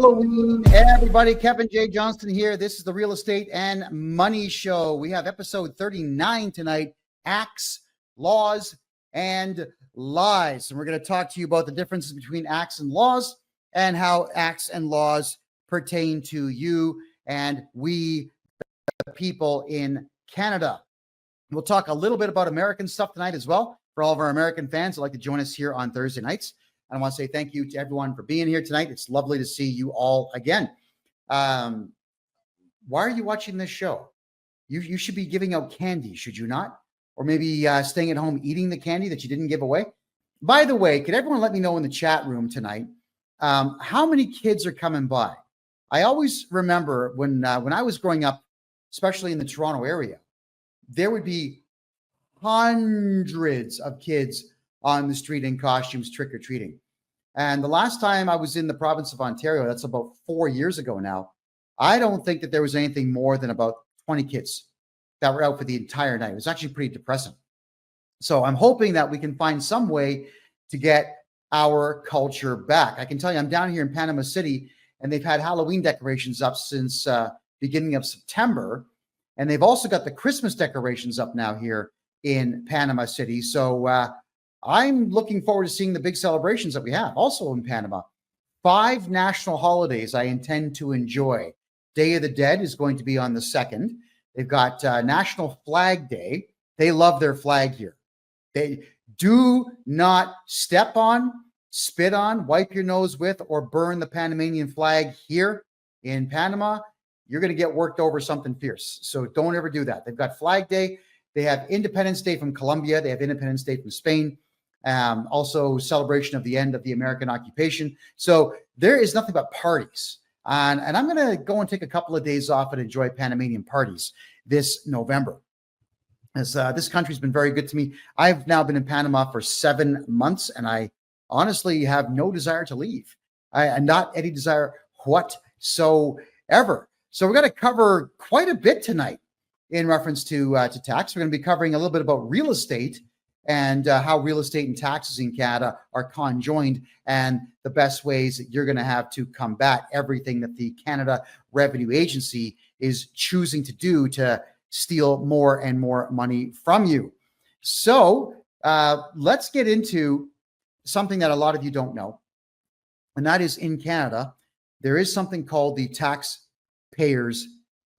Halloween, everybody. Kevin J. Johnston here. This is the Real Estate and Money Show. We have episode 39 tonight, Acts, Laws, and Lies. And we're going to talk to you about the differences between acts and laws and how acts and laws pertain to you and we, the people in Canada. We'll talk a little bit about American stuff tonight as well for all of our American fans who'd like to join us here on Thursday nights. I want to say thank you to everyone for being here tonight. It's lovely to see you all again. Why are you watching this show? You should be giving out candy, should you not? Or maybe staying at home eating the candy that you didn't give away. By the way, could everyone let me know in the chat room tonight how many kids are coming by? I always remember when I was growing up, especially in the Toronto area, there would be hundreds of kids on the street in costumes trick-or-treating. And the last time I was in the province of Ontario, that's about 4 years ago now, I don't think that there was anything more than about 20 kids that were out for the entire night. It was actually pretty depressing. So I'm hoping that we can find some way to get our culture back. I can tell you, I'm down here in Panama City, and they've had Halloween decorations up since beginning of September. And they've also got the Christmas decorations up now here in Panama City. So I'm looking forward to seeing the big celebrations that we have also in Panama. 5 national holidays I intend to enjoy. Day of the Dead is going to be on the 2nd. They've got National Flag Day. They love their flag here. They do not step on, spit on, wipe your nose with, or burn the Panamanian flag here in Panama. You're going to get worked over something fierce. So don't ever do that. They've got Flag Day. They have Independence Day from Colombia. They have Independence Day from Spain. Also celebration of the end of the American occupation. So there is nothing but parties. And I'm going to go and take a couple of days off and enjoy Panamanian parties this November. As this country's been very good to me. I've now been in Panama for 7 months, and I honestly have no desire to leave. Not any desire whatsoever. So we're going to cover quite a bit tonight in reference to tax. We're going to be covering a little bit about real estate and how real estate and taxes in Canada are conjoined and the best ways that you're going to have to combat everything that the Canada Revenue Agency is choosing to do to steal more and more money from you. So let's get into something that a lot of you don't know, and that is in Canada, there is something called the Taxpayers'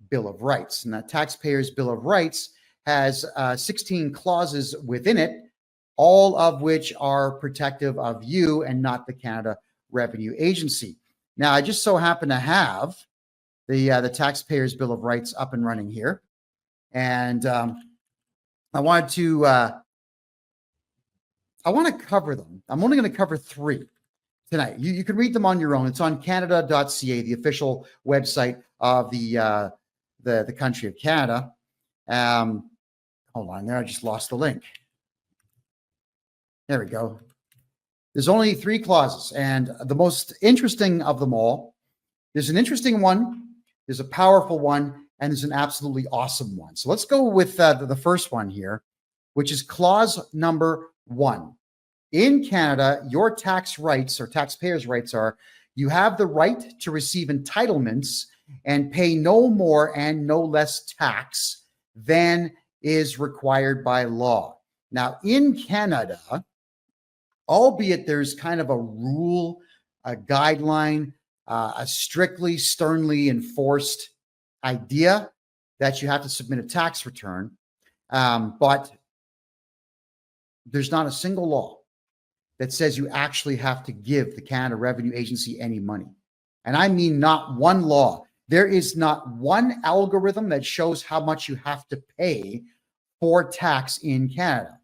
Bill of Rights. And that Taxpayers' Bill of Rights has 16 clauses within it, all of which are protective of you and not the Canada Revenue Agency. Now, I just so happen to have the Taxpayers' Bill of Rights up and running here. And I want to cover them. I'm only going to cover 3 tonight. You can read them on your own. It's on canada.ca, the official website of the country of Canada. Hold on there. I just lost the link. There we go. There's only 3 clauses, and the most interesting of them all, there's an interesting one, there's a powerful one, and there's an absolutely awesome one. So let's go with the first one here, which is clause number 1. In Canada, your tax rights or taxpayers' rights are, you have the right to receive entitlements and pay no more and no less tax than is required by law. Now, in Canada, albeit there's kind of a rule, a guideline, a strictly, sternly enforced idea that you have to submit a tax return, but there's not a single law that says you actually have to give the Canada Revenue Agency any money. And I mean not one law. There is not one algorithm that shows how much you have to pay for tax in Canada.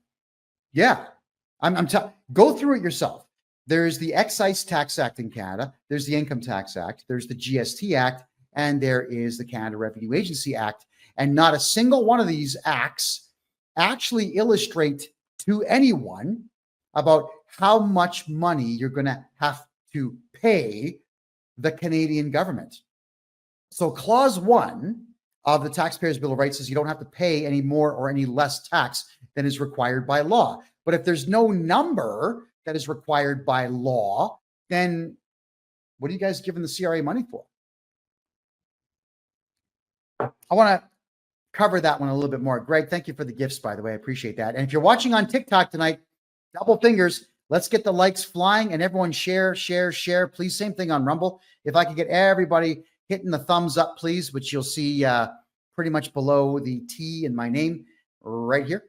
Yeah, go through it yourself. There's the Excise Tax Act in Canada. There's the Income Tax Act. There's the GST Act. And there is the Canada Revenue Agency Act. And not a single one of these acts actually illustrate to anyone about how much money you're going to have to pay the Canadian government. So clause 1 of the Taxpayers' Bill of Rights says you don't have to pay any more or any less tax than is required by law. But if there's no number that is required by law, then What are you guys giving the CRA money for? I want to cover that one a little bit more. Greg, thank you for the gifts, by the way. I appreciate that. And if you're watching on TikTok tonight, double fingers. Let's get the likes flying and everyone share. Please, same thing on Rumble. If I could get everybody hitting the thumbs up, please, which you'll see pretty much below the T in my name right here.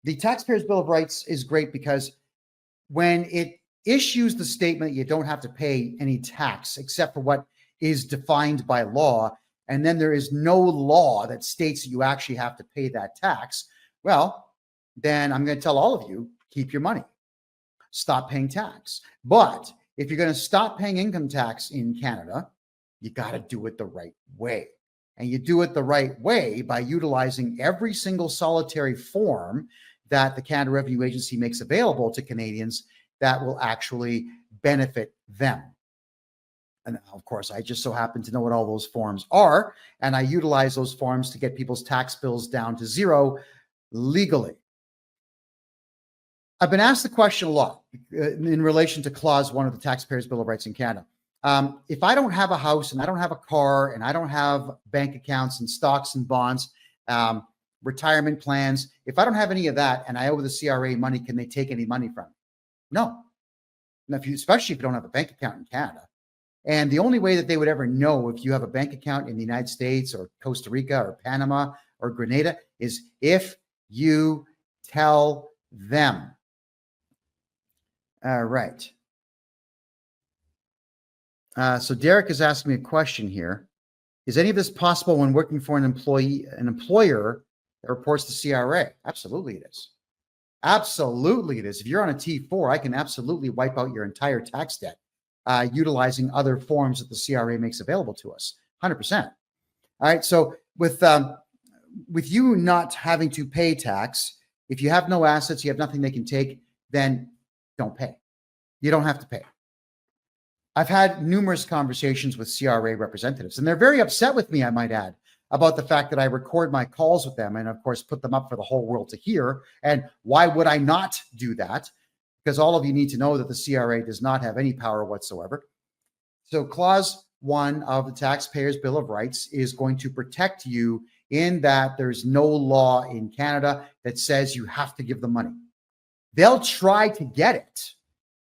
The Taxpayers' Bill of Rights is great because when it issues the statement, you don't have to pay any tax except for what is defined by law, and then there is no law that states that you actually have to pay that tax, well, then I'm going to tell all of you, keep your money. Stop paying tax. But if you're going to stop paying income tax in Canada, you got to do it the right way. And you do it the right way by utilizing every single solitary form that the Canada Revenue Agency makes available to Canadians that will actually benefit them. And of course, I just so happen to know what all those forms are, and I utilize those forms to get people's tax bills down to zero legally. I've been asked the question a lot in relation to Clause 1 of the Taxpayers' Bill of Rights in Canada. If I don't have a house and I don't have a car and I don't have bank accounts and stocks and bonds, retirement plans, if I don't have any of that and I owe the CRA money, can they take any money from me? No. Now, especially if you don't have a bank account in Canada. And the only way that they would ever know if you have a bank account in the United States or Costa Rica or Panama or Grenada is if you tell them. All right. So Derek is asking me a question here. Is any of this possible when working for an employer that reports to CRA? Absolutely it is. Absolutely it is. If you're on a T4, I can absolutely wipe out your entire tax debt utilizing other forms that the CRA makes available to us. 100%. All right. So with you not having to pay tax, if you have no assets, you have nothing they can take, then don't pay. You don't have to pay. I've had numerous conversations with CRA representatives, and they're very upset with me, I might add, about the fact that I record my calls with them and, of course, put them up for the whole world to hear. And why would I not do that? Because all of you need to know that the CRA does not have any power whatsoever. So Clause 1 of the Taxpayers' Bill of Rights is going to protect you in that there's no law in Canada that says you have to give them money. They'll try to get it.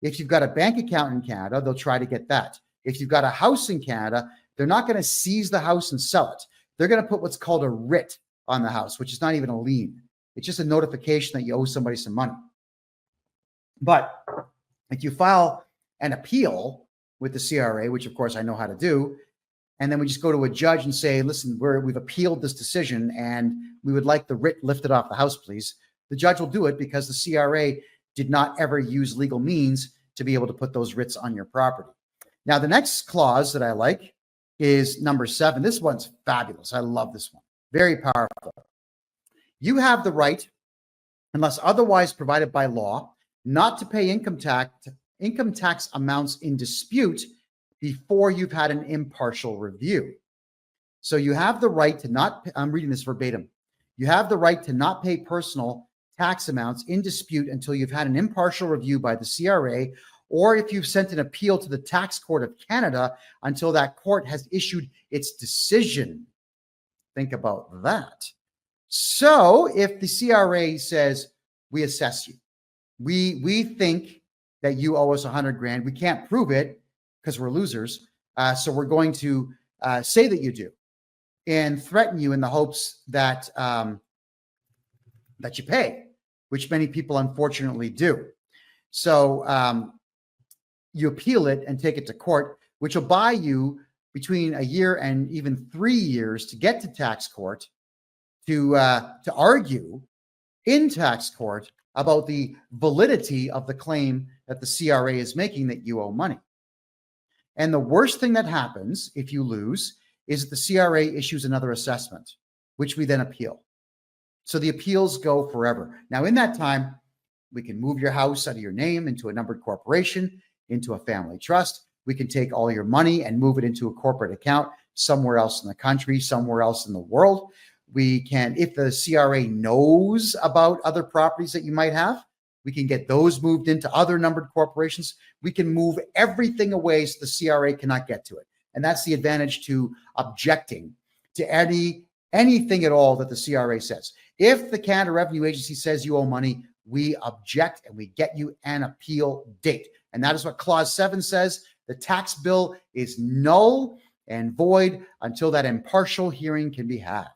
If you've got a bank account in Canada, they'll try to get that. If you've got a house in Canada, they're not going to seize the house and sell it. They're going to put what's called a writ on the house, which is not even a lien. It's just a notification that you owe somebody some money. But if you file an appeal with the CRA, which of course I know how to do, and then we just go to a judge and say, listen, we've appealed this decision and we would like the writ lifted off the house, please. The judge will do it because the CRA did not ever use legal means to be able to put those writs on your property. Now, the next clause that I like is number 7. This one's fabulous. I love this one. Very powerful. You have the right, unless otherwise provided by law, not to pay income tax amounts in dispute before you've had an impartial review. So you have the right to not, I'm reading this verbatim. You have the right to not pay personal tax amounts in dispute until you've had an impartial review by the CRA, or if you've sent an appeal to the Tax Court of Canada until that court has issued its decision. Think about that. So if the CRA says, we assess you, we think that you owe us 100 grand, we can't prove it because we're losers, so we're going to say that you do and threaten you in the hopes that that you pay, which many people unfortunately do. So you appeal it and take it to court, which will buy you between a year and even 3 years to get to tax court to argue in tax court about the validity of the claim that the CRA is making that you owe money. And the worst thing that happens if you lose is that the CRA issues another assessment, which we then appeal. So the appeals go forever. Now, in that time, we can move your house out of your name into a numbered corporation, into a family trust. We can take all your money and move it into a corporate account somewhere else in the country, somewhere else in the world. We can, if the CRA knows about other properties that you might have, We can get those moved into other numbered corporations. We can move everything away so the CRA cannot get to it. And that's the advantage to objecting to anything at all that the CRA says. If the Canada Revenue Agency says you owe money, we object and we get you an appeal date. And that is what Clause 7 says. The tax bill is null and void until that impartial hearing can be had.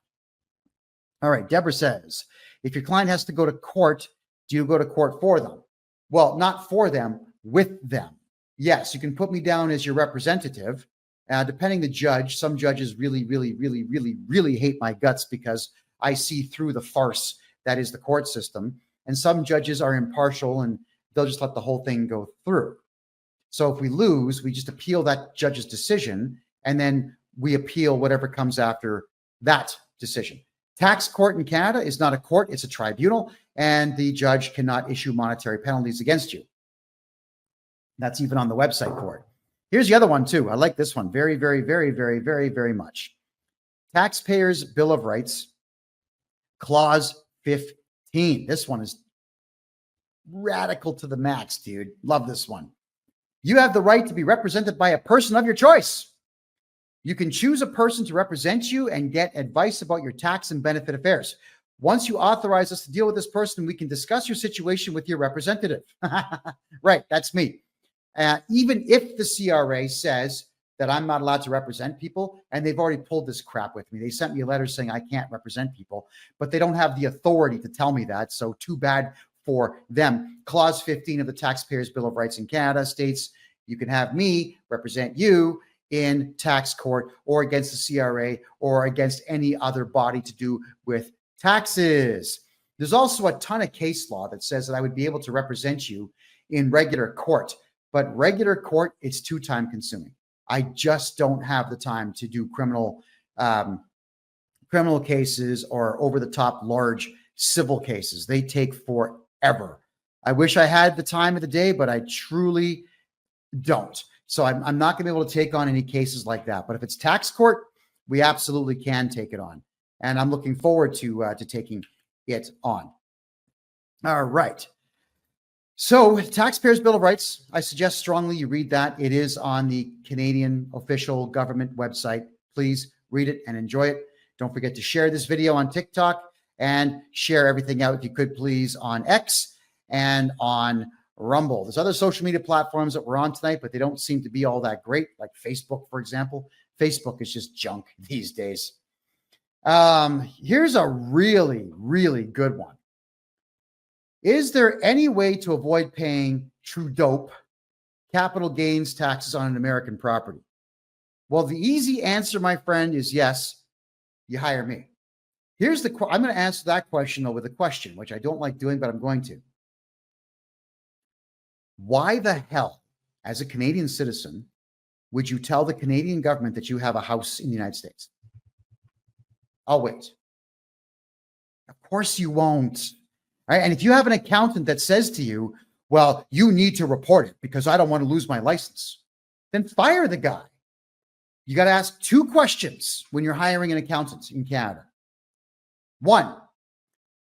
All right, Deborah says, if your client has to go to court, do you go to court for them? Well, not for them, with them. Yes, you can put me down as your representative. Depending the judge, some judges really hate my guts because I see through the farce that is the court system. And some judges are impartial and they'll just let the whole thing go through. So if we lose, we just appeal that judge's decision and then we appeal whatever comes after that decision. Tax court in Canada is not a court, it's a tribunal, and the judge cannot issue monetary penalties against you. That's even on the website for it. Here's the other one too. I like this one very much. Taxpayers' Bill of Rights, Clause 15. This one is radical to the max, dude. Love this one. You have the right to be represented by a person of your choice. You can choose a person to represent you and get advice about your tax and benefit affairs. Once you authorize us to deal with this person, we can discuss your situation with your representative. Right, that's me. Even if the CRA says that I'm not allowed to represent people, and they've already pulled this crap with me. They sent me a letter saying I can't represent people, but they don't have the authority to tell me that, so too bad for them. Clause 15 of the Taxpayers' Bill of Rights in Canada states you can have me represent you in tax court or against the CRA or against any other body to do with taxes. There's also a ton of case law that says that I would be able to represent you in regular court, but regular court, it's too time consuming. I just don't have the time to do criminal cases or over the top large civil cases. They take forever. I wish I had the time of the day, but I truly don't. So I'm not going to be able to take on any cases like that. But if it's tax court, we absolutely can take it on. And I'm looking forward to taking it on. All right. So Taxpayers' Bill of Rights, I suggest strongly you read that. It is on the Canadian official government website. Please read it and enjoy it. Don't forget to share this video on TikTok and share everything out, if you could, please, on X and on Rumble. There's other social media platforms that we're on tonight, but they don't seem to be all that great, like Facebook, for example. Facebook is just junk these days. Here's a really good one. Is there any way to avoid paying true dope capital gains taxes on an American property? Well, the easy answer, my friend, is yes. You hire me. I'm going to answer that question with a question, which I don't like doing, but I'm going to. Why the hell, as a Canadian citizen, would you tell the Canadian government that you have a house in the United States? I'll wait. Of course you won't. Right? And if you have an accountant that says to you, well, you need to report it because I don't want to lose my license, then fire the guy. You got to ask two questions when you're hiring an accountant in Canada. One,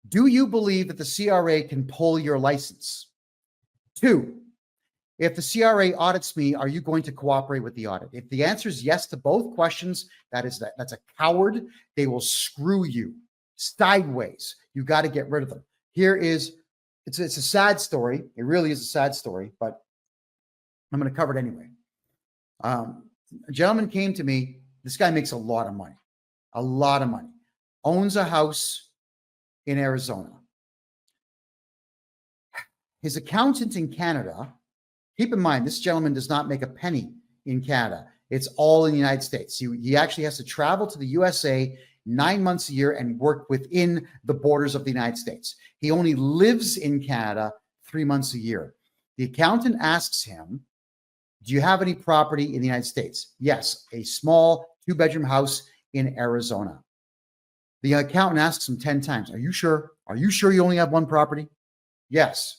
do you believe that the CRA can pull your license? Two, if the CRA audits me, are you going to cooperate with the audit? If the answer is yes to both questions, that's a coward. They will screw you sideways. You got to get rid of them. It's a sad story. It really is a sad story, but I'm going to cover it anyway. A gentleman came to me. This guy makes a lot of money, owns a house in Arizona. His accountant in Canada, keep in mind, this gentleman does not make a penny in Canada. It's all in the United States. He actually has to travel to the USA 9 months a year and work within the borders of the United States. He only lives in Canada 3 months a year. The accountant asks him, do you have any property in the United States? Yes, a small 2-bedroom house in Arizona. The accountant asks him 10 times, are you sure? Are you sure you only have one property? Yes.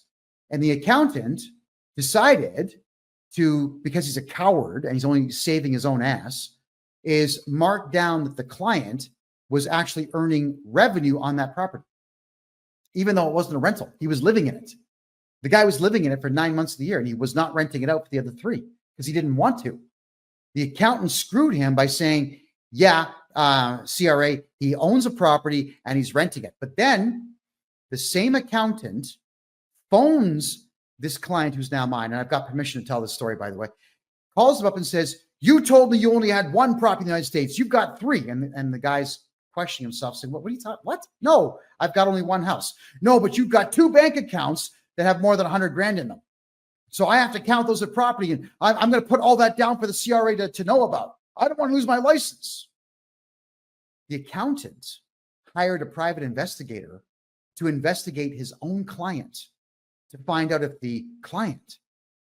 And the accountant decided to, because he's a coward and he's only saving his own ass, is mark down that the client was actually earning revenue on that property, even though it wasn't a rental. He was living in it. The guy was living in it for 9 months of the year, and he was not renting it out for the other 3 because he didn't want to. The accountant screwed him by saying, yeah, CRA, he owns a property and he's renting it. But then the same accountant phones this client who's now mine, and I've got permission to tell this story, by the way, calls him up and says, you told me you only had 1 property in the United States. You've got 3. And the guy's questioning himself, saying, what are you talking? What? No, I've got only 1 house. No, but you've got 2 bank accounts that have more than 100 grand in them. So I have to count those as property, and I'm going to put all that down for the CRA to know about. I don't want to lose my license. The accountant hired a private investigator to investigate his own client to find out if the client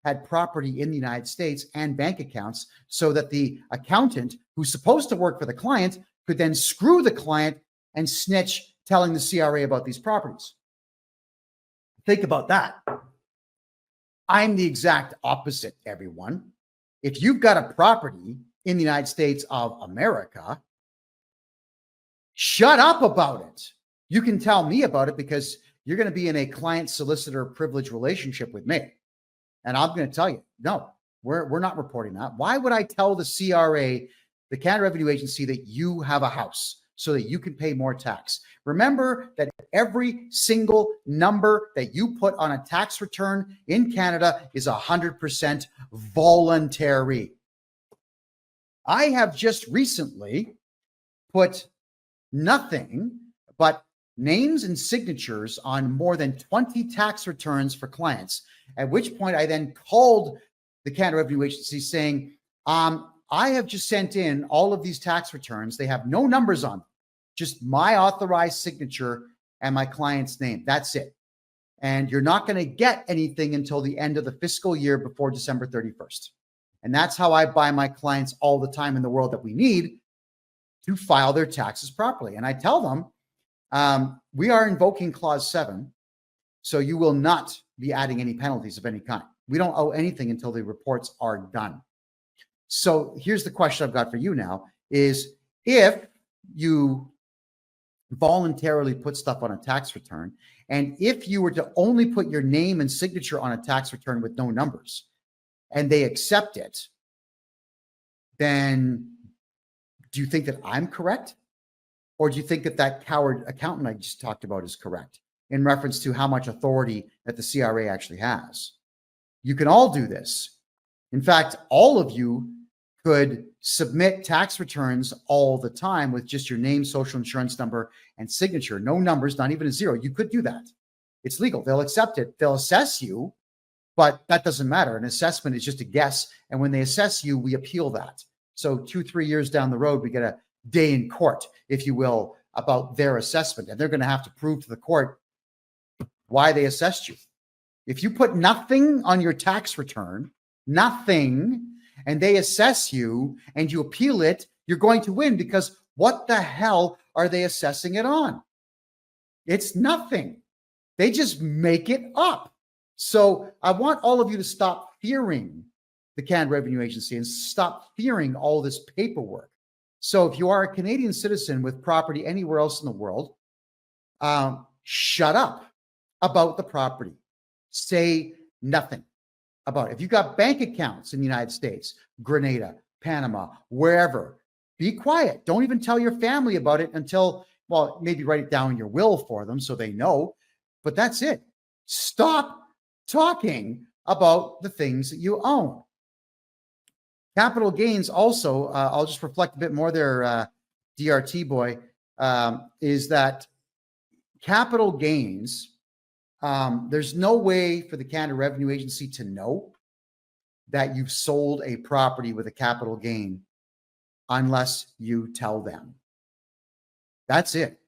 had property in the United States and bank accounts, so that the accountant, who's supposed to work for the client, could then screw the client and snitch, telling the CRA about these properties. Think about that. I'm the exact opposite, everyone. If you've got a property in the United States of America, shut up about it. You can tell me about it because you're going to be in a client-solicitor privilege relationship with me. And I'm going to tell you, no, we're not reporting that. Why would I tell the CRA, the Canada Revenue Agency, that you have a house so that you can pay more tax? Remember that every single number that you put on a tax return in Canada is 100% voluntary. I have just recently put nothing but names and signatures on more than 20 tax returns for clients, at which point I then called the Canada Revenue Agency saying, I have just sent in all of these tax returns. They have no numbers on them, just my authorized signature and my client's name. That's it. And you're not going to get anything until the end of the fiscal year before December 31st. And that's how I buy my clients all the time in the world that we need to file their taxes properly. And I tell them, we are invoking clause 7, so you will not be adding any penalties of any kind. We don't owe anything until the reports are done. So here's the question I've got for you now is, if you voluntarily put stuff on a tax return, and if you were to only put your name and signature on a tax return with no numbers, and they accept it, then do you think that I'm correct? Or do you think that that coward accountant I just talked about is correct in reference to how much authority that the CRA actually has? You can all do this. In fact, all of you could submit tax returns all the time with just your name, social insurance number, and signature. No numbers, not even a 0. You could do that. It's legal. They'll accept it. They'll assess you, but that doesn't matter. An assessment is just a guess. And when they assess you, we appeal that. So 2-3 years down the road, we get a day in court, if you will, about their assessment. And they're going to have to prove to the court why they assessed you. If you put nothing on your tax return, nothing, and they assess you and you appeal it, you're going to win, because what the hell are they assessing it on? It's nothing. They just make it up. So I want all of you to stop fearing the Canada Revenue Agency and stop fearing all this paperwork. So if you are a Canadian citizen with property anywhere else in the world, shut up about the property. Say nothing about it. If you've got bank accounts in the United States, Grenada, Panama, wherever, be quiet. Don't even tell your family about it until, well, maybe write it down in your will for them so they know. But that's it. Stop talking about the things that you own. Capital gains also, I'll just reflect a bit more there, DRT boy, is that capital gains, there's no way for the Canada Revenue Agency to know that you've sold a property with a capital gain unless you tell them. That's it.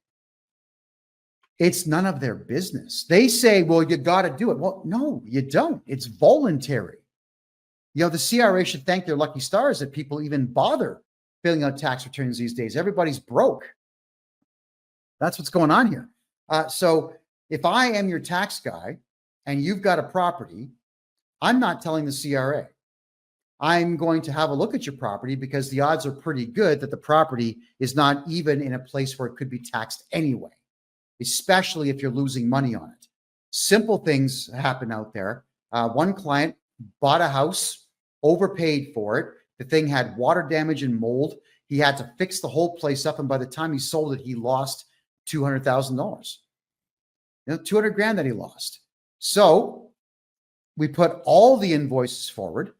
It's none of their business. They say, well, you got to do it. Well, no, you don't. It's voluntary. You know, the CRA should thank their lucky stars that people even bother filling out tax returns these days. Everybody's broke. That's what's going on here. So if I am your tax guy and you've got a property, I'm not telling the CRA. I'm going to have a look at your property because the odds are pretty good that the property is not even in a place where it could be taxed anyway, especially if you're losing money on it. Simple things happen out there. One client bought a house, overpaid for it. The thing had water damage and mold. He had to fix the whole place up. And by the time he sold it, he lost $200,000. 200 grand that he lost. So we put all the invoices forward,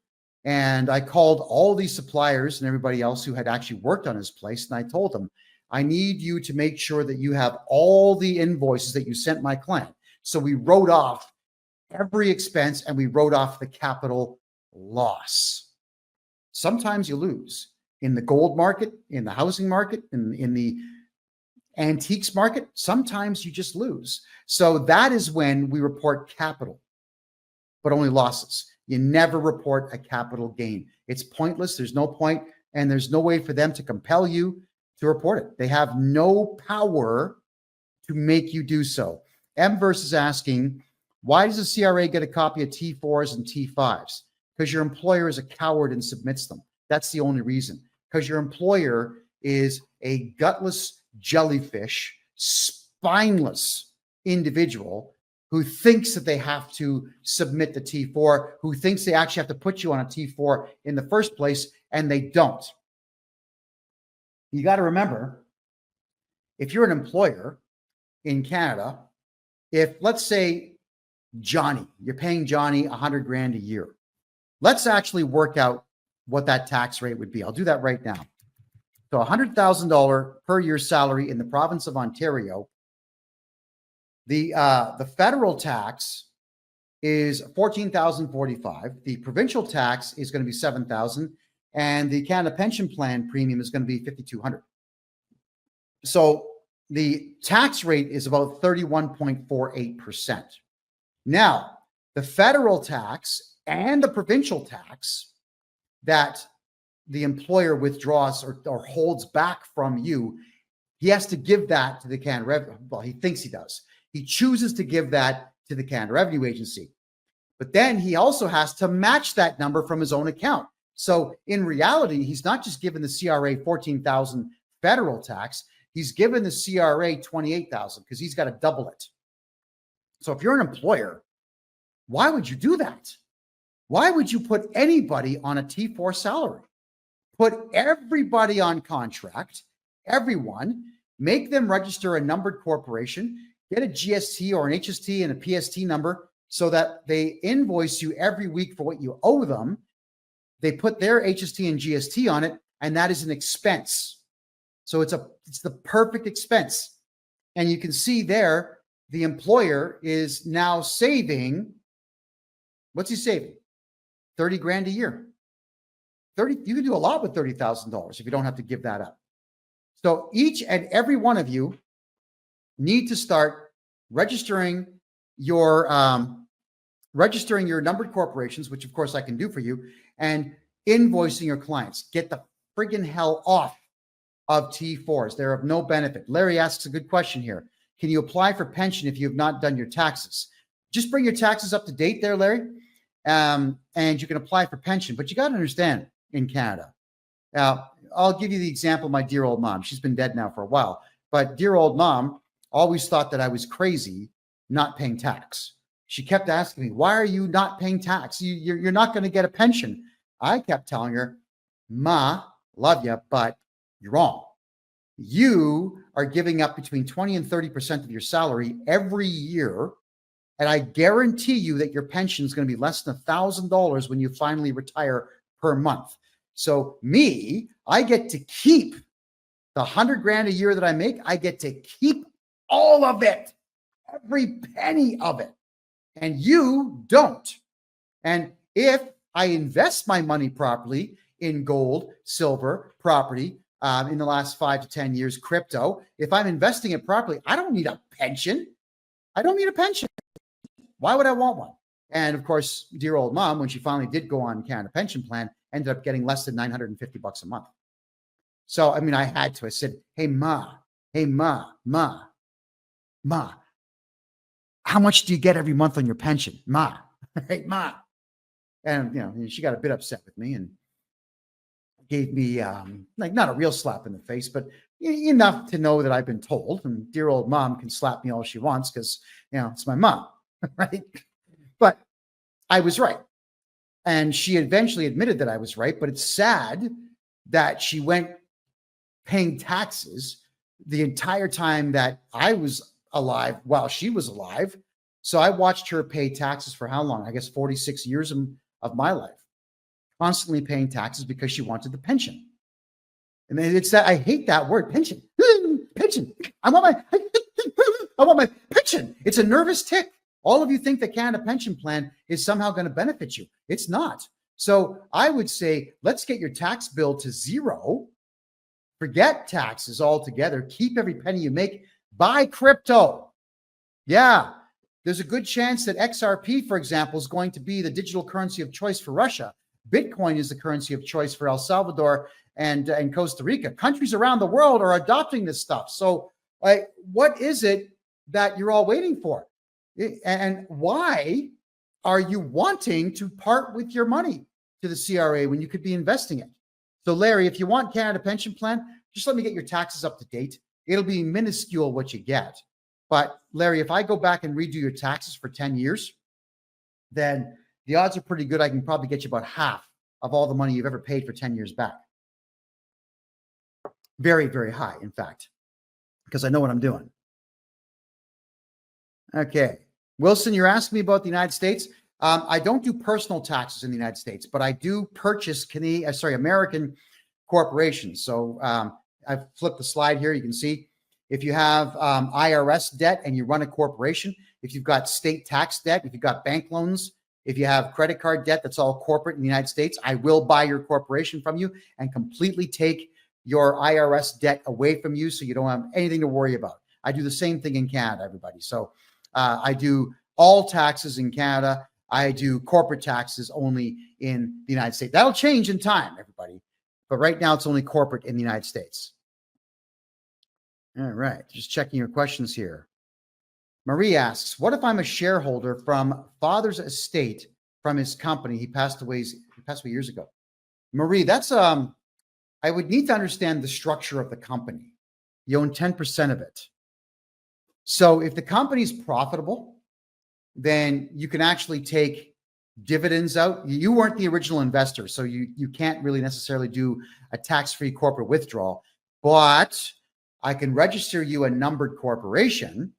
and I called all these suppliers and everybody else who had actually worked on his place. And I told them, I need you to make sure that you have all the invoices that you sent my client. So we wrote off every expense and we wrote off the capital loss. Sometimes you lose in the gold market, in the housing market, in the antiques market. Sometimes you just lose. So that is when we report capital, but only losses. You never report a capital gain. It's pointless. There's no point, and there's no way for them to compel you to report it. They have no power to make you do so. Mverse is asking, why does the CRA get a copy of T4s and T5s? Because your employer is a coward and submits them. That's the only reason. Because your employer is a gutless jellyfish, spineless individual who thinks that they have to submit the T4, who thinks they actually have to put you on a T4 in the first place, and they don't. You got to remember, if you're an employer in Canada, if let's say Johnny, you're paying Johnny 100 grand a year. Let's actually work out what that tax rate would be. I'll do that right now. So $100,000 per year salary in the province of Ontario. The federal tax is $14,045. The provincial tax is going to be $7,000, and the Canada Pension Plan premium is going to be $5,200. So the tax rate is about 31.48%. Now, the federal tax and the provincial tax that the employer withdraws or holds back from you, he has to give that to the Canada Revenue. Well, he thinks he does. He chooses to give that to the Canada Revenue Agency. But then he also has to match that number from his own account. So in reality, he's not just given the CRA $14,000 federal tax, he's given the CRA $28,000 because he's got to double it. So if you're an employer, why would you do that? Why would you put anybody on a T4 salary? Put everybody on contract, everyone, make them register a numbered corporation, get a GST or an HST and a PST number so that they invoice you every week for what you owe them. They put their HST and GST on it, and that is an expense. So it's the perfect expense. And you can see there, the employer is now saving, what's he saving? 30 grand a year. You can do a lot with $30,000 if you don't have to give that up. So each and every one of you need to start registering your numbered corporations, which of course I can do for you, and invoicing your clients. Get the friggin' hell off of T4s. They're of no benefit. Larry asks a good question here. Can you apply for pension if you have not done your taxes? Just bring your taxes up to date there, Larry, and you can apply for pension. But you got to understand, in Canada. Now, I'll give you the example of my dear old mom. She's been dead now for a while, but dear old mom always thought that I was crazy not paying tax. She kept asking me, why are you not paying tax? You're not going to get a pension. I kept telling her, Ma, love you, but you're wrong. You are giving up between 20 and 30% of your salary every year. And I guarantee you that your pension is going to be less than $1,000 when you finally retire per month. So me, I get to keep the 100 grand a year that I make. I get to keep all of it, every penny of it. And you don't. And if I invest my money properly in gold, silver, property, in the last 5 to 10 years, crypto, if I'm investing it properly, I don't need a pension. I don't need a pension. Why would I want one? And of course, dear old mom, when she finally did go on Canada Pension Plan, ended up getting less than $950 a month. So, I mean, I had to. I said, hey, Ma, how much do you get every month on your pension? Ma, hey, Ma. And, you know, she got a bit upset with me and gave me, like, not a real slap in the face, but enough to know that I've been told. And dear old mom can slap me all she wants because, you know, it's my mom. right? But I was right. And she eventually admitted that I was right. But it's sad that she went paying taxes the entire time that I was alive while she was alive. So I watched her pay taxes for how long? I guess 46 years of my life, constantly paying taxes because she wanted the pension. And it's that I hate that word, pension. Pension. I want my pension. It's a nervous tick. All of you think the Canada Pension Plan is somehow going to benefit you. It's not. So I would say, let's get your tax bill to zero. Forget taxes altogether. Keep every penny you make. Buy crypto. Yeah. There's a good chance that XRP, for example, is going to be the digital currency of choice for Russia. Bitcoin is the currency of choice for El Salvador and Costa Rica. Countries around the world are adopting this stuff. So what is it that you're all waiting for? And why are you wanting to part with your money to the CRA when you could be investing it? So Larry, if you want Canada Pension Plan, just let me get your taxes up to date. It'll be minuscule what you get. But Larry, if I go back and redo your taxes for 10 years, then the odds are pretty good I can probably get you about half of all the money you've ever paid for 10 years back. Very, very high, in fact, because I know what I'm doing. Okay. Wilson, you're asking me about the United States. I don't do personal taxes in the United States, but I do purchase American corporations. So I've flipped the slide here. You can see if you have IRS debt and you run a corporation, if you've got state tax debt, if you've got bank loans, if you have credit card debt that's all corporate in the United States, I will buy your corporation from you and completely take your IRS debt away from you so you don't have anything to worry about. I do the same thing in Canada, everybody. So I do all taxes in Canada. I do corporate taxes only in the United States. That'll change in time, everybody. But right now, it's only corporate in the United States. All right. Just checking your questions here. Marie asks, what if I'm a shareholder from father's estate from his company? He passed away years ago. Marie, that's I would need to understand the structure of the company. You own 10% of it. So if the company's profitable, then you can actually take dividends out. You weren't the original investor, so you can't really necessarily do a tax-free corporate withdrawal, but I can register you a numbered corporation.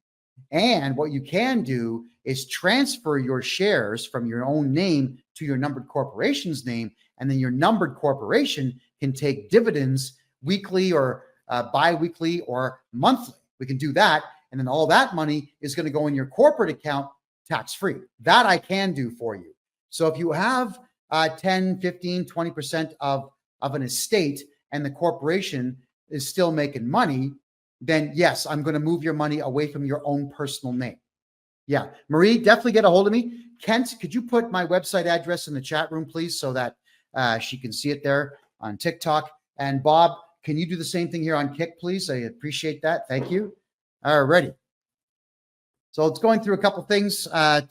And what you can do is transfer your shares from your own name to your numbered corporation's name. And then your numbered corporation can take dividends weekly or bi-weekly or monthly. We can do that. And then all that money is going to go in your corporate account tax-free. That I can do for you. So if you have 10, 15, 20% of an estate and the corporation is still making money, then yes, I'm going to move your money away from your own personal name. Yeah. Marie, definitely get a hold of me. Kent, could you put my website address in the chat room, please, so that she can see it there on TikTok? And Bob, can you do the same thing here on Kick, please? I appreciate that. Thank you. All righty. So it's going through a couple things to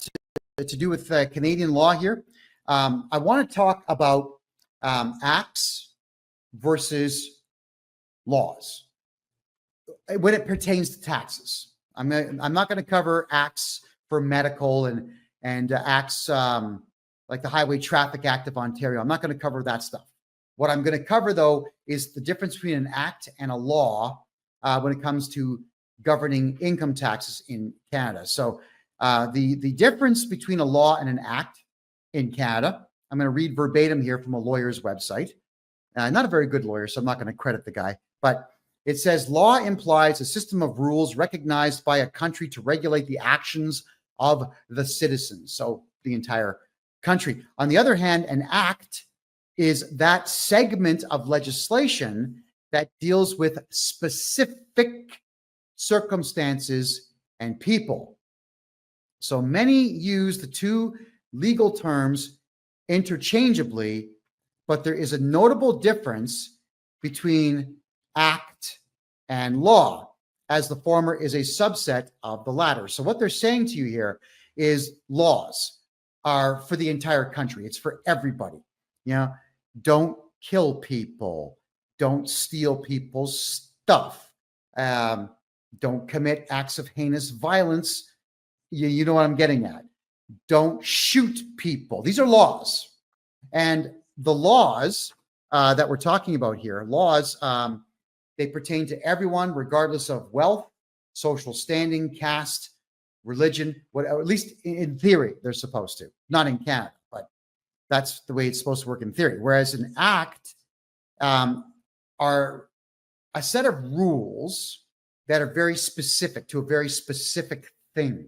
do with Canadian law here. I want to talk about acts versus laws when it pertains to taxes. I'm not going to cover acts for medical and acts like the Highway Traffic Act of Ontario. I'm not going to cover that stuff. What I'm going to cover, though, is the difference between an act and a law when it comes to governing income taxes in Canada. So the difference between a law and an act in Canada, I'm going to read verbatim here from a lawyer's website. Not a very good lawyer, so I'm not going to credit the guy, but it says law implies a system of rules recognized by a country to regulate the actions of the citizens, so the entire country. On the other hand, an act is that segment of legislation that deals with specific circumstances and people. So many use the two legal terms interchangeably, but there is a notable difference between act and law, as the former is a subset of the latter. So what they're saying to you here is laws are for the entire country. It's for everybody. You know, don't kill people. Don't steal people's stuff. Don't commit acts of heinous violence You know what I'm getting at. Don't shoot people. These are laws. And the laws that we're talking about here, laws, they pertain to everyone, regardless of wealth, social standing, caste, religion, at least in theory, they're supposed to. Not in Canada, but that's the way it's supposed to work in theory. Whereas an act are a set of rules that are very specific to a very specific thing,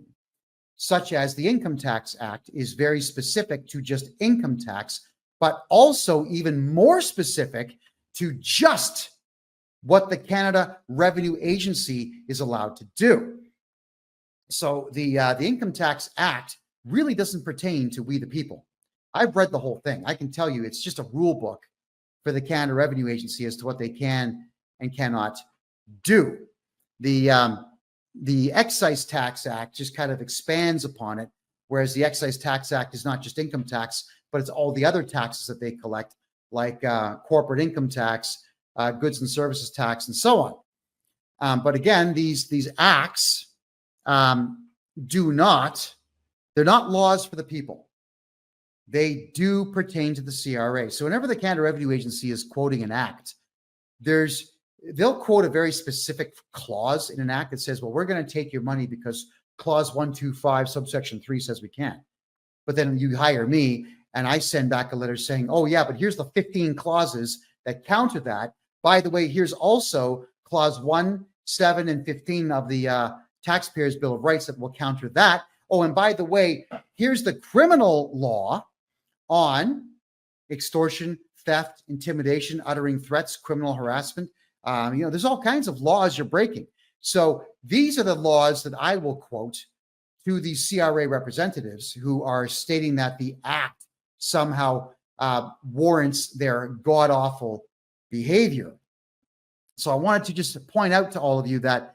such as the Income Tax Act is very specific to just income tax, but also even more specific to just what the Canada Revenue Agency is allowed to do. So the Income Tax Act really doesn't pertain to we the people. I've read the whole thing. I can tell you it's just a rule book for the Canada Revenue Agency as to what they can and cannot do. The Excise Tax Act just kind of expands upon it, whereas the Excise Tax Act is not just income tax, but it's all the other taxes that they collect, like corporate income tax, goods and services tax, and so on. But again, these acts they're not laws for the people. They do pertain to the CRA. So whenever the Canada Revenue Agency is quoting an act, they'll quote a very specific clause in an act that says, well, we're going to take your money because clause 125 subsection 3 says we can. But then you hire me and I send back a letter saying, oh yeah, but here's the 15 clauses that counter that. By the way, here's also clause 1, 7, and 15 of the Taxpayers' Bill of Rights that will counter that. Oh, and by the way, here's the criminal law on extortion, theft, intimidation, uttering threats, criminal harassment. There's all kinds of laws you're breaking. So these are the laws that I will quote to the CRA representatives who are stating that the act somehow warrants their god-awful behavior. So I wanted to just point out to all of you that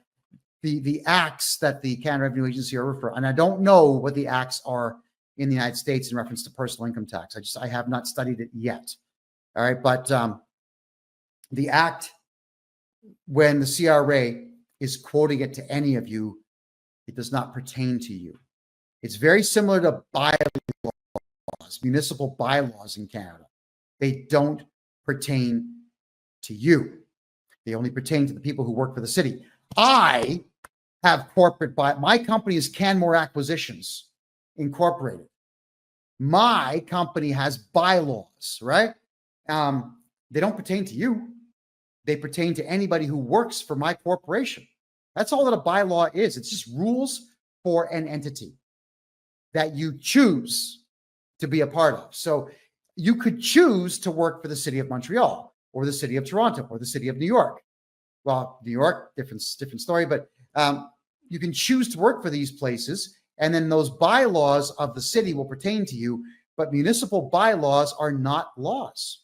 the acts that the Canada Revenue Agency are referring, and I don't know what the acts are in the United States in reference to personal income tax. I have not studied it yet. All right, but the act, when the CRA is quoting it to any of you, it does not pertain to you. It's very similar to bylaws, municipal bylaws in Canada. They don't pertain to you. They only pertain to the people who work for the city. I have my company is Canmore Acquisitions Incorporated. My company has bylaws, right? They don't pertain to you. They pertain to anybody who works for my corporation. That's all that a bylaw is. It's just rules for an entity that you choose to be a part of. So you could choose to work for the city of Montreal or the city of Toronto or the city of New York. Well, New York, different story, but you can choose to work for these places, and then those bylaws of the city will pertain to you, but municipal bylaws are not laws.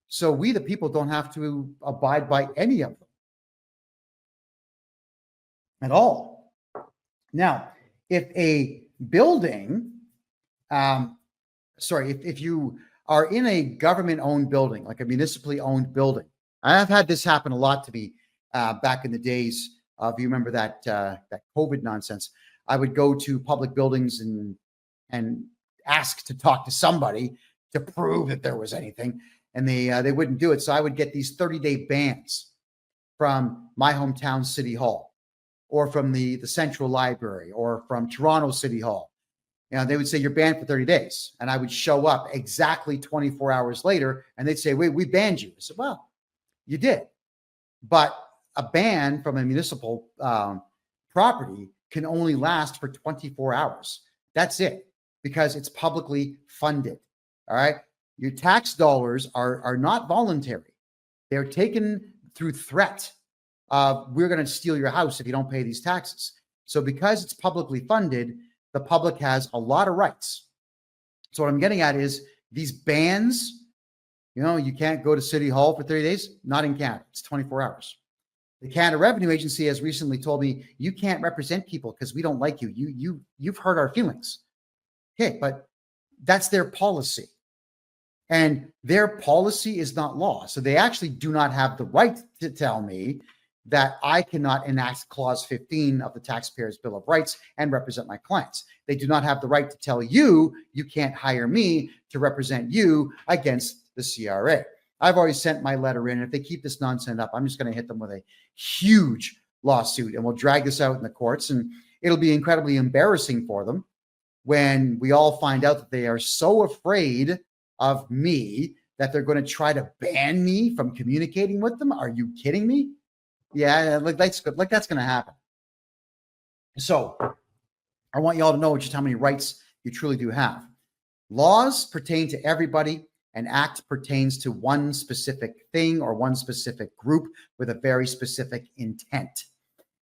So we, the people, don't have to abide by any of them at all. Now, if a building, if you are in a government-owned building, like a municipally owned building, I've had this happen a lot to me back in the days. If you remember that COVID nonsense, I would go to public buildings and ask to talk to somebody to prove that there was anything, and they wouldn't do it. So I would get these 30-day bans from my hometown city hall, or from the Central Library, or from Toronto City Hall. They would say you're banned for 30 days, and I would show up exactly 24 hours later, and they'd say, "Wait, we banned you." I said, "Well, you did, but a ban from a municipal property can only last for 24 hours. That's it, because it's publicly funded. All right. Your tax dollars are not voluntary. They're taken through threat of, we're going to steal your house if you don't pay these taxes. So because it's publicly funded, the public has a lot of rights. So what I'm getting at is these bans, you can't go to City Hall for 30 days, not in Canada. It's 24 hours. The Canada Revenue Agency has recently told me, you can't represent people because we don't like you. You've hurt our feelings. Okay, but that's their policy. And their policy is not law. So they actually do not have the right to tell me that I cannot enact Clause 15 of the Taxpayers' Bill of Rights and represent my clients. They do not have the right to tell you, you can't hire me to represent you against the CRA. I've already sent my letter in. And if they keep this nonsense up, I'm just going to hit them with a huge lawsuit, and we'll drag this out in the courts, and it'll be incredibly embarrassing for them when we all find out that they are so afraid of me that they're going to try to ban me from communicating with them. Are you kidding me? Yeah, like that's good. Like that's going to happen. So I want you all to know just how many rights you truly do have. Laws pertain to everybody. An act pertains to one specific thing or one specific group with a very specific intent.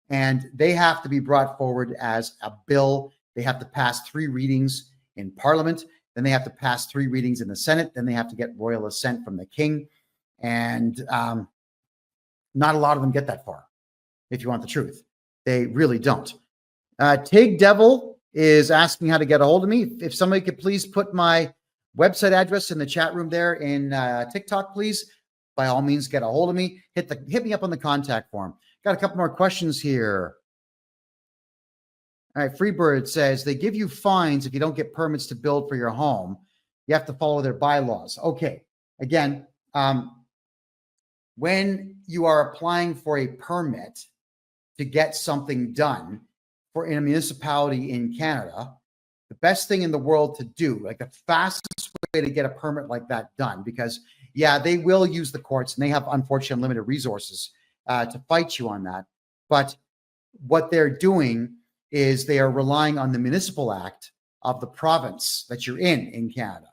And they have to be brought forward as a bill. They have to pass 3 readings in Parliament. Then they have to pass 3 readings in the Senate. Then they have to get royal assent from the king. And not a lot of them get that far, if you want the truth. They really don't. Tig Devil is asking how to get a hold of me. If somebody could please put my website address in the chat room there in TikTok, please. By all means, get a hold of me. Hit me up on the contact form. Got a couple more questions here. All right, Freebird says they give you fines if you don't get permits to build for your home. You have to follow their bylaws. Okay, again, when you are applying for a permit to get something done in a municipality in Canada, the best thing in the world to do, like the fastest way to get a permit like that done, because yeah, they will use the courts and they have unfortunately limited resources to fight you on that. But what they're doing is they are relying on the municipal act of the province that you're in Canada.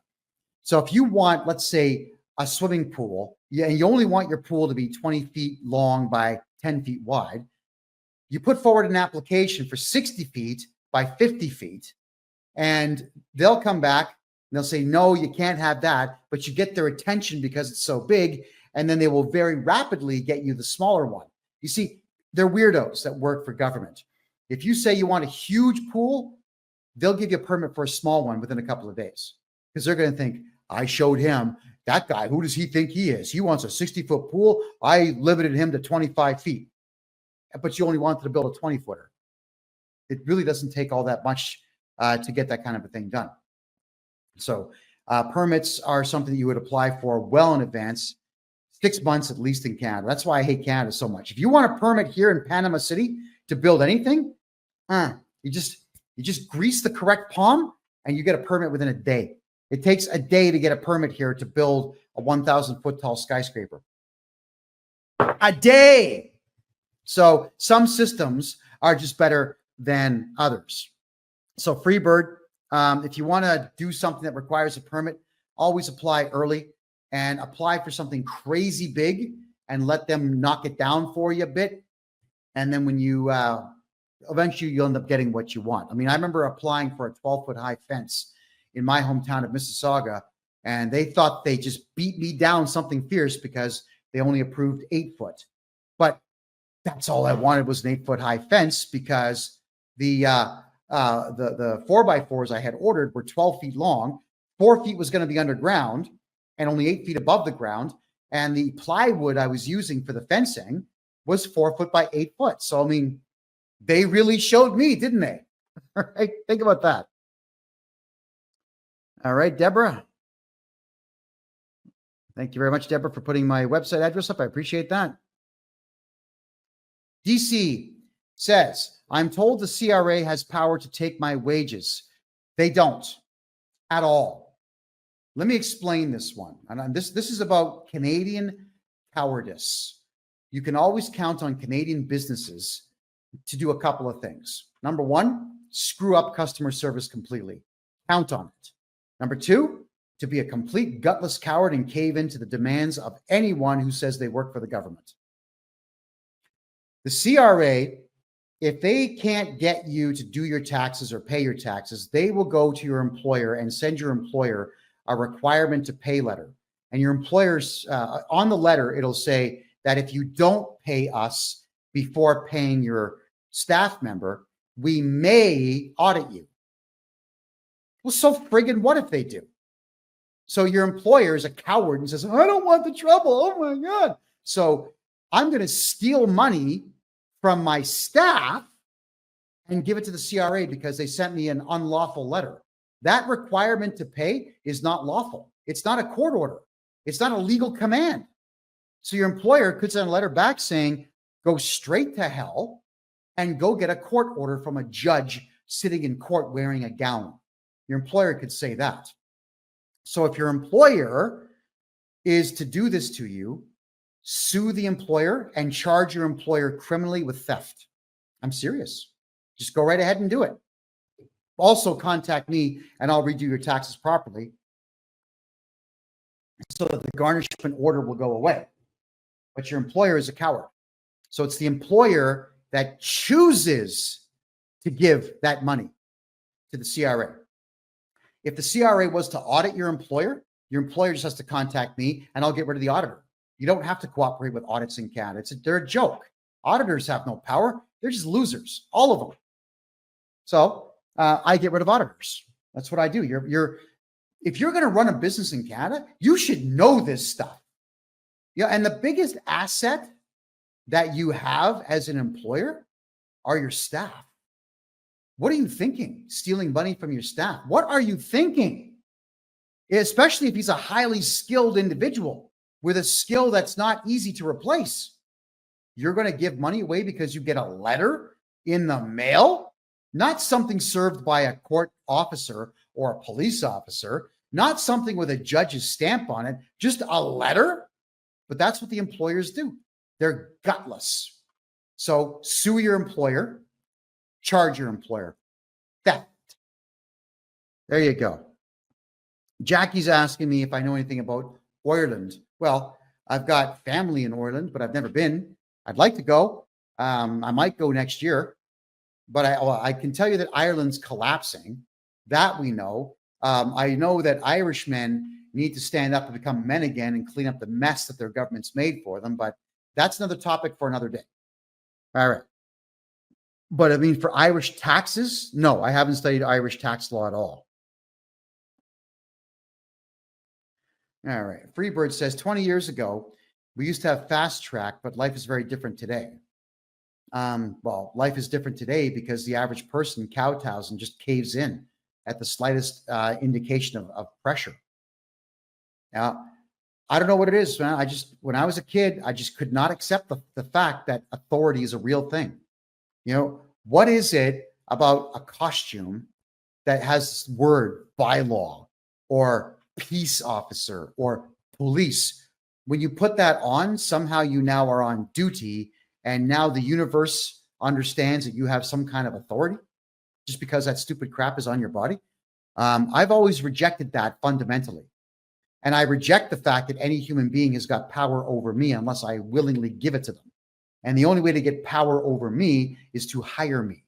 So if you want, let's say, a swimming pool, and you only want your pool to be 20 feet long by 10 feet wide, you put forward an application for 60 feet by 50 feet, and they'll come back and they'll say, no, you can't have that, but you get their attention because it's so big, and then they will very rapidly get you the smaller one. You see, they're weirdos that work for government. If you say you want a huge pool, they'll give you a permit for a small one within a couple of days, because they're going to think, I showed him, that guy, who does he think he is? He wants a 60-foot pool. I limited him to 25 feet, but you only wanted to build a 20-footer. It really doesn't take all that much to get that kind of a thing done. So permits are something that you would apply for well in advance, 6 months at least in Canada. That's why I hate Canada so much. If you want a permit here in Panama City to build anything, you just grease the correct palm and you get a permit within a day. It takes a day to get a permit here to build a 1,000-foot tall skyscraper. A day. So some systems are just better than others. So Freebird, if you want to do something that requires a permit, always apply early and apply for something crazy big and let them knock it down for you a bit. And then when you eventually you'll end up getting what you want. I mean, I remember applying for a 12-foot high fence in my hometown of Mississauga, and they thought they just beat me down something fierce because they only approved 8 foot. But that's all I wanted was an 8-foot high fence, because the 4x4s I had ordered were 12 feet long. 4 feet was going to be underground and only 8 feet above the ground. And the plywood I was using for the fencing was 4 foot by 8 foot. So, I mean, they really showed me, didn't they? All right. Think about that. All right, Deborah. Thank you very much, Deborah, for putting my website address up. I appreciate that. DC says, I'm told the CRA has power to take my wages. They don't at all. Let me explain this one. And this is about Canadian cowardice. You can always count on Canadian businesses to do a couple of things. Number one, screw up customer service completely. Count on it. Number two, to be a complete gutless coward and cave into the demands of anyone who says they work for the government. The CRA, if they can't get you to do your taxes or pay your taxes, they will go to your employer and send your employer a requirement to pay letter. And your employer's on the letter, it'll say that if you don't pay us before paying your staff member, we may audit you. Well, so friggin' what if they do? So your employer is a coward and says, I don't want the trouble. Oh my God. So I'm going to steal money from my staff and give it to the CRA because they sent me an unlawful letter. That requirement to pay is not lawful. It's not a court order. It's not a legal command. So your employer could send a letter back saying, go straight to hell and go get a court order from a judge sitting in court wearing a gown. Your employer could say that. So if your employer is to do this to you, sue the employer and charge your employer criminally with theft. I'm serious. Just go right ahead and do it. Also contact me and I'll redo your taxes properly so that the garnishment order will go away. But your employer is a coward. So it's the employer that chooses to give that money to the CRA. If the CRA was to audit your employer just has to contact me and I'll get rid of the auditor. You don't have to cooperate with audits in Canada. They're a joke. Auditors have no power. They're just losers, all of them. So I get rid of auditors. That's what I do. If you're going to run a business in Canada, you should know this stuff. Yeah, and the biggest asset that you have as an employer are your staff. What are you thinking? Stealing money from your staff. What are you thinking? Especially if he's a highly skilled individual with a skill that's not easy to replace. You're going to give money away because you get a letter in the mail, not something served by a court officer or a police officer, not something with a judge's stamp on it, just a letter. But that's what the employers do. They're gutless. So sue your employer, charge your employer. Theft. There you go. Jackie's asking me if I know anything about Ireland. Well, I've got family in Ireland, but I've never been. I'd like to go. I might go next year, but I can tell you that Ireland's collapsing. That we know. I know that Irishmen need to stand up and become men again and clean up the mess that their government's made for them. But that's another topic for another day. All right. But I mean, for Irish taxes, no, I haven't studied Irish tax law at all. All right. Freebird says 20 years ago, we used to have fast track, but life is very different today. Well, life is different today because the average person kowtows and just caves in at the slightest indication of pressure. Now, I don't know what it is, man. When I was a kid, I just could not accept the fact that authority is a real thing. You know, what is it about a costume that has this word bylaw or peace officer or police? When you put that on, somehow you now are on duty, and now the universe understands that you have some kind of authority just because that stupid crap is on your body. I've always rejected that fundamentally. And I reject the fact that any human being has got power over me unless I willingly give it to them. And the only way to get power over me is to hire me.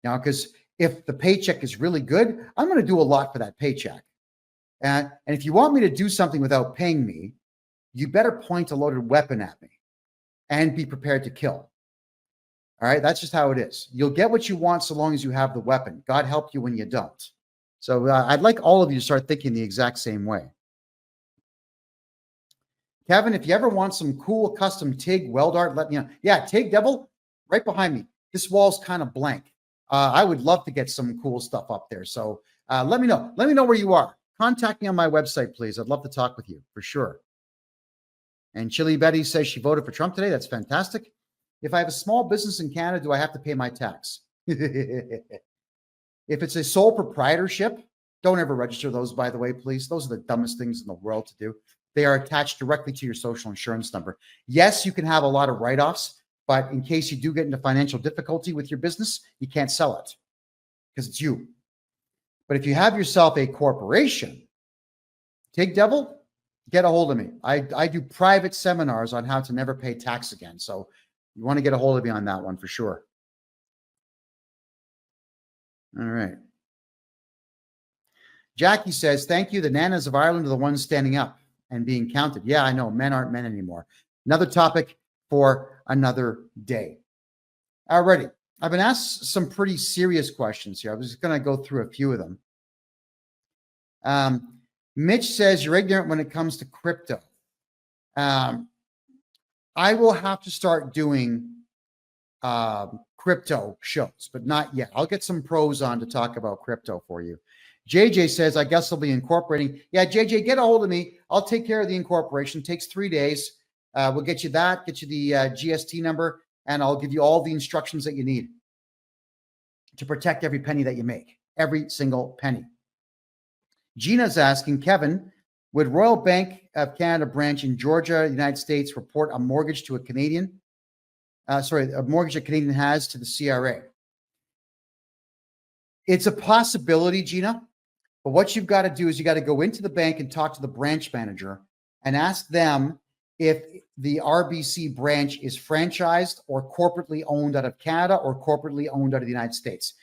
Now, because if the paycheck is really good, I'm going to do a lot for that paycheck. And if you want me to do something without paying me, you better point a loaded weapon at me and be prepared to kill. All right, that's just how it is. You'll get what you want so long as you have the weapon. God help you when you don't. So I'd like all of you to start thinking the exact same way. Kevin, if you ever want some cool custom TIG weld art, let me know. Yeah, TIG Devil, right behind me. This wall's kind of blank. I would love to get some cool stuff up there. So let me know. Let me know where you are. Contact me on my website, please. I'd love to talk with you for sure. And Chili Betty says she voted for Trump today. That's fantastic. If I have a small business in Canada, do I have to pay my tax? If it's a sole proprietorship, don't ever register those, by the way, please. Those are the dumbest things in the world to do. They are attached directly to your social insurance number. Yes, you can have a lot of write-offs, but in case you do get into financial difficulty with your business, you can't sell it because it's you. But if you have yourself a corporation, TIG Devil, get a hold of me. I do private seminars on how to never pay tax again. So you want to get a hold of me on that one for sure. All right. Jackie says, thank you. The nanas of Ireland are the ones standing up and being counted. Yeah, I know. Men aren't men anymore. Another topic for another day. Alrighty. I've been asked some pretty serious questions here. I was just going to go through a few of them. Mitch says, you're ignorant when it comes to crypto. I will have to start doing crypto shows, but not yet. I'll get some pros on to talk about crypto for you. JJ says, I guess I'll be incorporating. Yeah, JJ, get a hold of me. I'll take care of the incorporation. It takes 3 days. We'll get you that, get you the GST number, and I'll give you all the instructions that you need to protect every penny that you make, every single penny. Gina's asking, Kevin, would Royal Bank of Canada branch in Georgia, United States, report a mortgage to a Canadian? A mortgage a Canadian has to the CRA. It's a possibility, Gina, but what you've got to do is you got to go into the bank and talk to the branch manager and ask them if the RBC branch is franchised or corporately owned out of Canada or corporately owned out of the United States.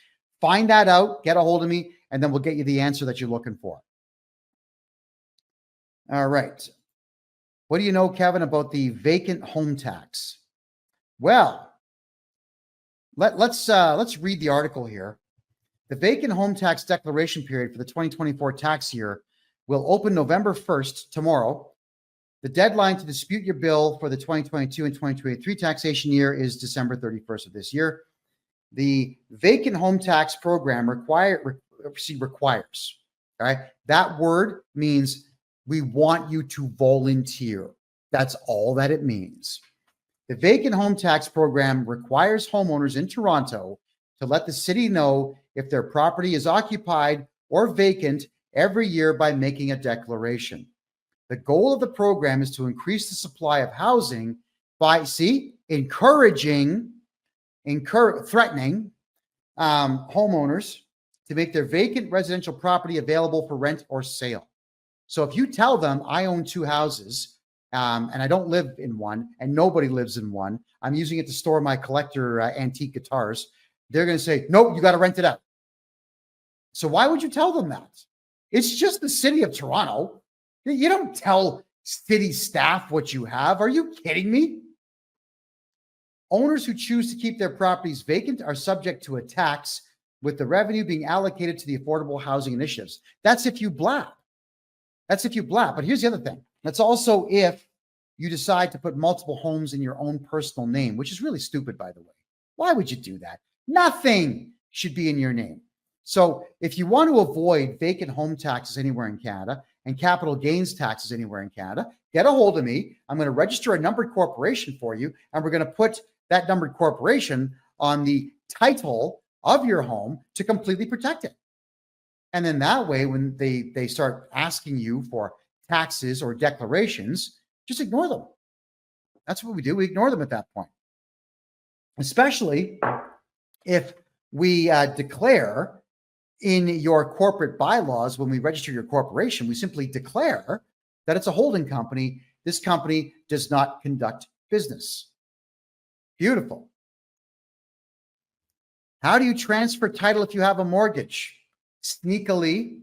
Find that out, get a hold of me, and then we'll get you the answer that you're looking for. All right. What do you know, Kevin, about the vacant home tax? Well, let's read the article here. The vacant home tax declaration period for the 2024 tax year will open November 1st, tomorrow. The deadline to dispute your bill for the 2022 and 2023 taxation year is December 31st of this year. The vacant home tax program requires, all right? That word means we want you to volunteer. That's all that it means. The vacant home tax program requires homeowners in Toronto to let the city know if their property is occupied or vacant every year by making a declaration. The goal of the program is to increase the supply of housing by, threatening homeowners to make their vacant residential property available for rent or sale. So if you tell them, I own 2 houses, and I don't live in one, and nobody lives in one, I'm using it to store my collector antique guitars, they're going to say, nope, you got to rent it out. So why would you tell them that? It's just the city of Toronto. You don't tell city staff what you have. Are you kidding me? Owners who choose to keep their properties vacant are subject to a tax, with the revenue being allocated to the affordable housing initiatives. That's if you blab. But here's the other thing. That's also if you decide to put multiple homes in your own personal name, which is really stupid, by the way. Why would you do that? Nothing should be in your name. So if you want to avoid vacant home taxes anywhere in Canada and capital gains taxes anywhere in Canada, get a hold of me. I'm going to register a numbered corporation for you, and we're going to put that numbered corporation on the title of your home to completely protect it. And then that way, when they start asking you for taxes or declarations, just ignore them. That's what we do. We ignore them at that point. Especially if we declare in your corporate bylaws, when we register your corporation, we simply declare that it's a holding company. This company does not conduct business. Beautiful. How do you transfer title if you have a mortgage? Sneakily,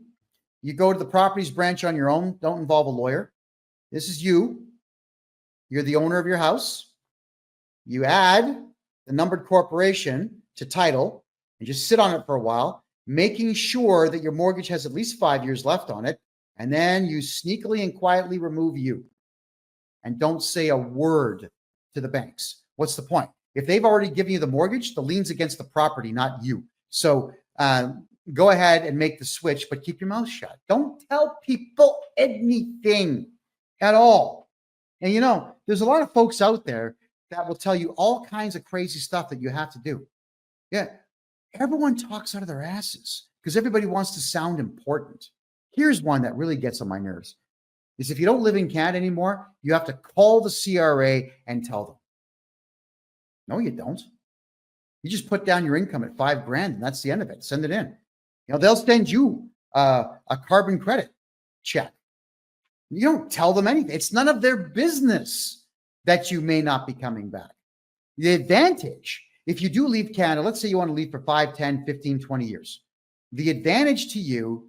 you go to the properties branch on your own. Don't involve a lawyer. This is you. You're the owner of your house. You add the numbered corporation to title and just sit on it for a while, making sure that your mortgage has at least 5 years left on it. And then you sneakily and quietly remove you and don't say a word to the banks. What's the point? If they've already given you the mortgage, the lien's against the property, not you. So go ahead and make the switch, but keep your mouth shut. Don't tell people anything at all. And there's a lot of folks out there that will tell you all kinds of crazy stuff that you have to do. Yeah, everyone talks out of their asses because everybody wants to sound important. Here's one that really gets on my nerves. Is if you don't live in Canada anymore, you have to call the CRA and tell them. No, you don't. You just put down your income at $5,000 and that's the end of it. Send it in. They'll send you a carbon credit check. You don't tell them anything. It's none of their business that you may not be coming back. The advantage, if you do leave Canada, let's say you want to leave for 5, 10, 15, 20 years. The advantage to you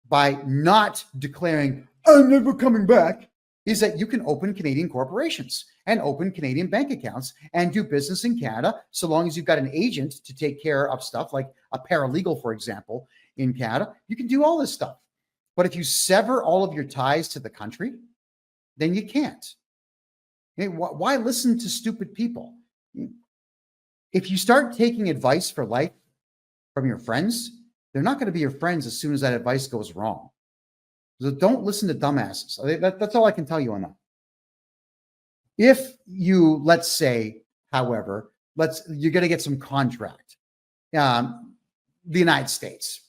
by not declaring, I'm never coming back, is that you can open Canadian corporations and open Canadian bank accounts and do business in Canada, so long as you've got an agent to take care of stuff like a paralegal, for example, in Canada. You can do all this stuff. But if you sever all of your ties to the country, then you can't. Why listen to stupid people? If you start taking advice for life from your friends, they're not going to be your friends as soon as that advice goes wrong. So don't listen to dumbasses. That's all I can tell you on that. If you, let's say, however, you're going to get some contract, the United States,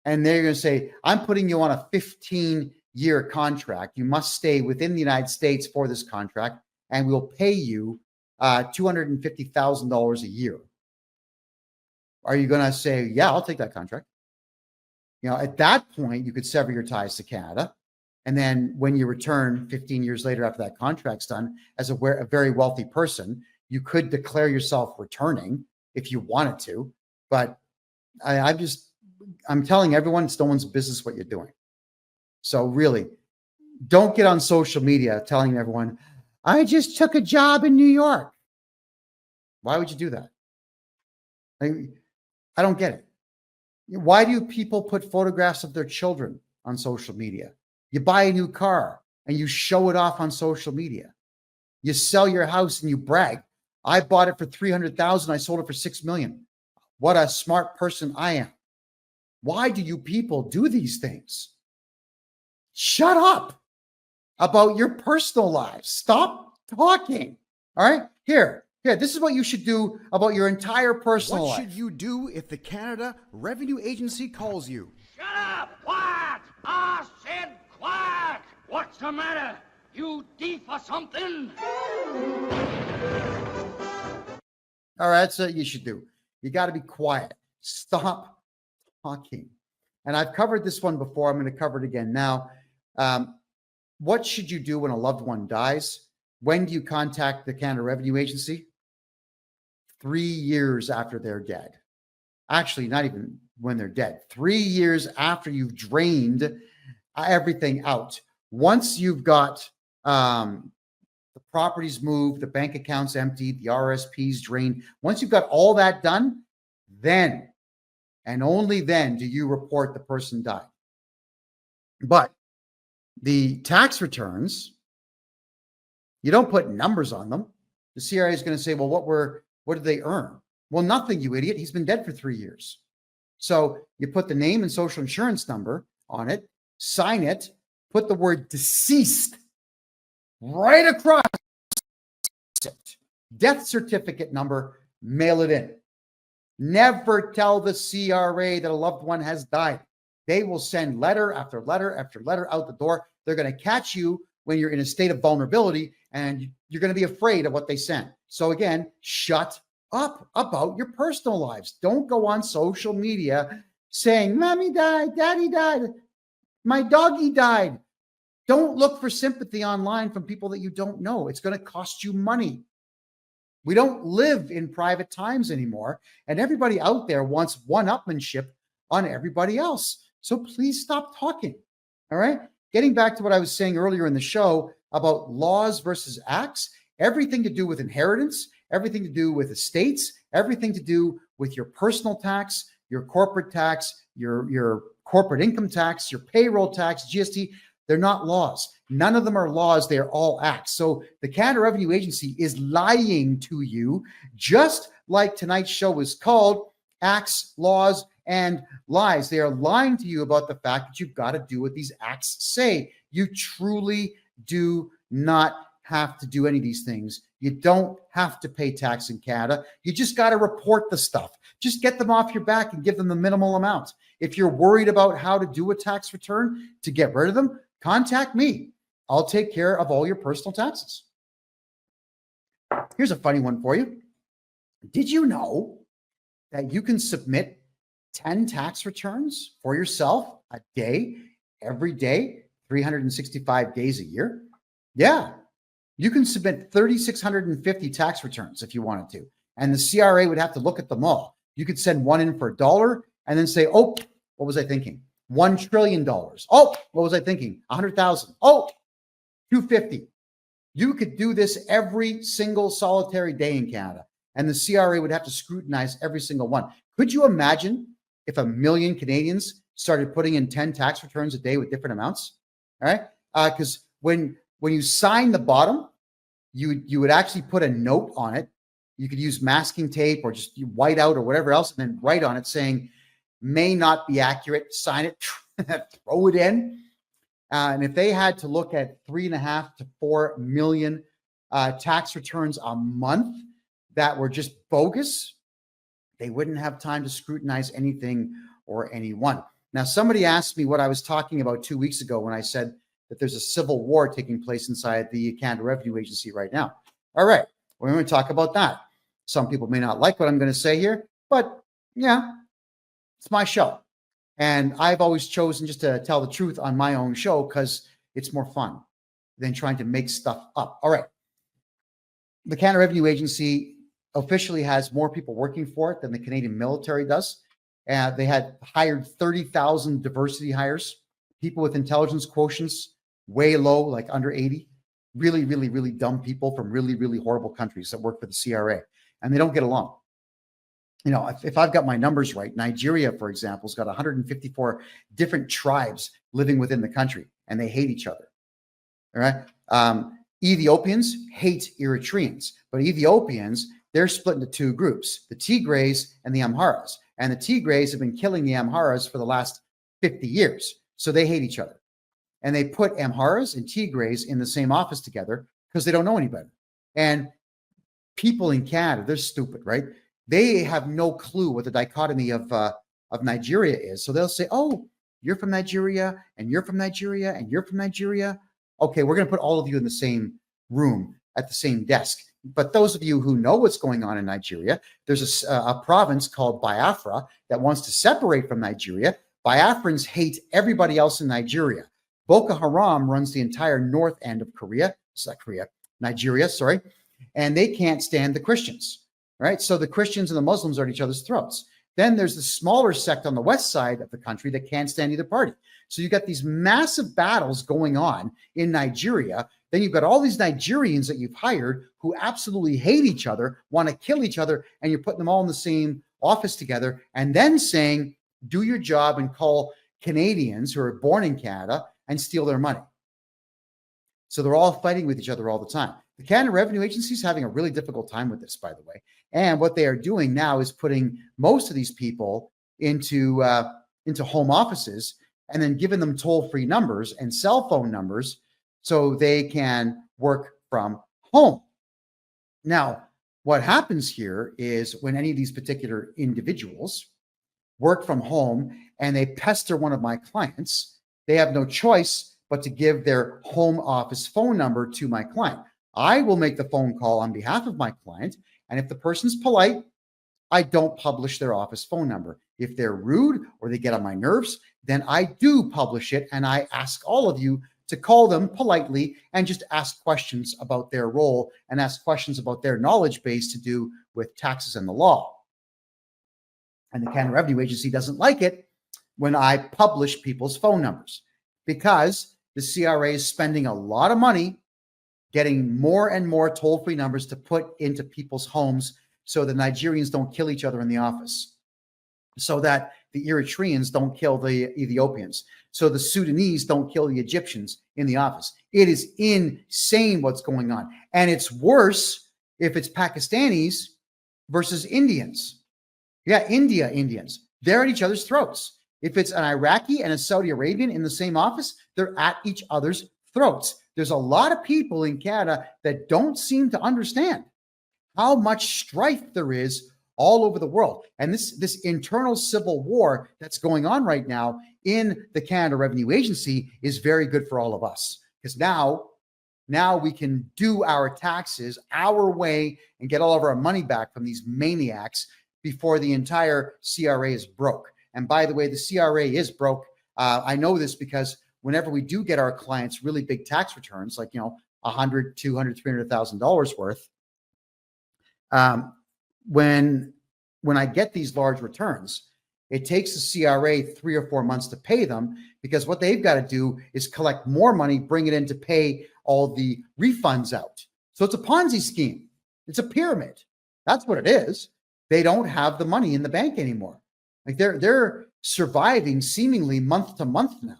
and they're going to say, I'm putting you on a 15-year contract. You must stay within the United States for this contract, and we'll pay you $250,000 a year. Are you going to say, yeah, I'll take that contract? At that point, you could sever your ties to Canada. And then when you return 15 years later after that contract's done, as a very wealthy person, you could declare yourself returning if you wanted to. But I'm telling everyone, it's no one's business what you're doing. So really, don't get on social media telling everyone, I just took a job in New York. Why would you do that? I don't get it. Why do people put photographs of their children on social media? You buy a new car and you show it off on social media. You sell your house and you brag. I bought it for $300,000. I sold it for $6 million. What a smart person I am. Why do you people do these things? Shut up about your personal lives. Stop talking. All right? Here, this is what you should do about your entire personal life. What should you do if the Canada Revenue Agency calls you? Shut up! Quiet! I said quiet! What's the matter? You deaf or something? All right, that's what you should do. You got to be quiet. Stop talking. And I've covered this one before. I'm going to cover it again now. What should you do when a loved one dies? When do you contact the Canada Revenue Agency? 3 years after they're dead. Actually, not even when they're dead. 3 years after you've drained everything out. Once you've got the properties moved, the bank accounts emptied, the RSPs drained, once you've got all that done, then and only then do you report the person died. But the tax returns, you don't put numbers on them. The CRA is going to say, well, what did they earn? Well, nothing, you idiot. He's been dead for 3 years. So you put the name and social insurance number on it, sign it, put the word deceased right across it. Death certificate number, mail it in. Never tell the CRA that a loved one has died. They will send letter after letter after letter out the door. They're going to catch you when you're in a state of vulnerability, and you're going to be afraid of what they send. So again, shut up about your personal lives. Don't go on social media saying, Mommy died, Daddy died, my doggy died. Don't look for sympathy online from people that you don't know. It's going to cost you money. We don't live in private times anymore, and everybody out there wants one-upmanship on everybody else. So please stop talking. All right? Getting back to what I was saying earlier in the show about laws versus acts, everything to do with inheritance, everything to do with estates, everything to do with your personal tax, your corporate tax, your corporate income tax, your payroll tax, GST, they're not laws. None of them are laws. They are all acts. So the Canada Revenue Agency is lying to you, just like tonight's show was called Acts, Laws, and Lies. They are lying to you about the fact that you've got to do what these acts say. You truly do not have to do any of these things. You don't have to pay tax in Canada. You just got to report the stuff. Just get them off your back and give them the minimal amount. If you're worried about how to do a tax return to get rid of them, contact me. I'll take care of all your personal taxes. Here's a funny one for you. Did you know that you can submit 10 tax returns for yourself a day, every day, 365 days a year? Yeah. You can submit 3,650 tax returns if you wanted to. And the CRA would have to look at them all. You could send one in for $1 and then say, oh, what was I thinking? $1 trillion. Oh, what was I thinking? 100,000. Oh, 250. You could do this every single solitary day in Canada, and the CRA would have to scrutinize every single one. Could you imagine if 1 million Canadians started putting in 10 tax returns a day with different amounts? All right. Because when you sign the bottom, you would actually put a note on it. You could use masking tape or just white out or whatever else, and then write on it saying, may not be accurate, sign it, throw it in. And if they had to look at 3.5 to 4 million tax returns a month that were just bogus, they wouldn't have time to scrutinize anything or anyone. Now, somebody asked me what I was talking about 2 weeks ago when I said that there's a civil war taking place inside the Canada Revenue Agency right now. All right, we're going to talk about that. Some people may not like what I'm going to say here, but yeah, it's my show. And I've always chosen just to tell the truth on my own show because it's more fun than trying to make stuff up. All right. The Canada Revenue Agency officially has more people working for it than the Canadian military does. They had hired 30,000 diversity hires, people with intelligence quotients way low, like under 80, really, really, really dumb people from really, really horrible countries that work for the CRA, and they don't get along. You know, if I've got my numbers right, Nigeria, for example, has got 154 different tribes living within the country, and they hate each other. All right. Ethiopians hate Eritreans, but Ethiopians, they're split into two groups, the Tigrays and the Amharas. And the Tigrays have been killing the Amharas for the last 50 years. So they hate each other. And they put Amharas and Tigrays in the same office together because they don't know any better. And people in Canada, they're stupid, right? They have no clue what the dichotomy of Nigeria is. So they'll say, oh, you're from Nigeria, and you're from Nigeria, and you're from Nigeria. Okay, we're going to put all of you in the same room at the same desk. But those of you who know what's going on in Nigeria, there's a province called Biafra that wants to separate from Nigeria. Biafrans hate everybody else in Nigeria. Boko Haram runs the entire north end of Nigeria, sorry, and they can't stand the Christians, right? So the Christians and the Muslims are at each other's throats. Then there's the smaller sect on the west side of the country that can't stand either party. So you've got these massive battles going on in Nigeria. Then you've got all these Nigerians that you've hired who absolutely hate each other, want to kill each other, and you're putting them all in the same office together and then saying, do your job and call Canadians who are born in Canada and steal their money. So they're all fighting with each other all the time. The Canada Revenue Agency is having a really difficult time with this, by the way. And what they are doing now is putting most of these people into home offices and then giving them toll-free numbers and cell phone numbers so they can work from home. Now, what happens here is when any of these particular individuals work from home and they pester one of my clients, they have no choice but to give their home office phone number to my client. I will make the phone call on behalf of my client, and if the person's polite, I don't publish their office phone number. If they're rude or they get on my nerves, then I do publish it, and I ask all of you to call them politely and just ask questions about their role and ask questions about their knowledge base to do with taxes and the law. And the Canada Revenue Agency doesn't like it when I publish people's phone numbers because the CRA is spending a lot of money getting more and more toll-free numbers to put into people's homes so the Nigerians don't kill each other in the office, so that the Eritreans don't kill the Ethiopians, so the Sudanese don't kill the Egyptians in the office. It is insane what's going on. And it's worse if it's Pakistanis versus Indians. Yeah, Indians. They're at each other's throats. If it's an Iraqi and a Saudi Arabian in the same office, they're at each other's throats. There's a lot of people in Canada that don't seem to understand how much strife there is all over the world. And this internal civil war that's going on right now in the Canada Revenue Agency is very good for all of us, because now we can do our taxes our way and get all of our money back from these maniacs before the entire CRA is broke. And by the way, the CRA is broke. I know this because whenever we do get our clients really big tax returns, like, $100,000, $200,000, $300,000 worth, when I get these large returns, it takes the CRA 3 or 4 months to pay them, because what they've got to do is collect more money, bring it in to pay all the refunds out. So it's a Ponzi scheme. It's a pyramid. That's what it is. They don't have the money in the bank anymore. Like they're surviving seemingly month to month now.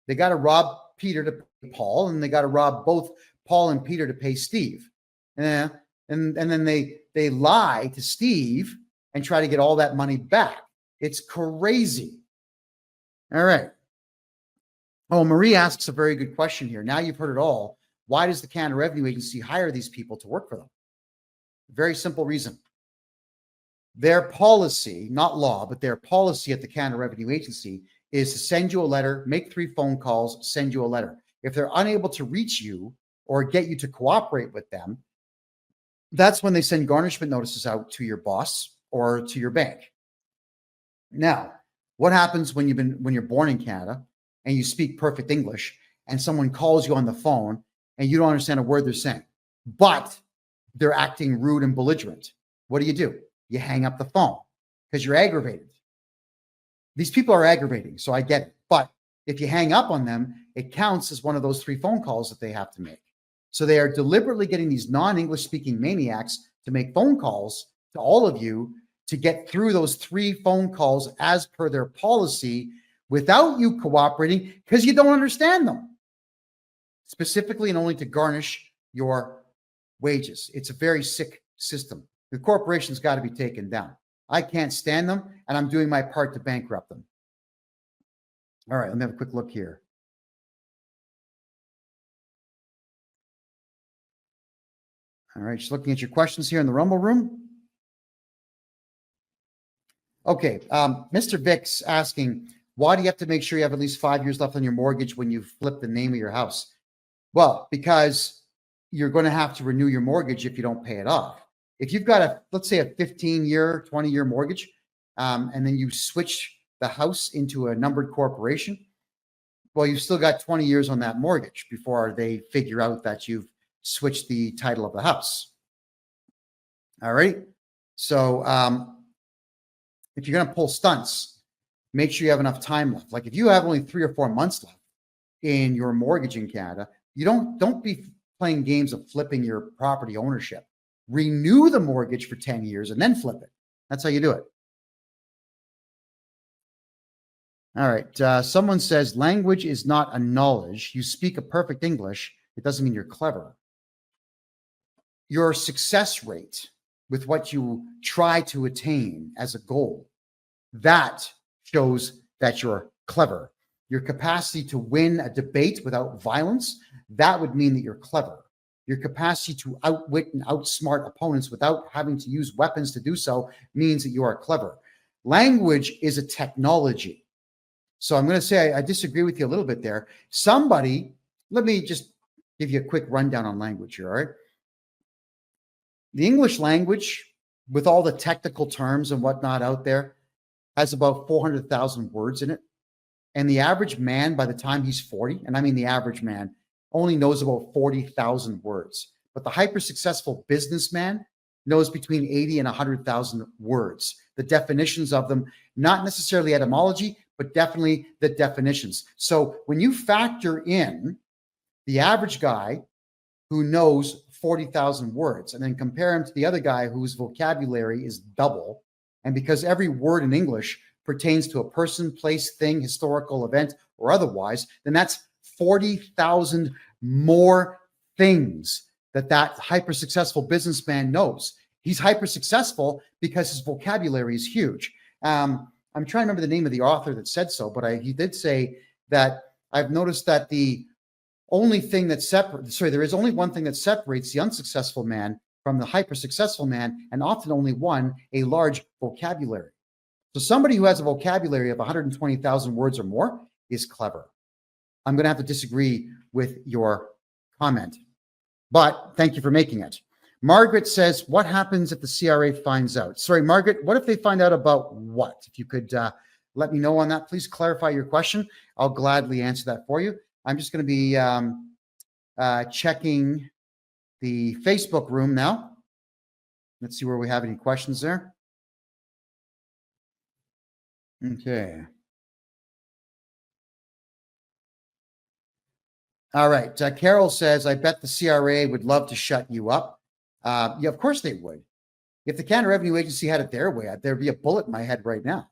They got to rob Peter to pay Paul, and they got to rob both Paul and Peter to pay Steve. And then they lie to Steve and try to get all that money back. It's crazy. All right. Oh, Marie asks a very good question here. Now you've heard it all. Why does the Canada Revenue Agency hire these people to work for them? Very simple reason. Their policy, not law, but their policy at the Canada Revenue Agency is to send you a letter, make 3 phone calls, send you a letter. If they're unable to reach you or get you to cooperate with them, that's when they send garnishment notices out to your boss or to your bank. Now, what happens when you're born in Canada and you speak perfect English and someone calls you on the phone and you don't understand a word they're saying, but they're acting rude and belligerent? What do? You hang up the phone because you're aggravated. These people are aggravating, so I get it. But if you hang up on them, it counts as one of those 3 phone calls that they have to make. So they are deliberately getting these non-English speaking maniacs to make phone calls to all of you to get through those 3 phone calls as per their policy without you cooperating because you don't understand them, specifically and only to garnish your wages. It's a very sick system. The corporation's got to be taken down. I can't stand them, and I'm doing my part to bankrupt them. All right, let me have a quick look here. All right, just looking at your questions here in the Rumble room. Okay, Mr. Vic's asking, why do you have to make sure you have at least 5 years left on your mortgage when you flip the name of your house? Well, because you're going to have to renew your mortgage if you don't pay it off. If you've got let's say a 15-year, 20-year mortgage, and then you switch the house into a numbered corporation, well, you've still got 20 years on that mortgage before they figure out that you've switched the title of the house. All right. So if you're going to pull stunts, make sure you have enough time left. Like if you have only 3 or 4 months left in your mortgage in Canada, you don't be playing games of flipping your property ownership. Renew the mortgage for 10 years and then flip it. That's how you do it. All right. Someone says language is not a knowledge. You speak a perfect English. It doesn't mean you're clever. Your success rate with what you try to attain as a goal, that shows that you're clever. Your capacity to win a debate without violence, that would mean that you're clever. Your capacity to outwit and outsmart opponents without having to use weapons to do so means that you are clever. Language is a technology. So I'm going to say I disagree with you a little bit there. Let me just give you a quick rundown on language here, all right? The English language, with all the technical terms and whatnot out there, has about 400,000 words in it. And the average man, by the time he's 40, and I mean the average man, only knows about 40,000 words. But the hyper-successful businessman knows between 80 and 100,000 words. The definitions of them, not necessarily etymology, but definitely the definitions. So when you factor in the average guy who knows 40,000 words and then compare him to the other guy whose vocabulary is double, and because every word in English pertains to a person, place, thing, historical event, or otherwise, then that's 40,000 more things that hyper-successful businessman knows. He's hyper-successful because his vocabulary is huge. I'm trying to remember the name of the author that said so, but he did say that I've noticed that there is only one thing that separates the unsuccessful man from the hyper-successful man, and often only one, a large vocabulary. So somebody who has a vocabulary of 120,000 words or more is clever. I'm going to have to disagree with your comment, but thank you for making it. Margaret says, what happens if the CRA finds out? Sorry, Margaret, what if they find out about what? If you could let me know on that, please clarify your question. I'll gladly answer that for you. I'm just going to be checking the Facebook room now. Let's see where we have any questions there. Okay. All right. Carol says, I bet the CRA would love to shut you up. Yeah, of course they would. If the Canada Revenue Agency had it their way, there'd be a bullet in my head right now.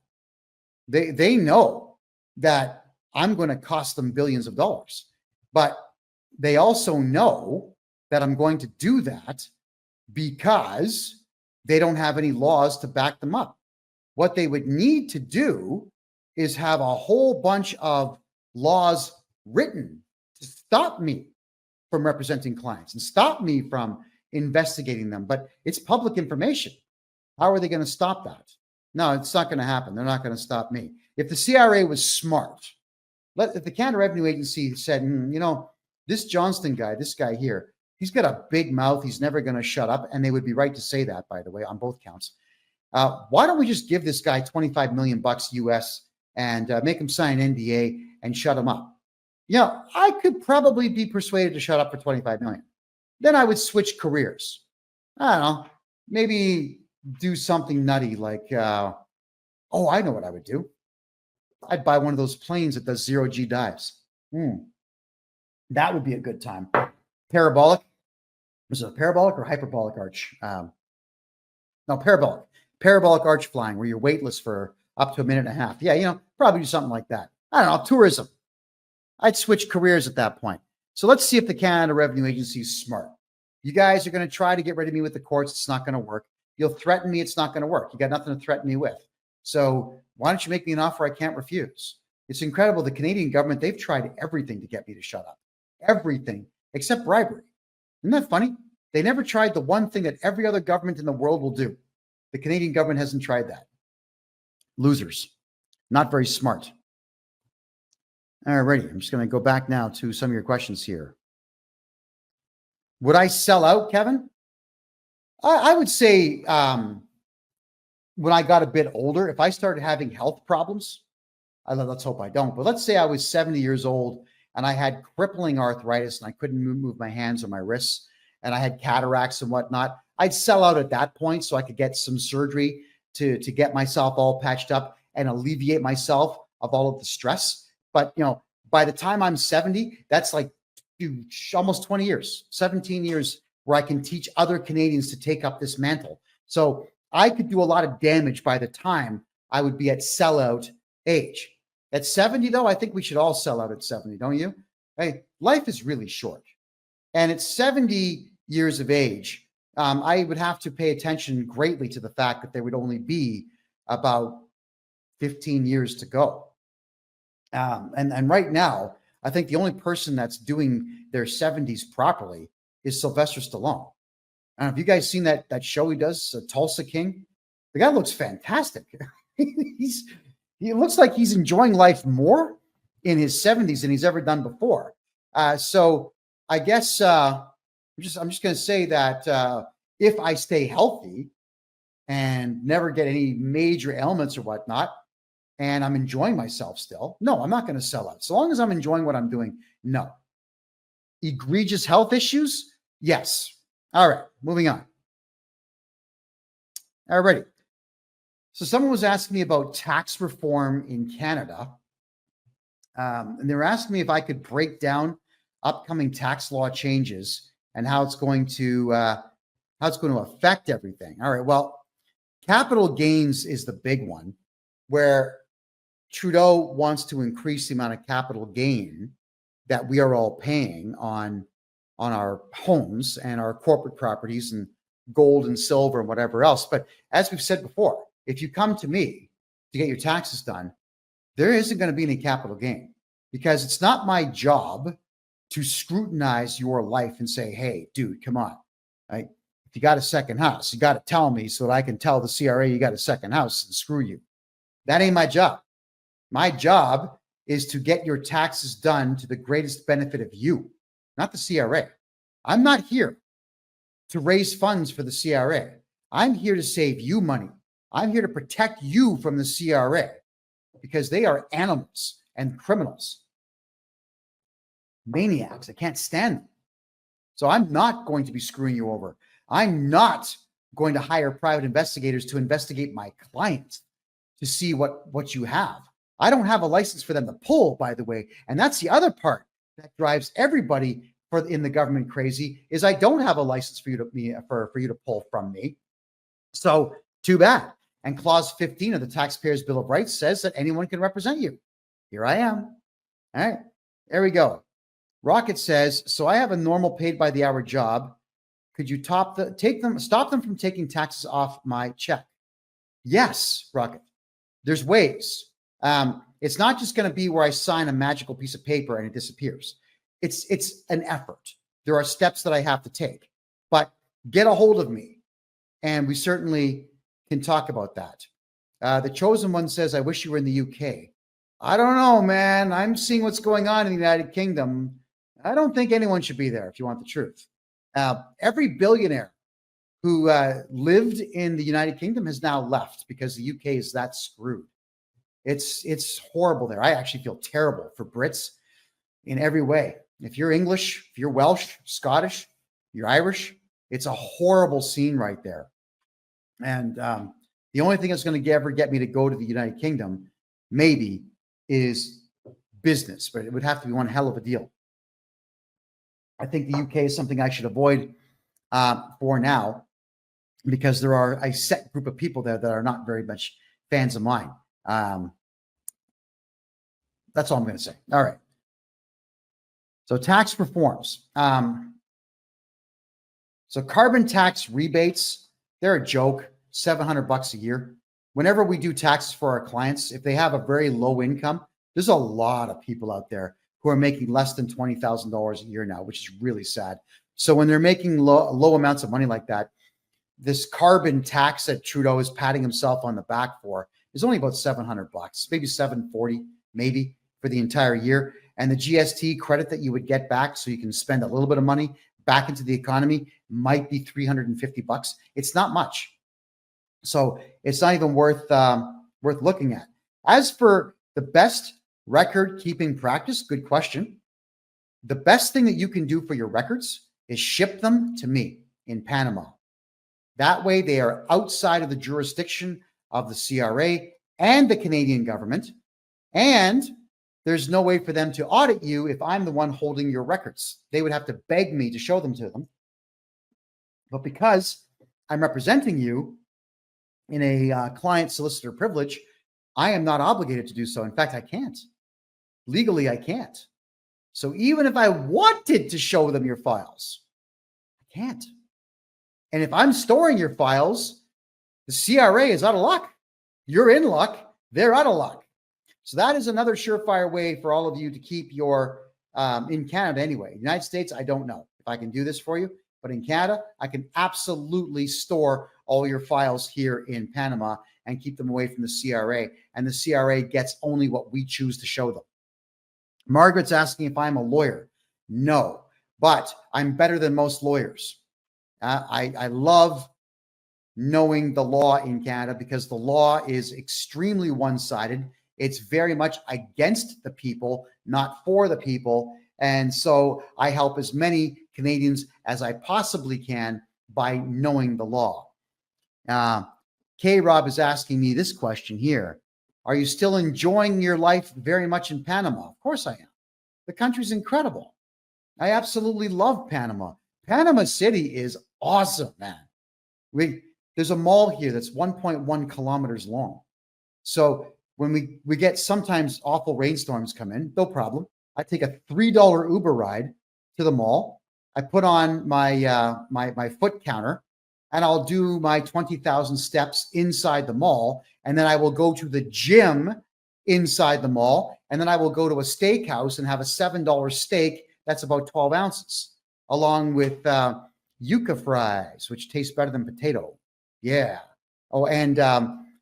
They know that I'm going to cost them billions of dollars, but they also know that I'm going to do that because they don't have any laws to back them up. What they would need to do is have a whole bunch of laws written to stop me from representing clients and stop me from investigating them. But it's public information. How are they going to stop that? No, it's not going to happen. They're not going to stop me. If the CRA was smart, if the Canada Revenue Agency said, this Johnston guy, this guy here, he's got a big mouth. He's never going to shut up. And they would be right to say that, by the way, on both counts. Why don't we just give this guy $25 million US and make him sign an NDA and shut him up? I could probably be persuaded to shut up for $25 million. Then I would switch careers. I don't know, maybe do something nutty like, I know what I would do. I'd buy one of those planes that does zero-G dives. That would be a good time. Parabolic. Was it a parabolic or hyperbolic arch? No, parabolic. Parabolic arch flying where you're weightless for up to a minute and a half. Yeah, probably do something like that. I don't know, tourism. I'd switch careers at that point. So let's see if the Canada Revenue Agency is smart. You guys are going to try to get rid of me with the courts. It's not going to work. You'll threaten me. It's not going to work. You got nothing to threaten me with. So why don't you make me an offer I can't refuse? It's incredible. The Canadian government, they've tried everything to get me to shut up. Everything except bribery. Isn't that funny? They never tried the one thing that every other government in the world will do. The Canadian government hasn't tried that. Losers. Not very smart. All righty. I'm just going to go back now to some of your questions here. Would I sell out, Kevin? I would say when I got a bit older, if I started having health problems, let's hope I don't, but let's say I was 70 years old and I had crippling arthritis and I couldn't move my hands or my wrists and I had cataracts and whatnot, I'd sell out at that point so I could get some surgery to get myself all patched up and alleviate myself of all of the stress. But, by the time I'm 70, that's like almost 20 years, 17 years where I can teach other Canadians to take up this mantle. So I could do a lot of damage by the time I would be at sellout age. At 70, though, I think we should all sell out at 70, don't you? Hey, life is really short. And at 70 years of age, I would have to pay attention greatly to the fact that there would only be about 15 years to go. And right now, I think the only person that's doing their 70s properly is Sylvester Stallone. I don't know if you guys seen that show he does, Tulsa King. The guy looks fantastic. He looks like he's enjoying life more in his 70s than he's ever done before. So I guess I'm just going to say that if I stay healthy and never get any major ailments or whatnot, and I'm enjoying myself still, no, I'm not going to sell out. So long as I'm enjoying what I'm doing, no. Egregious health issues? Yes. All right, moving on. All righty. So someone was asking me about tax reform in Canada. And they were asking me if I could break down upcoming tax law changes and how it's going to affect everything. All right. Well, capital gains is the big one, where Trudeau wants to increase the amount of capital gain that we are all paying on our homes and our corporate properties and gold and silver and whatever else. But as we've said before, if you come to me to get your taxes done, there isn't going to be any capital gain, because it's not my job to scrutinize your life and say, hey, dude, come on. Right? If you got a second house, you got to tell me so that I can tell the CRA you got a second house and screw you. That ain't my job. My job is to get your taxes done to the greatest benefit of you, not the CRA. I'm not here to raise funds for the CRA. I'm here to save you money. I'm here to protect you from the CRA, because they are animals and criminals, maniacs. I can't stand them. So I'm not going to be screwing you over. I'm not going to hire private investigators to investigate my clients to see what you have. I don't have a license for them to pull, by the way. And that's the other part that drives everybody in the government crazy, is I don't have a license for you to pull from me. So too bad. And clause 15 of the Taxpayers' Bill of Rights says that anyone can represent you. Here I am. All right, there we go. Rocket says, so I have a normal paid by the hour job. Could you stop them from taking taxes off my check? Yes, Rocket. There's ways. It's not just going to be where I sign a magical piece of paper and it disappears. It's an effort. There are steps that I have to take, but get a hold of me and we certainly can talk about that. The Chosen One says, I wish you were in the UK. I don't know, man. I'm seeing what's going on in the United Kingdom. I don't think anyone should be there if you want the truth. Every billionaire who lived in the United Kingdom has now left because the UK is that screwed. It's horrible there. I actually feel terrible for Brits in every way. If you're English, if you're Welsh, Scottish, you're Irish, it's a horrible scene right there. And the only thing that's going to ever get me to go to the United Kingdom, maybe, is business, but it would have to be one hell of a deal. I think the UK is something I should avoid for now, because there are a set group of people there that are not very much fans of mine. That's all I'm going to say. All right. So tax reforms. So carbon tax rebates, they're a joke, $700 a year. Whenever we do taxes for our clients, if they have a very low income, there's a lot of people out there who are making less than $20,000 a year now, which is really sad. So when they're making low amounts of money like that, this carbon tax that Trudeau is patting himself on the back for is only about $700, maybe $740, maybe for the entire year. And the GST credit that you would get back, so you can spend a little bit of money back into the economy, might be $350. It's not much. So it's not even worth looking at. As for the best record keeping practice, good question. The best thing that you can do for your records is ship them to me in Panama. That way they are outside of the jurisdiction of the CRA and the Canadian government. And there's no way for them to audit you if I'm the one holding your records. They would have to beg me to show them to them. But because I'm representing you in a client solicitor privilege, I am not obligated to do so. In fact, I can't. Legally, I can't. So even if I wanted to show them your files, I can't. And if I'm storing your files, the CRA is out of luck. You're in luck. They're out of luck. So that is another surefire way for all of you to keep your, in Canada anyway. United States, I don't know if I can do this for you. But in Canada, I can absolutely store all your files here in Panama and keep them away from the CRA. And the CRA gets only what we choose to show them. Margaret's asking if I'm a lawyer. No, but I'm better than most lawyers. I love knowing the law in Canada because the law is extremely one-sided. It's very much against the people, not for the people. And so I help as many Canadians as I possibly can by knowing the law. K-Rob is asking me this question here. Are you still enjoying your life very much in Panama? Of course I am. The country's incredible. I absolutely love Panama. Panama City is awesome, man. There's a mall here that's 1.1 kilometers long. So when we get sometimes awful rainstorms come in, no problem. I take a $3 Uber ride to the mall. I put on my my foot counter, and I'll do my 20,000 steps inside the mall, and then I will go to the gym inside the mall, and then I will go to a steakhouse and have a $7 steak that's about 12 ounces, along with yuca fries, which taste better than potato. Yeah. Oh, and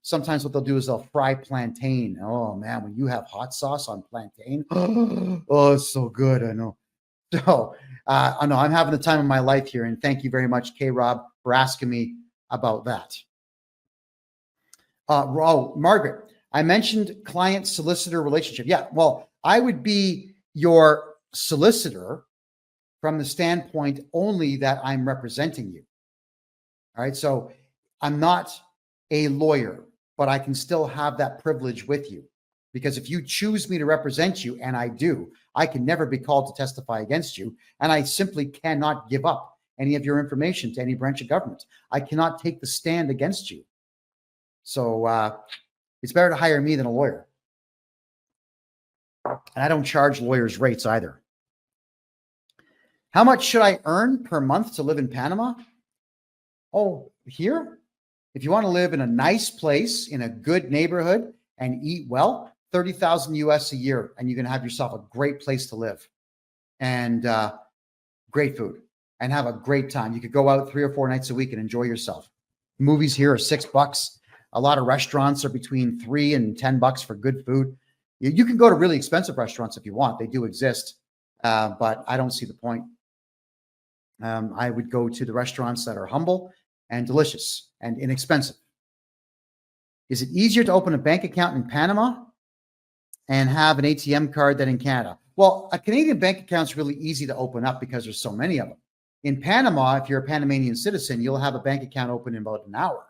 sometimes what they'll do is they'll fry plantain. Oh man, when you have hot sauce on plantain, oh, it's so good. I know. So I know I'm having the time of my life here, and thank you very much, K-Rob, for asking me about that. Margaret, I mentioned client-solicitor relationship. Yeah, well, I would be your solicitor from the standpoint only that I'm representing you. All right, so I'm not a lawyer, but I can still have that privilege with you. Because if you choose me to represent you, and I do, I can never be called to testify against you. And I simply cannot give up any of your information to any branch of government. I cannot take the stand against you. So it's better to hire me than a lawyer. And I don't charge lawyers rates either. How much should I earn per month to live in Panama? Oh, here? If you want to live in a nice place, in a good neighborhood, and eat well, 30,000 US a year, and you can have yourself a great place to live and great food and have a great time. You could go out 3 or 4 nights a week and enjoy yourself. Movies here are $6. A lot of restaurants are between $3 and $10 for good food. You can go to really expensive restaurants if you want. They do exist, but I don't see the point. I would go to the restaurants that are humble and delicious and inexpensive. Is it easier to open a bank account in Panama and have an ATM card than in Canada? Well, a Canadian bank account is really easy to open up because there's so many of them. In Panama, if you're a Panamanian citizen, you'll have a bank account open in about an hour.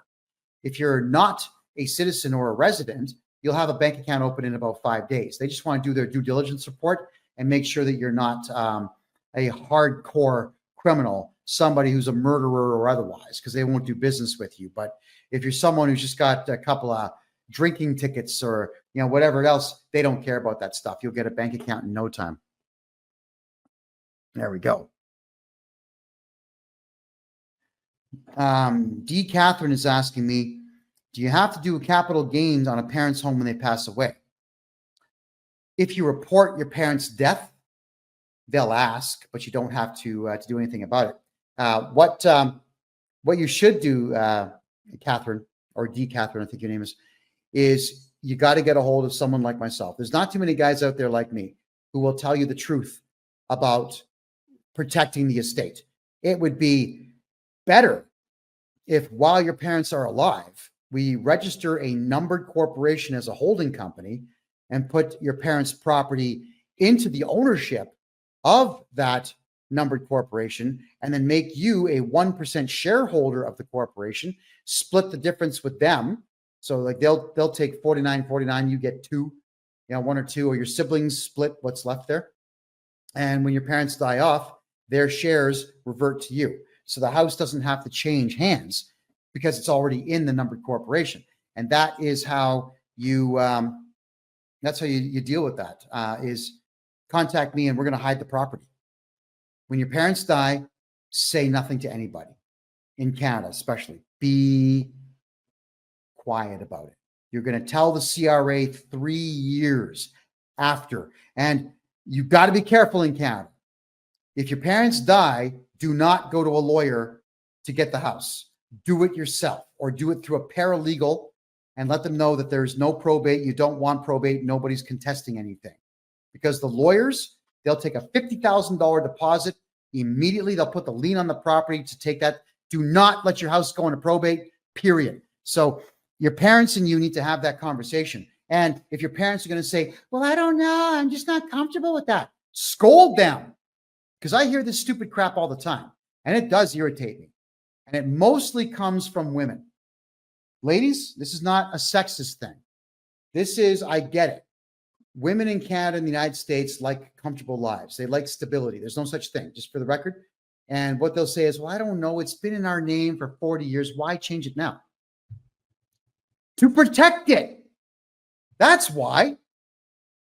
If you're not a citizen or a resident, you'll have a bank account open in about 5 days. They just want to do their due diligence report and make sure that you're not a hardcore criminal, somebody who's a murderer or otherwise, because they won't do business with you. But if you're someone who's just got a couple of drinking tickets or whatever else, they don't care about that stuff. You'll get a bank account in no time. There we go. D. Catherine is asking me, do you have to do capital gains on a parent's home when they pass away? If you report your parent's death, they'll ask, but you don't have to do anything about it. What you should do, Catherine, or D. Catherine, I think your name is you got to get a hold of someone like myself. There's not too many guys out there like me who will tell you the truth about protecting the estate. It would be better if, while your parents are alive, we register a numbered corporation as a holding company and put your parents' property into the ownership of that numbered corporation, and then make you a 1% shareholder of the corporation, split the difference with them. So like they'll take 49, you get 2, 1 or 2, or your siblings split what's left there. And when your parents die off, their shares revert to you. So the house doesn't have to change hands because it's already in the numbered corporation. And that is how you deal with that, is contact me and we're going to hide the property. When your parents die, say nothing to anybody. In Canada, especially, be quiet about it. You're going to tell the CRA 3 years after. And you've got to be careful in Canada. If your parents die, do not go to a lawyer to get the house. Do it yourself, or do it through a paralegal and let them know that there's no probate. You don't want probate. Nobody's contesting anything. Because the lawyers, they'll take a $50,000 deposit. Immediately, they'll put the lien on the property to take that. Do not let your house go into probate, period. So your parents and you need to have that conversation. And if your parents are going to say, well, I don't know, I'm just not comfortable with that, scold them. Because I hear this stupid crap all the time, and it does irritate me. And it mostly comes from women. Ladies, this is not a sexist thing. This is, I get it. Women in Canada and the United States like comfortable lives. They like stability. There's no such thing, just for the record. And what they'll say is, well, I don't know. It's been in our name for 40 years. Why change it now? To protect it. That's why.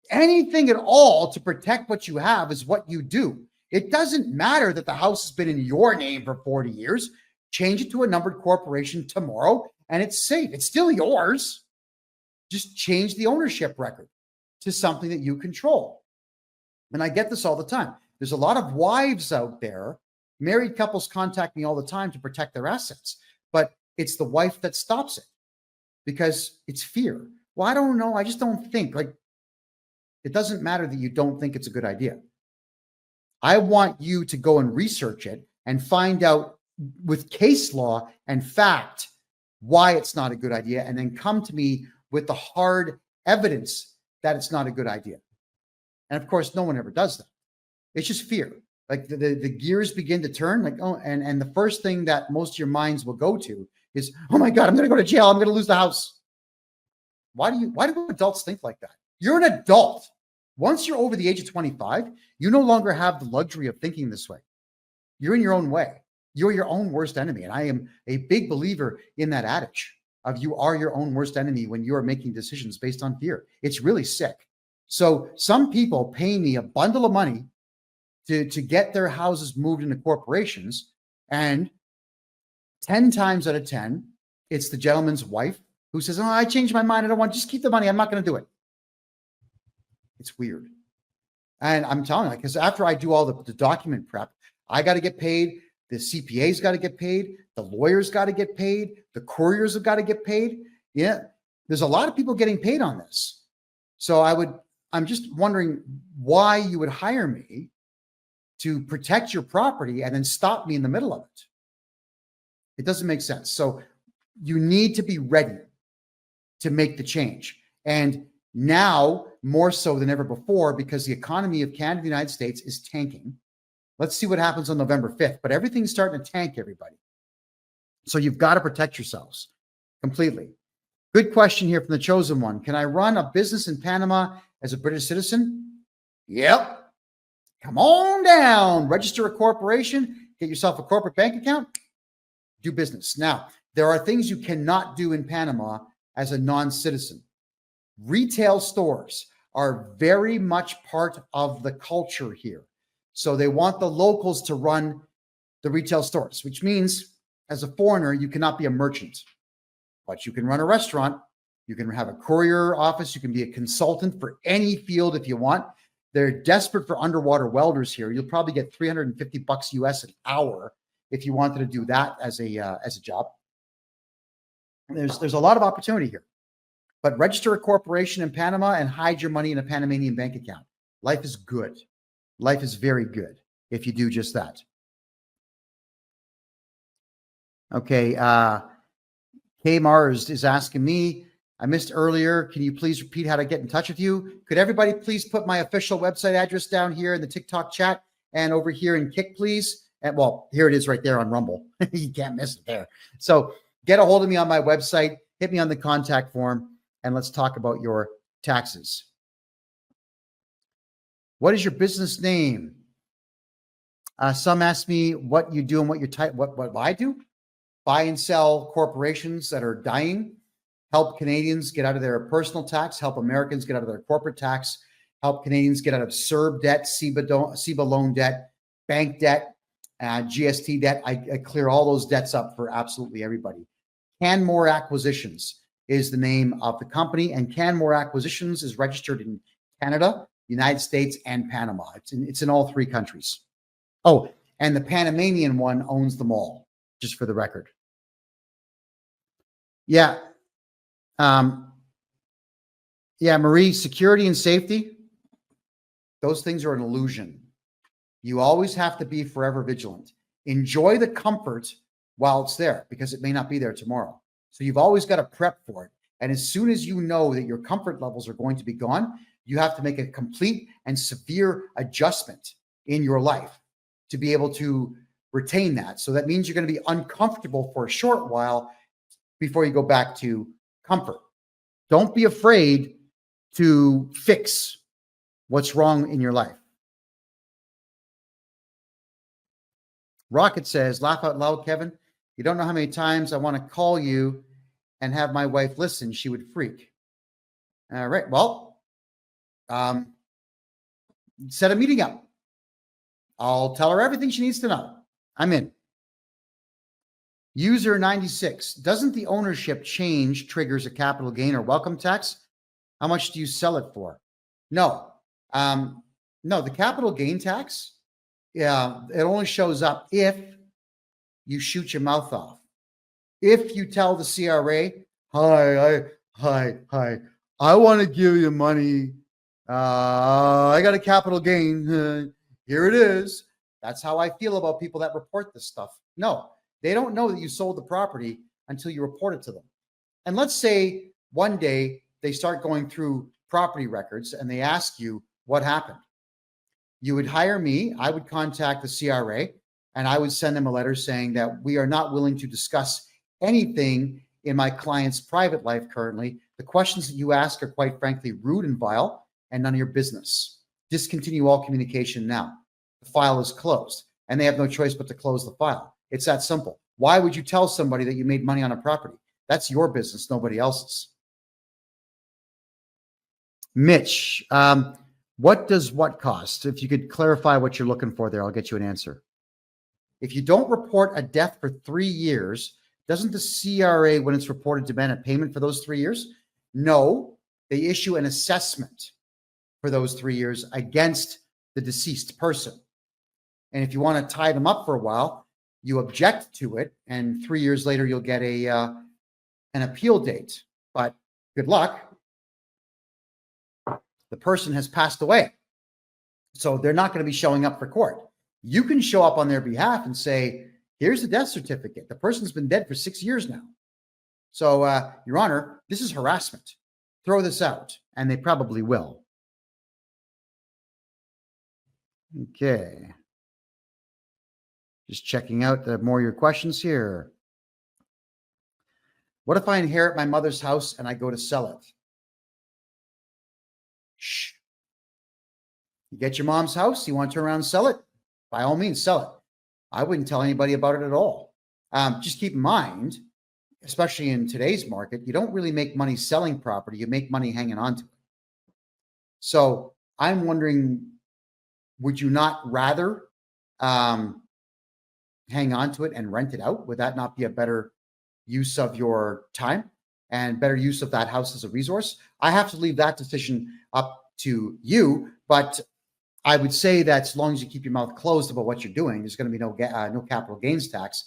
Anything at all to protect what you have is what you do. It doesn't matter that the house has been in your name for 40 years. Change it to a numbered corporation tomorrow, and it's safe. It's still yours. Just change the ownership record to something that you control. And I get this all the time. There's a lot of wives out there, married couples contact me all the time to protect their assets, but it's the wife that stops it because it's fear. Well, I don't know. I just don't think. Like, it doesn't matter that you don't think it's a good idea. I want you to go and research it and find out with case law and fact why it's not a good idea, and then come to me with the hard evidence that it's not a good idea. And of course, no one ever does that. It's just fear. Like the gears begin to turn, like, oh, and the first thing that most of your minds will go to is, oh my God, I'm going to go to jail. I'm going to lose the house. Why do adults think like that? You're an adult. Once you're over the age of 25, you no longer have the luxury of thinking this way. You're in your own way. You're your own worst enemy. And I am a big believer in that adage of you are your own worst enemy when you are making decisions based on fear. It's really sick. So some people pay me a bundle of money to get their houses moved into corporations. And 10 times out of 10, it's the gentleman's wife who says, oh, I changed my mind. I don't want, just keep the money. I'm not going to do it. It's weird. And I'm telling you, because after I do all the document prep, I got to get paid. The CPA's got to get paid. The lawyers got to get paid. The couriers have got to get paid. Yeah. There's a lot of people getting paid on this. So I'm just wondering why you would hire me to protect your property and then stop me in the middle of it. It doesn't make sense. So you need to be ready to make the change. And now more so than ever before, because the economy of Canada, the United States is tanking. Let's see what happens on November 5th, but everything's starting to tank, everybody. So you've got to protect yourselves completely. Good question here from the chosen one. Can I run a business in Panama as a British citizen? Yep. Come on down, register a corporation, get yourself a corporate bank account, do business. Now, there are things you cannot do in Panama as a non-citizen. Retail stores are very much part of the culture here. So they want the locals to run the retail stores, which means as a foreigner, you cannot be a merchant, but you can run a restaurant. You can have a courier office. You can be a consultant for any field if you want. They're desperate for underwater welders here. You'll probably get $350 US an hour if you wanted to do that as a job. There's a lot of opportunity here, but register a corporation in Panama and hide your money in a Panamanian bank account. Life is good. Life is very good if you do just that. Okay. K Mars is asking me, I missed earlier. Can you please repeat how to get in touch with you? Could everybody please put my official website address down here in the TikTok chat and over here in Kick, please? And well, here it is right there on Rumble. You can't miss it there. So get a hold of me on my website, hit me on the contact form, and let's talk about your taxes. What is your business name? Some ask me what you do and what your type, what I do. Buy and sell corporations that are dying, help Canadians get out of their personal tax, help Americans get out of their corporate tax, help Canadians get out of CERB debt, CEBA loan debt, bank debt, GST debt. I clear all those debts up for absolutely everybody. Canmore Acquisitions is the name of the company, and Canmore Acquisitions is registered in Canada, United States, and Panama. It's in all three countries. Oh, and the Panamanian one owns them all, just for the record. Yeah. Yeah, Marie, security and safety, those things are an illusion. You always have to be forever vigilant. Enjoy the comfort while it's there, because it may not be there tomorrow. So you've always got to prep for it. And as soon as you know that your comfort levels are going to be gone, you have to make a complete and severe adjustment in your life to be able to retain that. So that means you're going to be uncomfortable for a short while before you go back to comfort. Don't be afraid to fix what's wrong in your life. Rocket says, laugh out loud, Kevin. You don't know how many times I want to call you and have my wife listen. She would freak. All right. Well, set a meeting up. I'll tell her everything she needs to know. I'm in. User 96. Doesn't the ownership change triggers a capital gain or welcome tax? How much do you sell it for? No. No, the capital gain tax, yeah, it only shows up if you shoot your mouth off. If you tell the CRA, hi, I want to give you money. I got a capital gain. Here it is. That's how I feel about people that report this stuff. No, they don't know that you sold the property until you report it to them. And let's say one day they start going through property records and they ask you what happened. You would hire me. I would contact the CRA and I would send them a letter saying that we are not willing to discuss anything in my client's private life currently. The questions that you ask are quite frankly rude and vile and none of your business. Discontinue all communication now. The file is closed and they have no choice but to close the file. It's that simple. Why would you tell somebody that you made money on a property? That's your business, nobody else's. Mitch, What does what cost? If you could clarify what you're looking for there, I'll get you an answer. If you don't report a death for 3 years, doesn't the CRA, when it's reported, demand a payment for those 3 years? No, they issue an assessment for those 3 years against the deceased person. And if you want to tie them up for a while, you object to it, and 3 years later, you'll get an appeal date. But good luck. The person has passed away. So they're not going to be showing up for court. You can show up on their behalf and say, here's the death certificate. The person's been dead for 6 years now. So, Your Honor, this is harassment. Throw this out. And they probably will. Okay. Just checking out more of your questions here. What if I inherit my mother's house and I go to sell it? Shh. You get your mom's house, you want to turn around and sell it? By all means, sell it. I wouldn't tell anybody about it at all. Just keep in mind, especially in today's market, you don't really make money selling property. You make money hanging on to it. So I'm wondering, would you not rather hang on to it and rent it out? Would that not be a better use of your time and better use of that house as a resource? I have to leave that decision up to you, but I would say that as long as you keep your mouth closed about what you're doing, there's going to be no capital gains tax.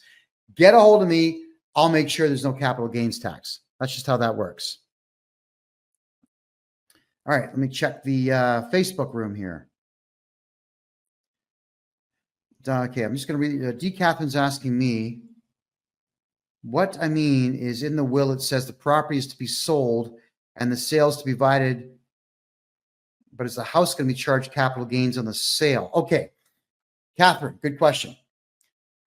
Get a hold of me. I'll make sure there's no capital gains tax. That's just how that works. All right, let me check the Facebook room here. Okay, I'm just going to read. D. Catherine's asking me, what I mean is in the will, it says the property is to be sold and the sales to be divided, but is the house going to be charged capital gains on the sale? Okay, Catherine, good question.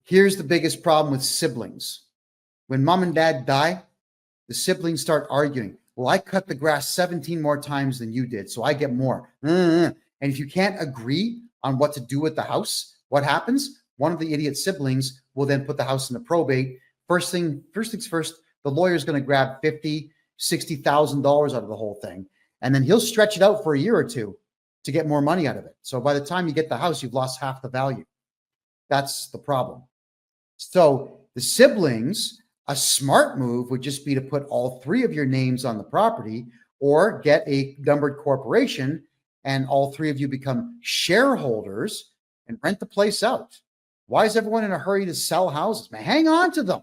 Here's the biggest problem with siblings. When mom and dad die, the siblings start arguing. Well, I cut the grass 17 more times than you did, so I get more. And if you can't agree on what to do with the house, what happens? One of the idiot siblings will then put the house into probate. First things first, the lawyer's going to grab $50,000, $60,000 out of the whole thing. And then he'll stretch it out for a year or two to get more money out of it. So by the time you get the house, you've lost half the value. That's the problem. So the siblings, a smart move would just be to put all 3 of your names on the property or get a numbered corporation and all 3 of you become shareholders and rent the place out. Why is everyone in a hurry to sell houses? Man, hang on to them.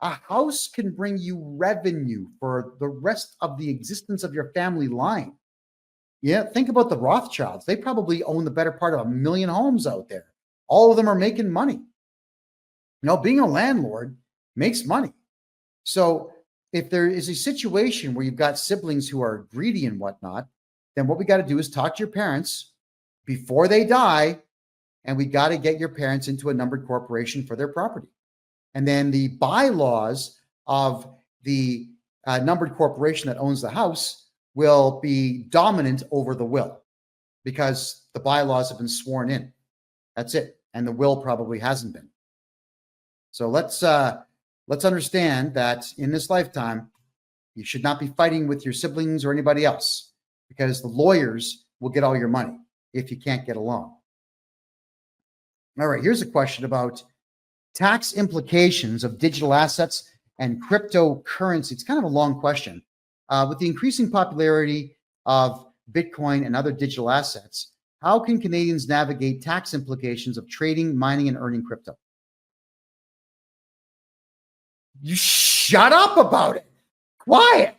A house can bring you revenue for the rest of the existence of your family line. Yeah, think about the Rothschilds. They probably own the better part of 1 million homes out there. All of them are making money. You know, being a landlord makes money. So if there is a situation where you've got siblings who are greedy and whatnot, then what we got to do is talk to your parents before they die, and we got to get your parents into a numbered corporation for their property. And then the bylaws of the numbered corporation that owns the house will be dominant over the will because the bylaws have been sworn in. That's it. And the will probably hasn't been. So let's understand that in this lifetime, you should not be fighting with your siblings or anybody else because the lawyers will get all your money if you can't get along. All right, here's a question about tax implications of digital assets and cryptocurrency. It's kind of a long question. With the increasing popularity of Bitcoin and other digital assets, how can Canadians navigate tax implications of trading, mining, and earning crypto? You shut up about it. Quiet.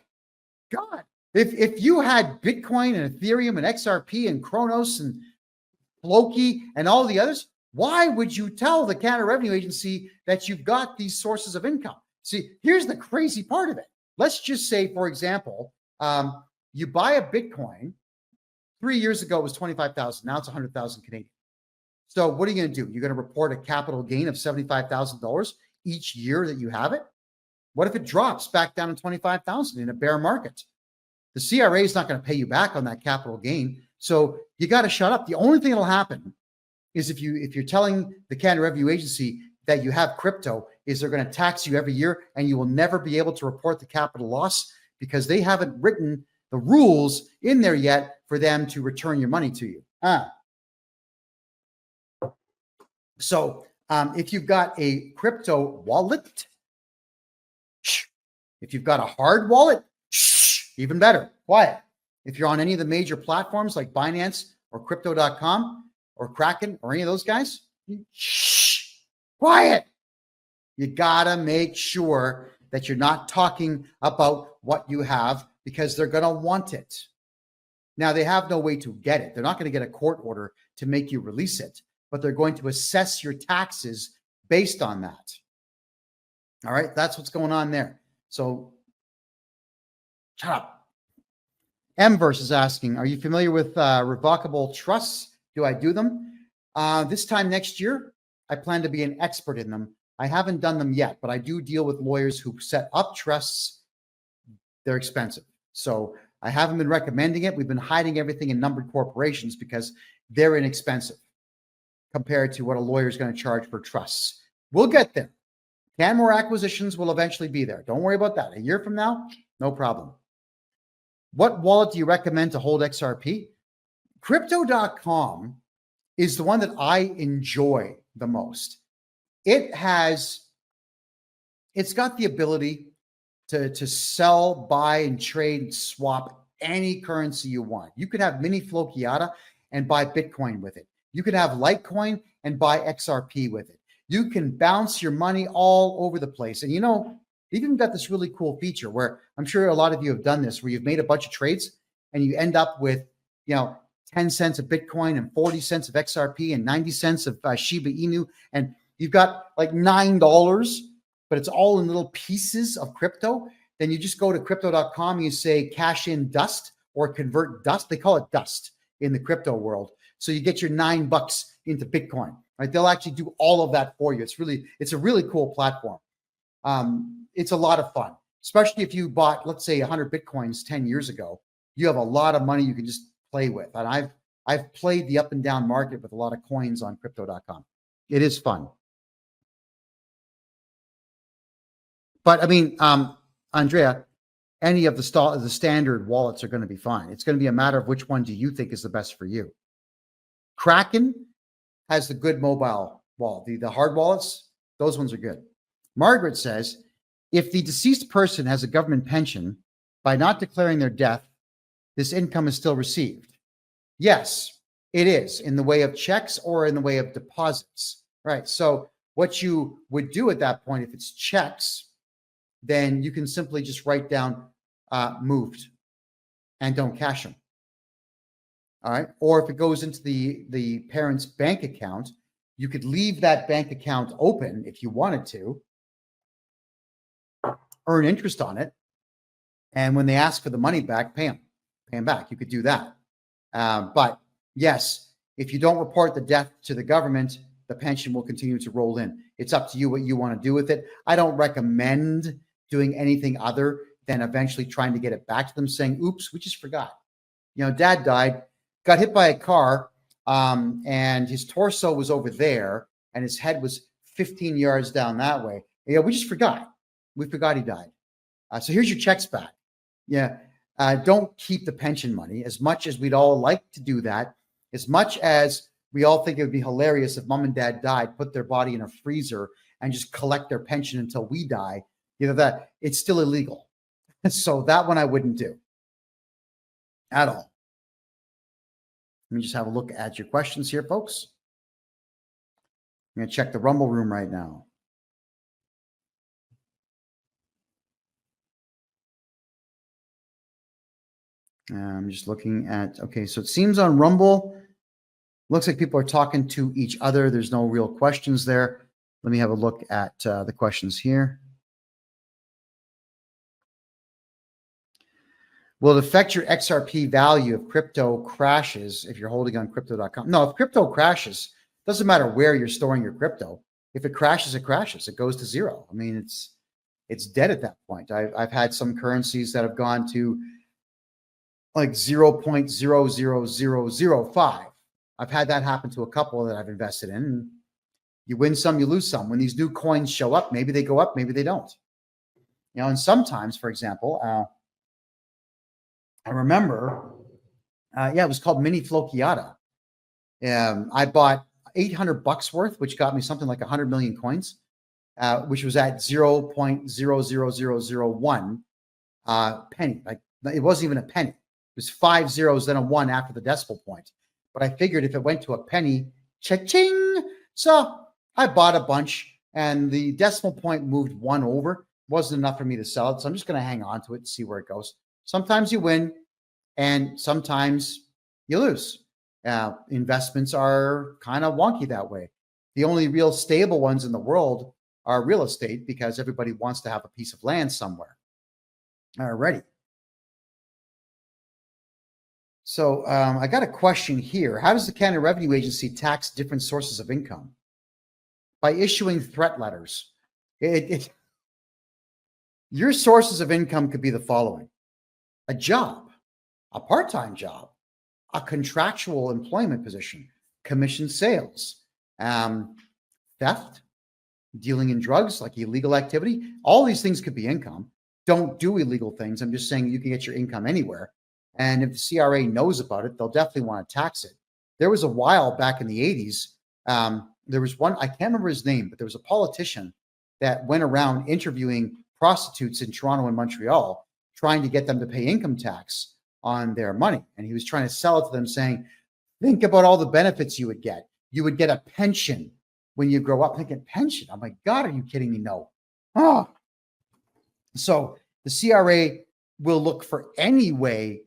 God. If you had Bitcoin and Ethereum and XRP and Kronos and Floki and all the others, why would you tell the Canada Revenue Agency that you've got these sources of income? See, here's the crazy part of it. Let's just say, for example, you buy a Bitcoin. 3 years ago, it was 25,000. Now it's 100,000 Canadian. So what are you going to do? You're going to report a capital gain of $75,000 each year that you have it? What if it drops back down to 25,000 in a bear market? The CRA is not going to pay you back on that capital gain. So you got to shut up. The only thing that'll happen is if you're telling the Canada Revenue Agency that you have crypto, is they're going to tax you every year and you will never be able to report the capital loss because they haven't written the rules in there yet for them to return your money to you. So if you've got a crypto wallet, if you've got a hard wallet, even better, quiet. If you're on any of the major platforms like Binance or crypto.com or Kraken or any of those guys, quiet. You gotta make sure that you're not talking about what you have because they're gonna want it. Now, they have no way to get it. They're not gonna get a court order to make you release it, but they're going to assess your taxes based on that. All right, that's what's going on there. So shut up. Mverse is asking, are you familiar with revocable trusts? Do I do them? This time next year, I plan to be an expert in them. I haven't done them yet, but I do deal with lawyers who set up trusts. They're expensive. So I haven't been recommending it. We've been hiding everything in numbered corporations because they're inexpensive compared to what a lawyer is going to charge for trusts. We'll get there. Canmore acquisitions will eventually be there. Don't worry about that. A year from now, no problem. What wallet do you recommend to hold XRP? Crypto.com is the one that I enjoy the most. It's got the ability to sell, buy, and trade, swap any currency you want. You could have mini Flokiata and buy Bitcoin with it. You could have Litecoin and buy XRP with it. You can bounce your money all over the place. And they've even got this really cool feature where I'm sure a lot of you have done this, where you've made a bunch of trades and you end up with, 10 cents of Bitcoin and 40 cents of XRP and 90 cents of Shiba Inu. And you've got like $9, but it's all in little pieces of crypto. Then you just go to crypto.com, you say cash in dust or convert dust. They call it dust in the crypto world. So you get your $9 into Bitcoin, right? They'll actually do all of that for you. It's a really cool platform. It's a lot of fun, especially if you bought, let's say 100 Bitcoins 10 years ago, you have a lot of money you can just play with. And I've played the up and down market with a lot of coins on crypto.com. It is fun. But I mean, Andrea, any of the standard wallets are going to be fine. It's going to be a matter of which one do you think is the best for you. Kraken has the good mobile wallet. The hard wallets, those ones are good. Margaret says, if the deceased person has a government pension, by not declaring their death, this income is still received. Yes, it is, in the way of checks or in the way of deposits. Right. So what you would do at that point, if it's checks, then you can simply just write down moved and don't cash them. All right. Or if it goes into the parent's bank account, you could leave that bank account open if you wanted to, earn interest on it. And when they ask for the money back, pay them back. You could do that. But yes, if you don't report the death to the government, the pension will continue to roll in. It's up to you what you want to do with it. I don't recommend doing anything other than eventually trying to get it back to them, saying, oops, we just forgot. Dad died, got hit by a car, and his torso was over there, and his head was 15 yards down that way. We just forgot. We forgot he died. So here's your checks back. Don't keep the pension money, as much as we'd all like to do that, as much as we all think it would be hilarious if mom and dad died, put their body in a freezer and just collect their pension until we die. That it's still illegal. So that one I wouldn't do at all. Let me just have a look at your questions here, folks. I'm going to check the Rumble room right now. I'm just looking at, okay, so it seems on Rumble, looks like people are talking to each other. There's no real questions there. Let me have a look at the questions here. Will it affect your XRP value if crypto crashes if you're holding on crypto.com? No, if crypto crashes, doesn't matter where you're storing your crypto. If it crashes, it crashes. It goes to zero. I mean, it's dead at that point. I've had some currencies that have gone to like 0.00005. I've had that happen to a couple that I've invested in. You win some, you lose some. When these new coins show up, maybe they go up, maybe they don't. And sometimes, for example, I remember, it was called Mini Flokiata. I bought $800 worth, which got me something like 100 million coins, which was at 0.00001 penny. Like, it wasn't even a penny. It was 5 zeros, then a 1 after the decimal point. But I figured if it went to a penny, cha-ching. So I bought a bunch, and the decimal point moved 1 over. Wasn't enough for me to sell it, so I'm just going to hang on to it and see where it goes. Sometimes you win, and sometimes you lose. Investments are kind of wonky that way. The only real stable ones in the world are real estate, because everybody wants to have a piece of land somewhere. Alrighty. So I got a question here. How does the Canada Revenue Agency tax different sources of income? By issuing threat letters. Your sources of income could be the following: a job, a part-time job, a contractual employment position, commission sales, theft, dealing in drugs, like illegal activity. All these things could be income. Don't do illegal things. I'm just saying you can get your income anywhere. And if the CRA knows about it, they'll definitely want to tax it. There was a while back in the 80s, there was one, I can't remember his name, but there was a politician that went around interviewing prostitutes in Toronto and Montreal, trying to get them to pay income tax on their money. And he was trying to sell it to them, saying, think about all the benefits you would get. You would get a pension when you grow up. Thinking, pension? Oh my God, are you kidding me? No. Oh. So the CRA will look for any way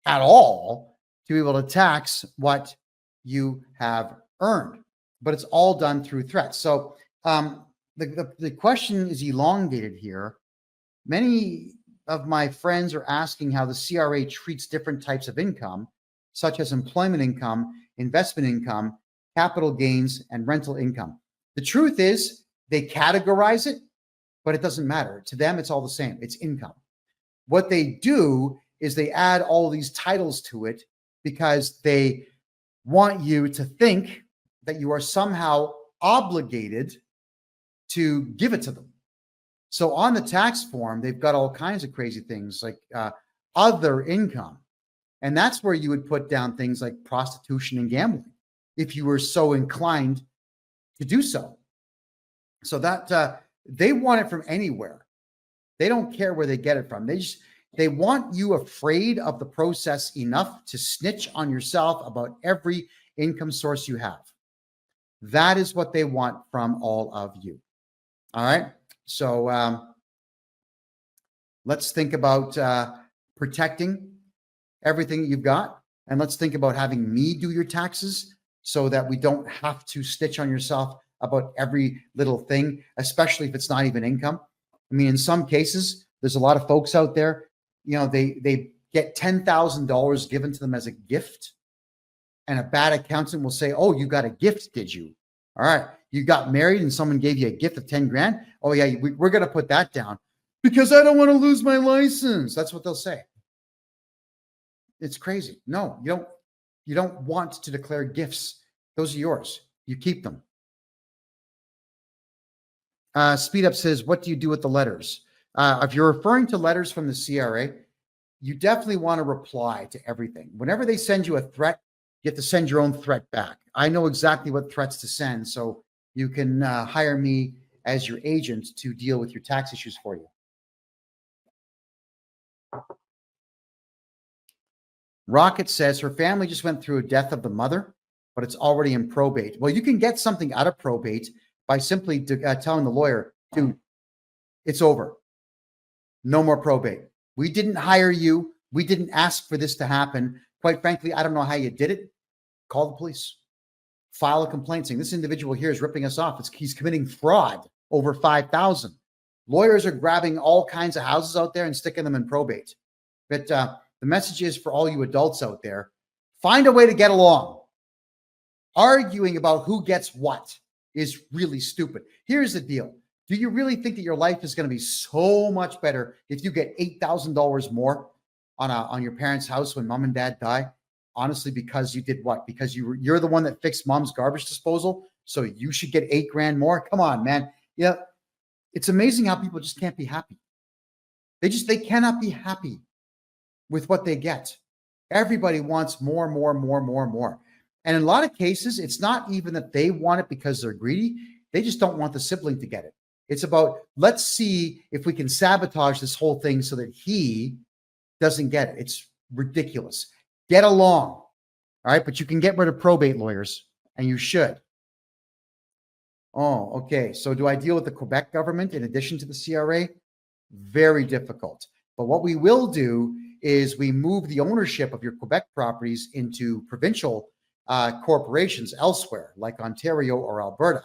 at all to be able to tax what you have earned, but it's all done through threats. So the question is elongated here. Many of my friends are asking how the CRA treats different types of income, such as employment income, investment income, capital gains, and rental income. The truth is they categorize it, but it doesn't matter. To them, it's all the same. It's income. What they do is they add all these titles to it because they want you to think that you are somehow obligated to give it to them. So on the tax form, they've got all kinds of crazy things like other income. And that's where you would put down things like prostitution and gambling, if you were so inclined to do so. So that they want it from anywhere. They don't care where they get it from. They want you afraid of the process enough to snitch on yourself about every income source you have. That is what they want from all of you. All right. So let's think about protecting everything you've got. And let's think about having me do your taxes so that we don't have to stitch on yourself about every little thing, especially if it's not even income. I mean, in some cases, there's a lot of folks out there, they get $10,000 given to them as a gift. And a bad accountant will say, oh, you got a gift, did you? All right. You got married and someone gave you a gift of 10 grand. Oh yeah, we're going to put that down because I don't want to lose my license. That's what they'll say. It's crazy. No, you don't want to declare gifts. Those are yours. You keep them. Speed Up says, what do you do with the letters? If you're referring to letters from the CRA, you definitely want to reply to everything. Whenever they send you a threat, you have to send your own threat back. I know exactly what threats to send, so you can hire me as your agent to deal with your tax issues for you. Rocket says her family just went through a death of the mother, but it's already in probate. Well, you can get something out of probate by simply telling the lawyer, dude, it's over. No more probate. We didn't hire you. We didn't ask for this to happen. Quite frankly, I don't know how you did it. Call the police. File a complaint saying this individual here is ripping us off. He's committing fraud over 5,000. Lawyers are grabbing all kinds of houses out there and sticking them in probate. But the message is for all you adults out there, find a way to get along. Arguing about who gets what is really stupid. Here's the deal. Do you really think that your life is going to be so much better if you get $8,000 more on your parents' house when mom and dad die? Honestly, because you did what? Because you're the one that fixed mom's garbage disposal, so you should get $8,000 more? Come on, man. Yeah, it's amazing how people just can't be happy. They cannot be happy. with what they get. Everybody wants more, more, more, more, more. And in a lot of cases, it's not even that they want it because they're greedy. They just don't want the sibling to get it. It's about, let's see if we can sabotage this whole thing so that he doesn't get it. It's ridiculous. Get along. All right. But you can get rid of probate lawyers, and you should. Oh, okay. So do I deal with the Quebec government in addition to the CRA? Very difficult. But what we will do is we move the ownership of your Quebec properties into provincial corporations elsewhere, like Ontario or Alberta.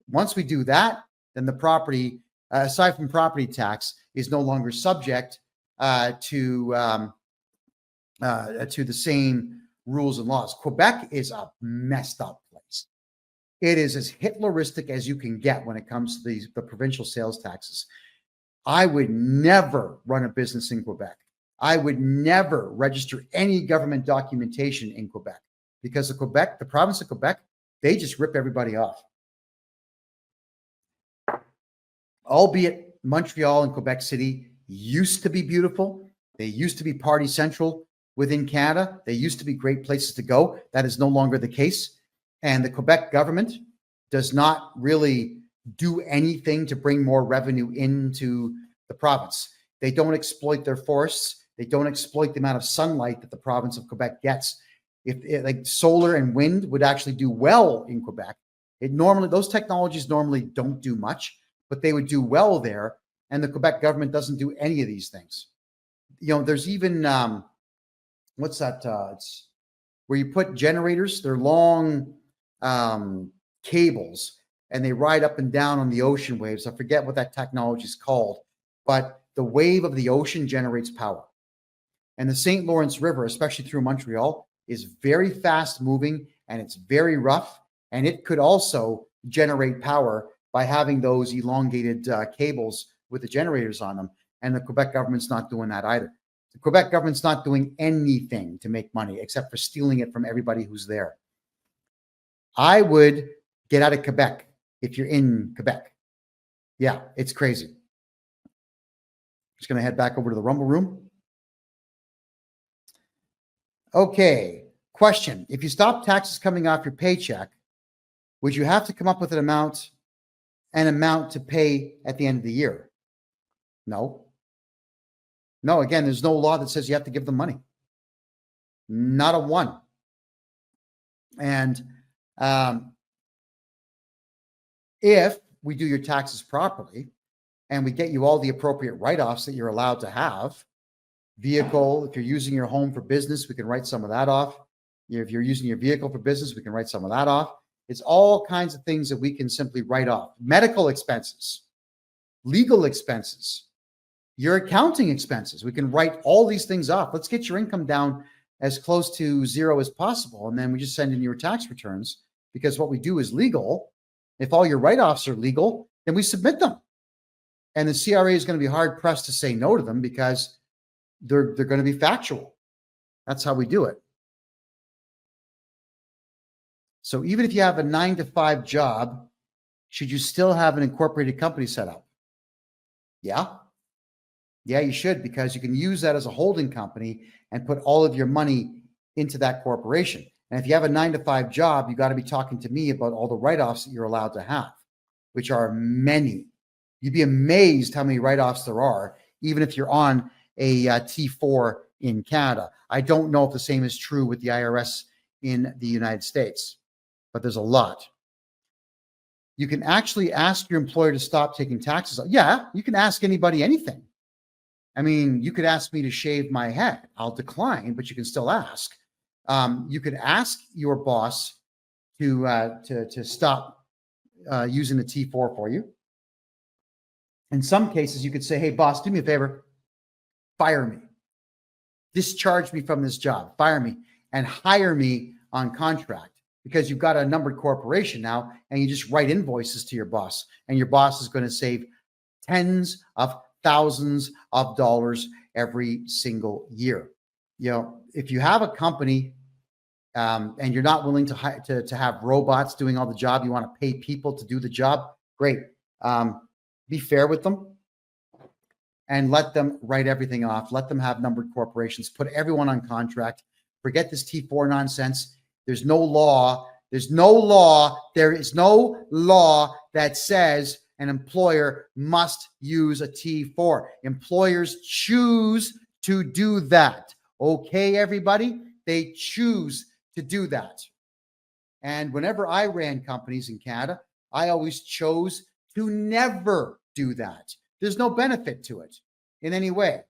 Once we do that, then the property, aside from property tax, is no longer subject to the same rules and laws. Quebec is a messed up place. It is as Hitleristic as you can get when it comes to the provincial sales taxes. I would never run a business in Quebec. I would never register any government documentation in Quebec because the province of Quebec, they just rip everybody off. Albeit Montreal and Quebec City used to be beautiful. They used to be party central within Canada. They used to be great places to go. That is no longer the case. And the Quebec government does not really do anything to bring more revenue into the province. They don't exploit their forests. They don't exploit the amount of sunlight that the province of Quebec gets. Like solar and wind would actually do well in Quebec. Those technologies normally don't do much, but they would do well there. And the Quebec government doesn't do any of these things. There's even what's that? It's where you put generators. They're long cables, and they ride up and down on the ocean waves. I forget what that technology is called, but the wave of the ocean generates power. And the St. Lawrence River, especially through Montreal, is very fast moving, and it's very rough. And it could also generate power by having those elongated cables with the generators on them. And the Quebec government's not doing that either. The Quebec government's not doing anything to make money except for stealing it from everybody who's there. I would get out of Quebec if you're in Quebec. Yeah, it's crazy. Just going to head back over to the Rumble Room. Okay, question. If you stop taxes coming off your paycheck, would you have to come up with an amount to pay at the end of the year? No. No, again, there's no law that says you have to give them money. Not a one. And if we do your taxes properly and we get you all the appropriate write-offs that you're allowed to have, vehicle, if you're using your home for business, we can write some of that off. If you're using your vehicle for business, we can write some of that off. It's all kinds of things that we can simply write off. Medical expenses, legal expenses, your accounting expenses. We can write all these things off. Let's get your income down as close to zero as possible. And then we just send in your tax returns, because what we do is legal. If all your write-offs are legal, then we submit them. And the CRA is going to be hard pressed to say no to them because they're going to be factual. That's how we do it. So even if you have a 9-to-5 job, should you still have an incorporated company set up? Yeah. Yeah, you should, because you can use that as a holding company and put all of your money into that corporation. And if you have a 9-to-5 job, you got to be talking to me about all the write-offs that you're allowed to have, which are many. You'd be amazed how many write-offs there are, even if you're on a T4 in Canada. I don't know if the same is true with the IRS in the United States, but there's a lot. You can actually ask your employer to stop taking taxes. Yeah, you can ask anybody anything. I mean, you could ask me to shave my head. I'll decline, but you can still ask. You could ask your boss to stop using the T4 for you. In some cases, you could say, hey, boss, do me a favor. Fire me. Discharge me from this job. Fire me and hire me on contract, because you've got a numbered corporation now, and you just write invoices to your boss, and your boss is going to save tens of thousands of dollars every single year. If you have a company and you're not willing to have robots doing all the job, you want to pay people to do the job, great. Be fair with them. and let them write everything off. Let them have numbered corporations. Put everyone on contract. Forget this T4 nonsense. There's no law. There's no law. There is no law that says an employer must use a T4. Employers choose to do that. Okay, everybody? They choose to do that. And whenever I ran companies in Canada, I always chose to never do that. There's no benefit to it in any way.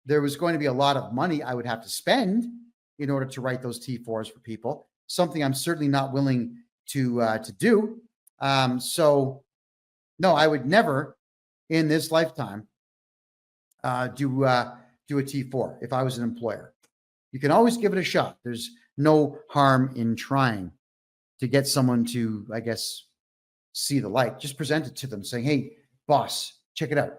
There was going to be a lot of money I would have to spend in order to write those T4s for people, something I'm certainly not willing to do. So no, I would never in this lifetime do a T4 if I was an employer. You can always give it a shot. There's no harm in trying to get someone to, I guess, see the light. Just present it to them saying, hey, boss, check it out.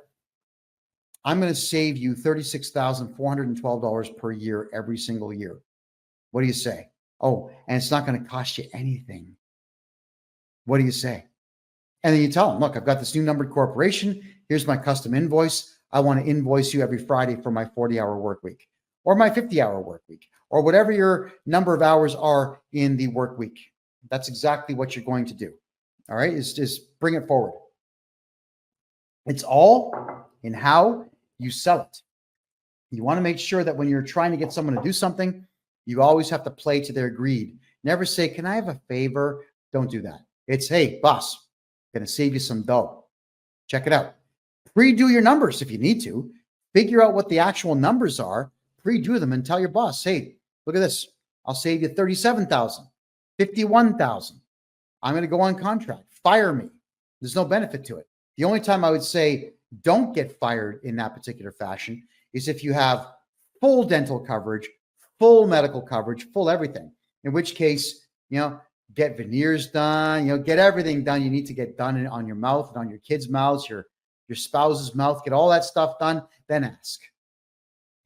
I'm going to save you $36,412 per year every single year. What do you say? Oh, and it's not going to cost you anything. What do you say? And then you tell them, look, I've got this new numbered corporation. Here's my custom invoice. I want to invoice you every Friday for my 40-hour work week or my 50-hour work week or whatever your number of hours are in the work week. That's exactly what you're going to do. All right, is just bring it forward. It's all in how you sell it. You want to make sure that when you're trying to get someone to do something, you always have to play to their greed. Never say, can I have a favor? Don't do that. It's, hey, boss, going to save you some dough. Check it out. Pre-do your numbers if you need to. Figure out what the actual numbers are. Pre-do them and tell your boss, hey, look at this. I'll save you $37,000, $51,000. I'm going to go on contract. Fire me. There's no benefit to it. The only time I would say don't get fired in that particular fashion is if you have full dental coverage, full medical coverage, full everything. In which case, get veneers done, get everything done you need to get done on your mouth and on your kids' mouths, your spouse's mouth, get all that stuff done, then ask.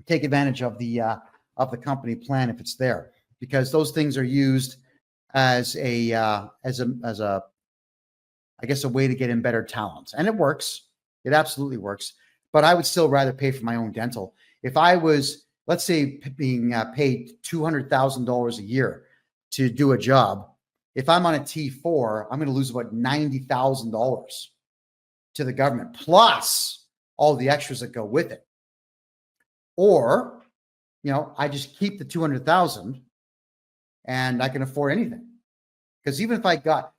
Take advantage of the company plan if it's there, because those things are used as a I guess a way to get in better talent. And it works. It absolutely works. But I would still rather pay for my own dental. If I was, let's say, being paid $200,000 a year to do a job, if I'm on a T4, I'm going to lose about $90,000 to the government, plus all the extras that go with it. Or, I just keep the $200,000 and I can afford anything. Because even if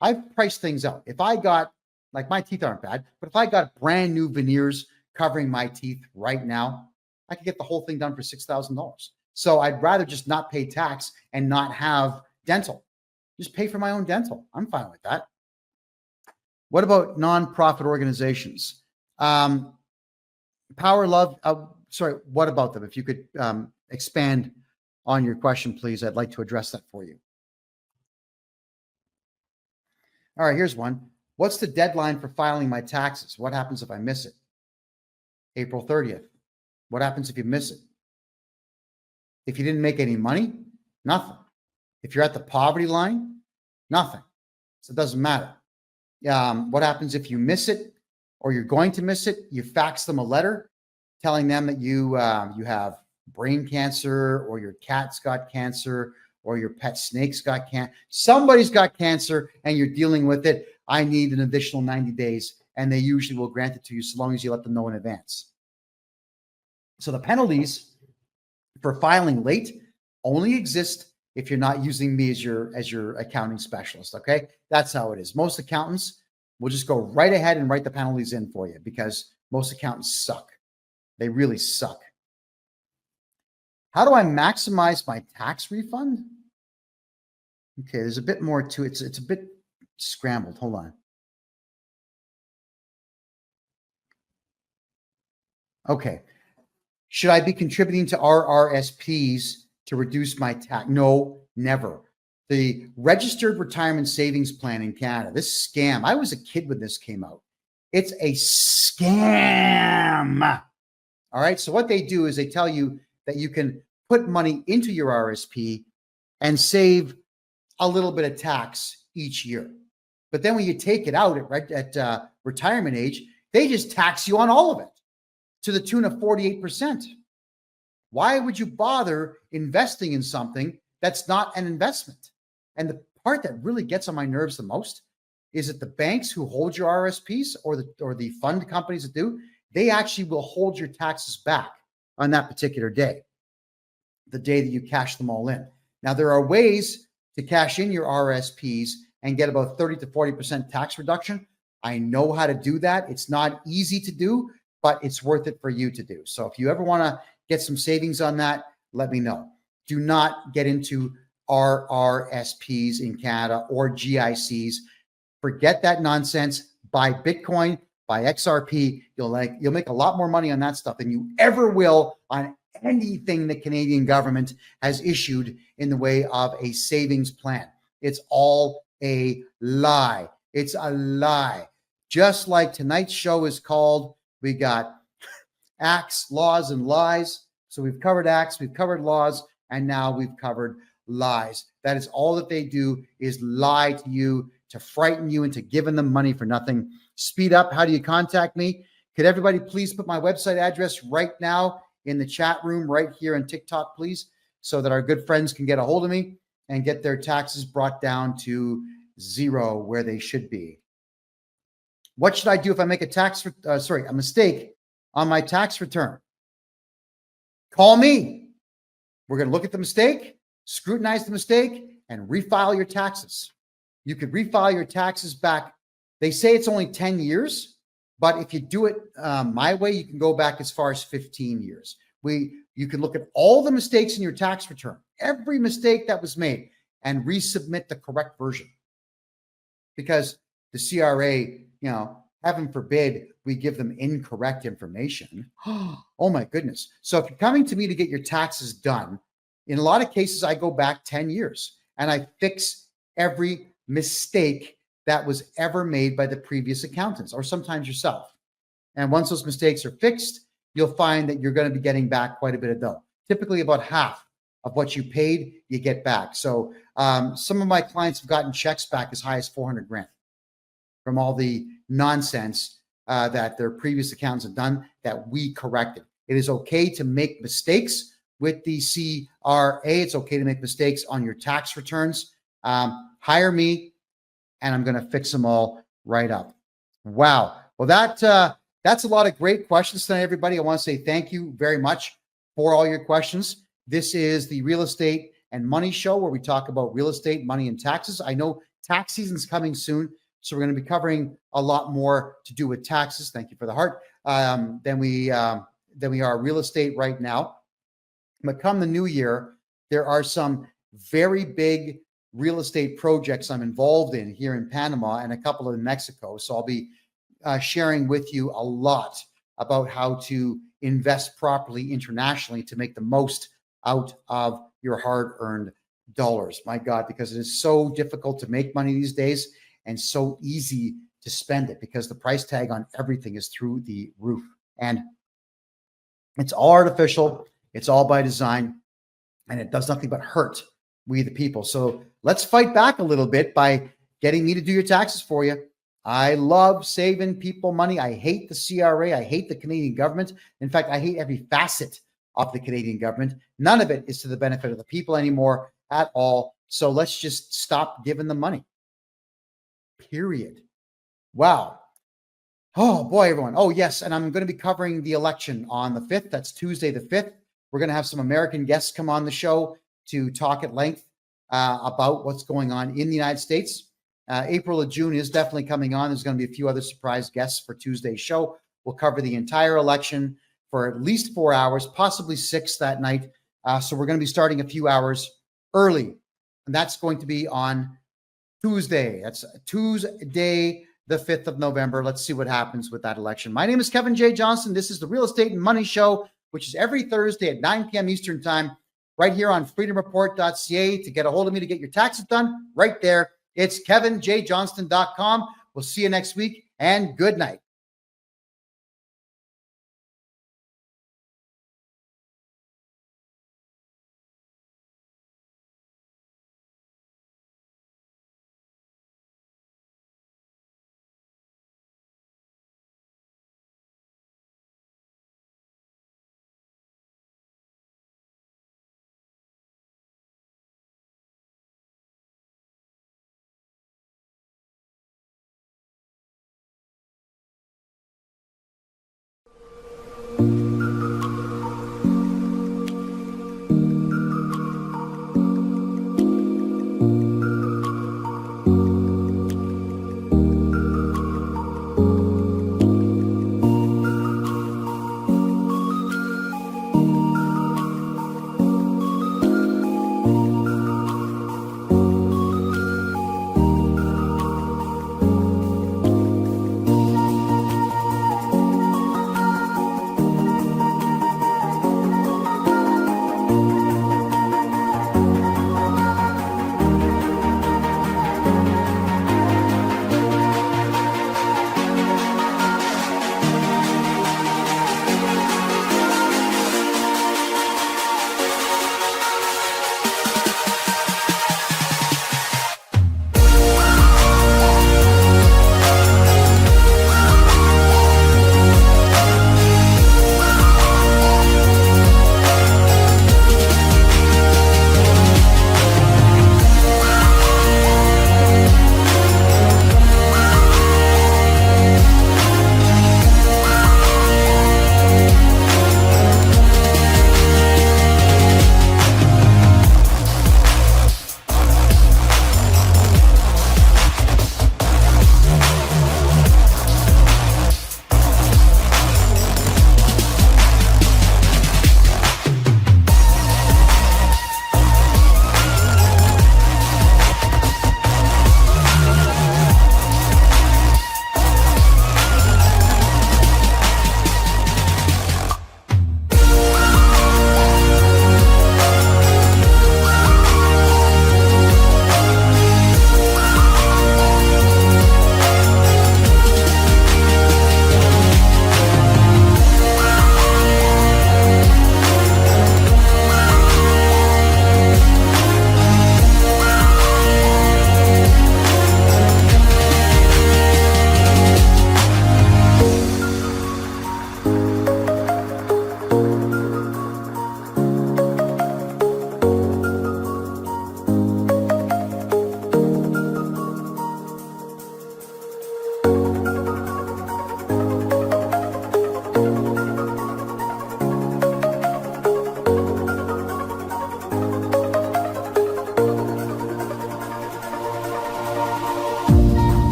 I've priced things out. If I got, like my teeth aren't bad, but if I got brand new veneers covering my teeth right now, I could get the whole thing done for $6,000. So I'd rather just not pay tax and not have dental. Just pay for my own dental. I'm fine with that. What about nonprofit organizations? Power Love, what about them? If you could expand on your question, please. I'd like to address that for you. All right, here's one. What's the deadline for filing my taxes? What happens if I miss it? April 30th. What happens if you miss it? If you didn't make any money, nothing. If you're at the poverty line, nothing. So it doesn't matter. What happens if you miss it or you're going to miss it? You fax them a letter telling them that you have brain cancer or your cat's got cancer or your pet snake's got cancer. Somebody's got cancer and you're dealing with it. I need an additional 90 days, and they usually will grant it to you so long as you let them know in advance. So the penalties for filing late only exist if you're not using me as your accounting specialist, okay? That's how it is. Most accountants will just go right ahead and write the penalties in for you because most accountants suck. They really suck. How do I maximize my tax refund? Okay, there's a bit more to it. It's a bit scrambled. Hold on. Okay. Should I be contributing to RRSPs to reduce my tax? No, never. The Registered Retirement Savings Plan in Canada, this scam, I was a kid when this came out. It's a scam. All right. So what they do is they tell you that you can put money into your RSP and save a little bit of tax each year. But then when you take it out at retirement age, they just tax you on all of it. to the tune of 48%. Why would you bother investing in something that's not an investment? And the part that really gets on my nerves the most is that the banks who hold your RSPs or the fund companies that do, they actually will hold your taxes back on that particular day, the day that you cash them all in. Now, there are ways to cash in your RSPs and get about 30 to 40% tax reduction. I know how to do that. It's not easy to do, but it's worth it for you to do. So if you ever want to get some savings on that, let me know. Do not get into RRSPs in Canada or GICs. Forget that nonsense. Buy Bitcoin, buy XRP. You'll make a lot more money on that stuff than you ever will on anything the Canadian government has issued in the way of a savings plan. It's all a lie. It's a lie. Just like tonight's show is called, we got acts, laws, and lies. So we've covered acts, we've covered laws, and now we've covered lies. That is all that they do, is lie to you, to frighten you into giving them money for nothing. Speed up. How do you contact me? Could everybody please put my website address right now in the chat room right here on TikTok, please, so that our good friends can get a hold of me and get their taxes brought down to zero where they should be. What should I do if I make a mistake on my tax return? Call me. We're going to look at the mistake, scrutinize the mistake, and refile your taxes. You could refile your taxes back. They say it's only 10 years, but if you do it my way, you can go back as far as 15 years. You can look at all the mistakes in your tax return, every mistake that was made, and resubmit the correct version. Because the CRA, heaven forbid we give them incorrect information. Oh my goodness. So if you're coming to me to get your taxes done, in a lot of cases, I go back 10 years and I fix every mistake that was ever made by the previous accountants or sometimes yourself. And once those mistakes are fixed, you'll find that you're going to be getting back quite a bit of dough. Typically about half of what you paid, you get back. So some of my clients have gotten checks back as high as 400 grand from all the nonsense that their previous accountants have done that we corrected. It is okay to make mistakes with the CRA. It's okay to make mistakes on your tax returns. Hire me, and I'm going to fix them all right up. Wow. Well, that's a lot of great questions tonight, everybody. I want to say thank you very much for all your questions. This is the Real Estate and Money Show, where we talk about real estate, money, and taxes. I know tax season's coming soon, so we're going to be covering a lot more to do with taxes. Thank you for the heart. Than we are real estate right now. But come the new year, there are some very big real estate projects I'm involved in here in Panama and a couple in Mexico. So I'll be sharing with you a lot about how to invest properly internationally to make the most out of your hard-earned dollars. My God, because it is so difficult to make money these days and so easy to spend it because the price tag on everything is through the roof. And it's all artificial. It's all by design. And it does nothing but hurt we the people. So let's fight back a little bit by getting me to do your taxes for you. I love saving people money. I hate the CRA. I hate the Canadian government. In fact, I hate every facet of the Canadian government. None of it is to the benefit of the people anymore at all. So let's just stop giving them money. Period. Wow. Oh boy, everyone. Oh yes. And I'm going to be covering the election on the 5th. That's Tuesday the 5th. We're going to have some American guests come on the show to talk at length about what's going on in the United States. April or June is definitely coming on. There's going to be a few other surprise guests for Tuesday's show. We'll cover the entire election for at least 4 hours, possibly 6 that night. So we're going to be starting a few hours early. And that's going to be on Tuesday. That's Tuesday, the 5th of November. Let's see what happens with that election. My name is Kevin J. Johnston. This is the Real Estate and Money Show, which is every Thursday at 9 p.m. Eastern Time, right here on freedomreport.ca. To get a hold of me to get your taxes done, right there. It's kevinjjohnston.com. We'll see you next week, and good night.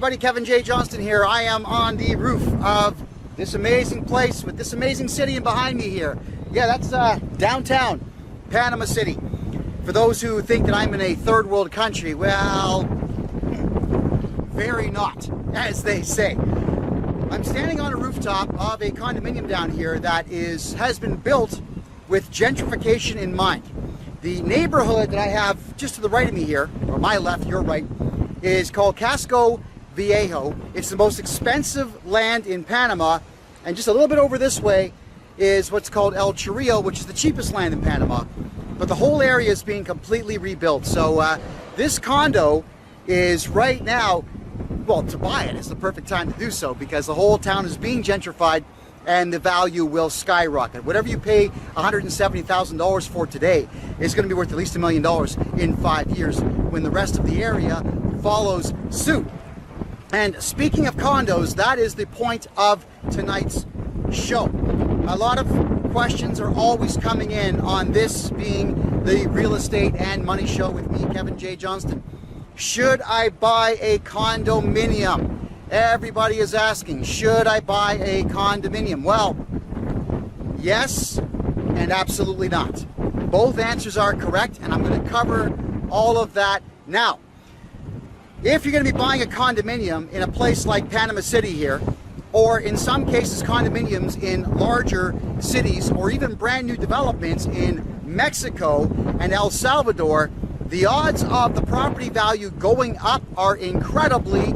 everybody, Kevin J. Johnston here. I am on the roof of this amazing place with this amazing city behind me here. Yeah, that's downtown Panama City. For those who think that I'm in a third world country, well, very not, as they say. I'm standing on a rooftop of a condominium down here that has been built with gentrification in mind. The neighborhood that I have just to the right of me here, or my left, your right, is called Casco Viejo. It's the most expensive land in Panama, and just a little bit over this way is what's called El Chorrillo, which is the cheapest land in Panama. But the whole area is being completely rebuilt. So this condo is right now, well, to buy it is the perfect time to do so, because the whole town is being gentrified and the value will skyrocket. Whatever you pay $170,000 for today is going to be worth at least $1 million in 5 years when the rest of the area follows suit. And speaking of condos, that is the point of tonight's show. A lot of questions are always coming in on this being the real estate and money show with me, Kevin J. Johnston. Should I buy a condominium? Everybody is asking, should I buy a condominium? Well, yes and absolutely not. Both answers are correct, and I'm going to cover all of that now. If you're going to be buying a condominium in a place like Panama City here, or in some cases condominiums in larger cities, or even brand new developments in Mexico and El Salvador, the odds of the property value going up are incredibly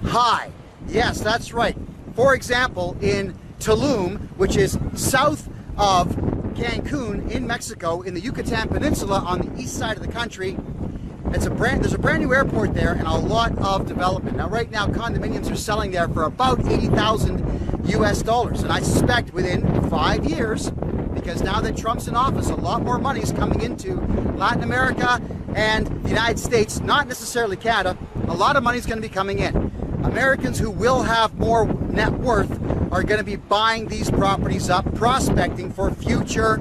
high. Yes, that's right. For example, in Tulum, which is south of Cancun in Mexico, in the Yucatan Peninsula on the east side of the country, there's a brand new airport there and a lot of development. Now, right now, condominiums are selling there for about $80,000 US, and I suspect within 5 years, because now that Trump's in office, a lot more money is coming into Latin America and the United States, not necessarily Canada. A lot of money is going to be coming in. Americans who will have more net worth are going to be buying these properties up, prospecting for future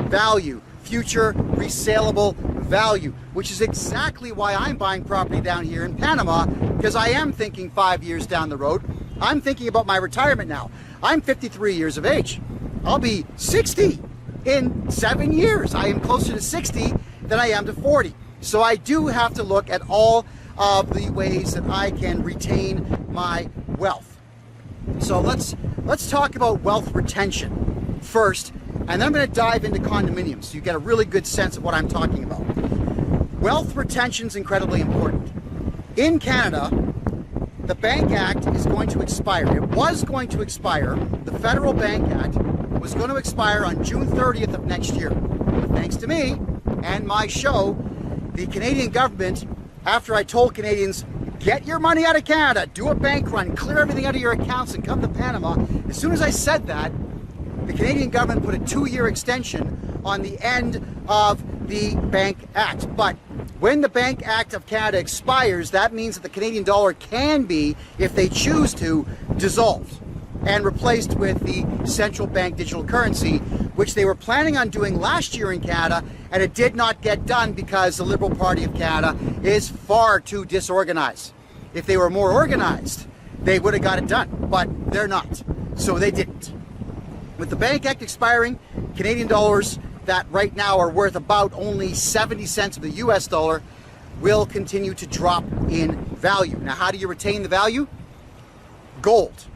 value, future resaleable value, which is exactly why I'm buying property down here in Panama, because I am thinking 5 years down the road. I'm thinking about my retirement now. I'm 53 years of age. I'll be 60 in 7 years. I am closer to 60 than I am to 40. So I do have to look at all of the ways that I can retain my wealth. So let's talk about wealth retention first, and then I'm going to dive into condominiums so you get a really good sense of what I'm talking about. Wealth retention is incredibly important. In Canada, the Bank Act is going to expire. It was going to expire. The Federal Bank Act was going to expire on June 30th of next year. But thanks to me and my show, the Canadian government, after I told Canadians, get your money out of Canada, do a bank run, clear everything out of your accounts and come to Panama, as soon as I said that, the Canadian government put a 2-year extension on the end of the Bank Act. But when the Bank Act of Canada expires, that means that the Canadian dollar can be, if they choose to, dissolved and replaced with the central bank digital currency, which they were planning on doing last year in Canada, and it did not get done because the Liberal Party of Canada is far too disorganized. If they were more organized, they would have got it done, but they're not, so they didn't. With the Bank Act expiring, Canadian dollars that right now are worth about only 70 cents of the US dollar will continue to drop in value. Now, how do you retain the value? Gold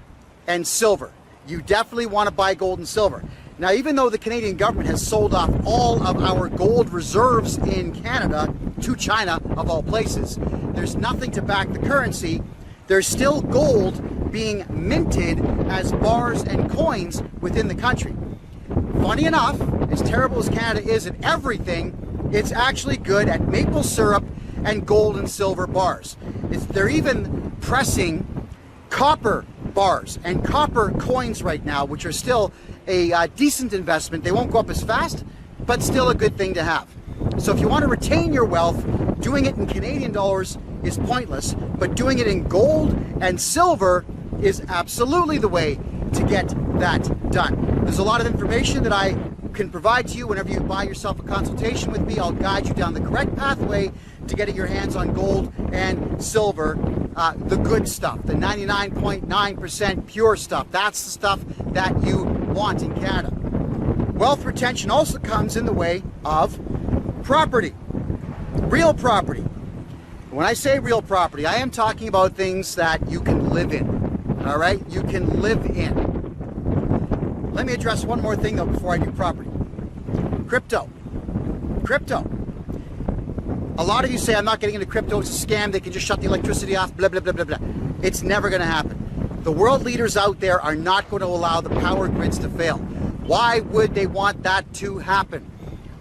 and silver. You definitely want to buy gold and silver. Now, even though the Canadian government has sold off all of our gold reserves in Canada to China, of all places, there's nothing to back the currency. There's still gold being minted as bars and coins within the country. Funny enough, as terrible as Canada is at everything, it's actually good at maple syrup and gold and silver bars. They're even pressing copper bars and copper coins right now, which are still a decent investment. They won't go up as fast, but still a good thing to have. So if you want to retain your wealth, doing it in Canadian dollars is pointless, but doing it in gold and silver is absolutely the way to get that done. There's a lot of information that I can provide to you whenever you buy yourself a consultation with me. I'll guide you down the correct pathway to getting your hands on gold and silver the good stuff, the 99.9% pure stuff. That's the stuff that you want in Canada. Wealth retention also comes in the way of property, real property. When I say real property, I am talking about things that you can live in, all right? You can live in. Let me address one more thing though before I do property. Crypto. A lot of you say, I'm not getting into crypto, it's a scam, they can just shut the electricity off, blah, blah, blah, blah, blah. It's never gonna happen. The world leaders out there are not going to allow the power grids to fail. Why would they want that to happen?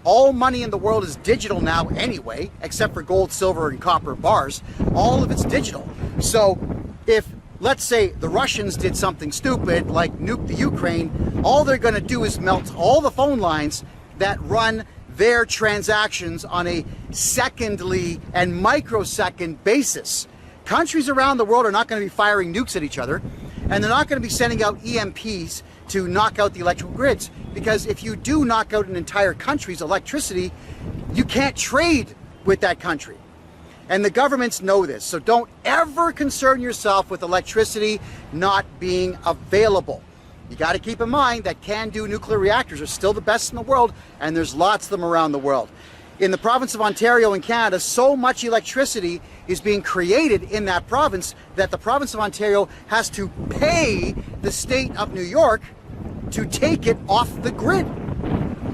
All money in the world is digital now anyway, except for gold, silver, and copper bars. All of it's digital. So if, let's say, the Russians did something stupid, like nuke the Ukraine, all they're gonna do is melt all the phone lines that run their transactions on a secondly and microsecond basis. Countries around the world are not going to be firing nukes at each other, and they're not going to be sending out EMPs to knock out the electrical grids, because if you do knock out an entire country's electricity, you can't trade with that country. And the governments know this, so don't ever concern yourself with electricity not being available. You got to keep in mind that CANDU nuclear reactors are still the best in the world, and there's lots of them around the world. In the province of Ontario in Canada, so much electricity is being created in that province that the province of Ontario has to pay the state of New York to take it off the grid.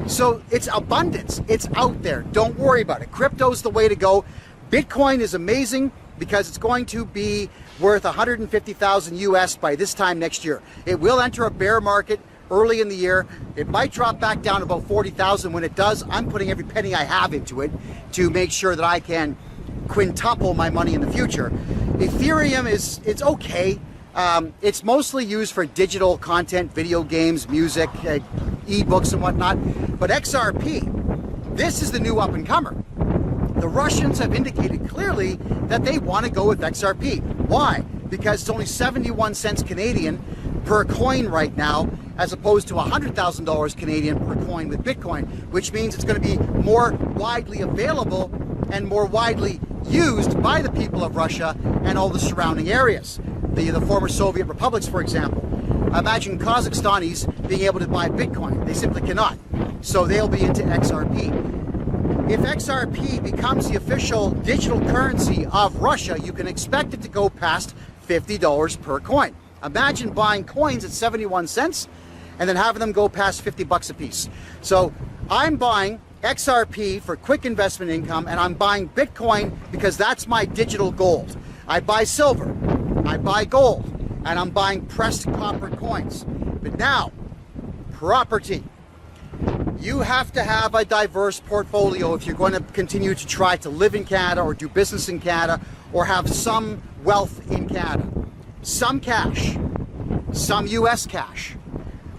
So it's abundance. It's out there. Don't worry about it. Crypto's the way to go. Bitcoin is amazing because it's going to be worth 150,000 US by this time next year. It will enter a bear market early in the year. It might drop back down to about 40,000. When it does, I'm putting every penny I have into it to make sure that I can quintuple my money in the future. Ethereum it's okay. It's mostly used for digital content, video games, music, ebooks and whatnot. But XRP, this is the new up and comer. The Russians have indicated clearly that they want to go with XRP. Why? Because it's only 71 cents Canadian per coin right now, as opposed to $100,000 Canadian per coin with Bitcoin, which means it's going to be more widely available and more widely used by the people of Russia and all the surrounding areas. The former Soviet republics, for example. Imagine Kazakhstanis being able to buy Bitcoin. They simply cannot. So they'll be into XRP. If XRP becomes the official digital currency of Russia, you can expect it to go past $50 per coin. Imagine buying coins at 71 cents and then having them go past 50 bucks a piece. So I'm buying XRP for quick investment income, and I'm buying Bitcoin because that's my digital gold. I buy silver, I buy gold, and I'm buying pressed copper coins. But now, property. You have to have a diverse portfolio if you're going to continue to try to live in Canada or do business in Canada or have some wealth in Canada. Some cash, some US cash,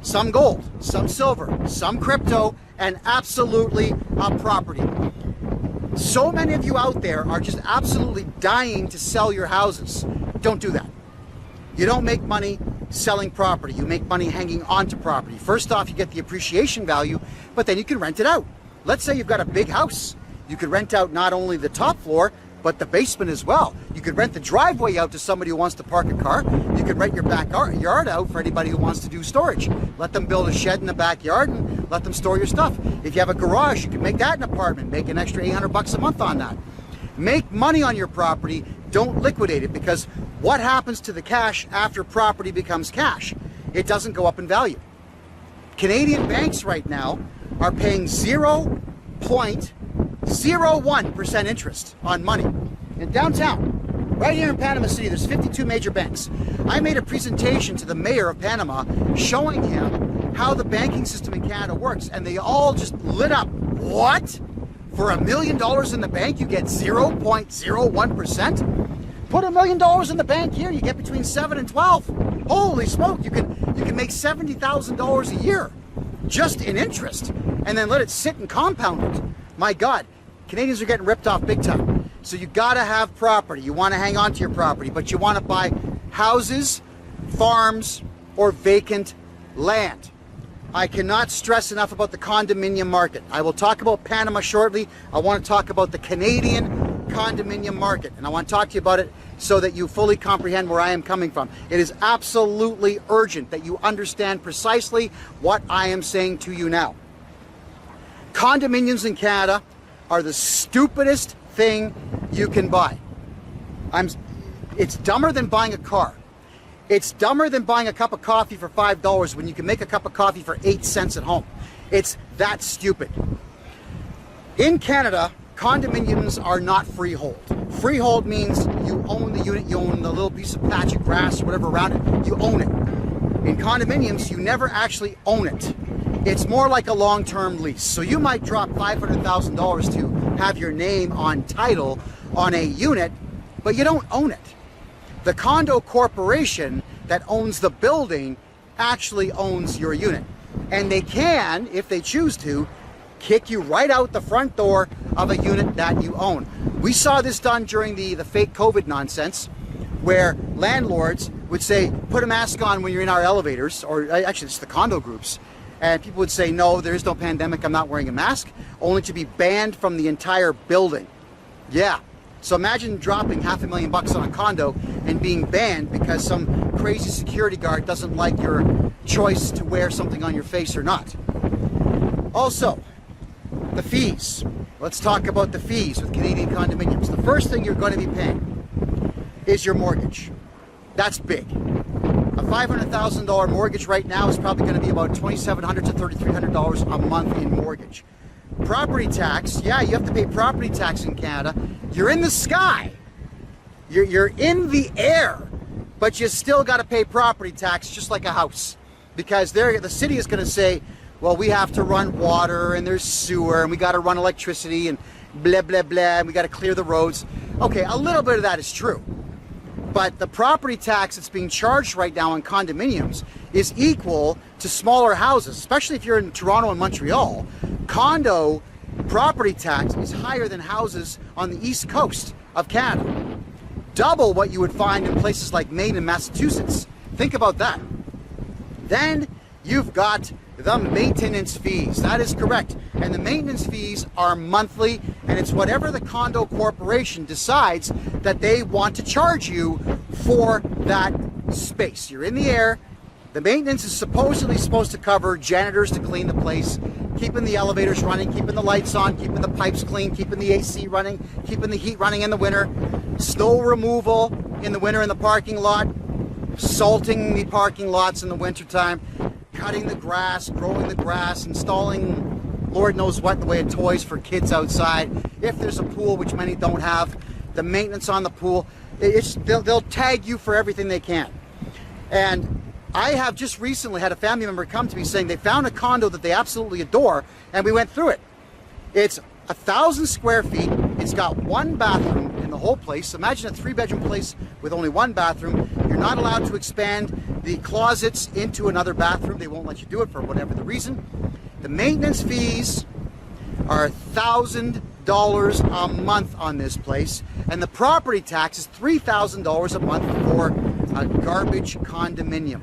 some gold, some silver, some crypto, and absolutely a property. So many of you out there are just absolutely dying to sell your houses. Don't do that. You don't make money selling property. You make money hanging on to property. First off, you get the appreciation value, but then you can rent it out. Let's say you've got a big house. You could rent out not only the top floor, but the basement as well. You could rent the driveway out to somebody who wants to park a car. You could rent your backyard out for anybody who wants to do storage. Let them build a shed in the backyard and let them store your stuff. If you have a garage, you can make that an apartment. Make an extra 800 bucks a month on that. Make money on your property. Don't liquidate it, because what happens to the cash after property becomes cash? It doesn't go up in value. Canadian banks right now are paying 0.01% interest on money. In downtown, right here in Panama City, there's 52 major banks. I made a presentation to the mayor of Panama showing him how the banking system in Canada works, and they all just lit up. What? For $1 million in the bank, you get 0.01%? Put $1 million in the bank here, you get between 7 and 12. Holy smoke, you can make $70,000 a year just in interest, and then let it sit and compound it. My God, Canadians are getting ripped off big time. So you gotta have property. You wanna hang on to your property, but you wanna buy houses, farms, or vacant land. I cannot stress enough about the condominium market. I will talk about Panama shortly. I want to talk about the Canadian condominium market, and I want to talk to you about it so that you fully comprehend where I am coming from. It is absolutely urgent that you understand precisely what I am saying to you now. Condominiums in Canada are the stupidest thing you can buy. It's dumber than buying a car. It's dumber than buying a cup of coffee for $5 when you can make a cup of coffee for 8 cents at home. It's that stupid. In Canada, condominiums are not freehold. Freehold means you own the unit, you own the little piece of patch of grass or whatever around it, you own it. In condominiums, you never actually own it. It's more like a long-term lease. So you might drop $500,000 to have your name on title on a unit, but you don't own it. The condo corporation that owns the building actually owns your unit. And they can, if they choose to, kick you right out the front door of a unit that you own. We saw this done during the fake COVID nonsense, where landlords would say, put a mask on when you're in our elevators, or actually it's the condo groups, and people would say, no, there is no pandemic, I'm not wearing a mask, only to be banned from the entire building. Yeah. So imagine dropping $500,000 on a condo and being banned because some crazy security guard doesn't like your choice to wear something on your face or not. Also, the fees. Let's talk about the fees with Canadian condominiums. The first thing you're going to be paying is your mortgage. That's big. A $500,000 mortgage right now is probably going to be about $2,700 to $3,300 a month in mortgage. Property tax, yeah, you have to pay property tax in Canada. You're in the sky. You're in the air, but you still got to pay property tax just like a house. Because the city is going to say, well, we have to run water and there's sewer and we got to run electricity and blah, blah, blah, and we got to clear the roads. Okay, a little bit of that is true. But the property tax that's being charged right now on condominiums is equal to smaller houses, especially if you're in Toronto and Montreal. Condo property tax is higher than houses on the east coast of Canada. Double what you would find in places like Maine and Massachusetts. Think about that. Then you've got the maintenance fees. That is correct. And the maintenance fees are monthly, and it's whatever the condo corporation decides that they want to charge you for that space. You're in the air. The maintenance is supposedly supposed to cover janitors to clean the place, keeping the elevators running, keeping the lights on, keeping the pipes clean, keeping the AC running, keeping the heat running in the winter, snow removal in the winter in the parking lot, salting the parking lots in the wintertime, cutting the grass, growing the grass, installing Lord knows what in the way of toys for kids outside. If there's a pool, which many don't have, the maintenance on the pool, they'll tag you for everything they can. And I have just recently had a family member come to me saying they found a condo that they absolutely adore, and we went through it. It's 1,000 square feet. It's got one bathroom in the whole place. Imagine a 3-bedroom place with only one bathroom. You're not allowed to expand the closets into another bathroom. They won't let you do it for whatever the reason. The maintenance fees are $1,000 a month on this place, and the property tax is $3,000 a month for a garbage condominium.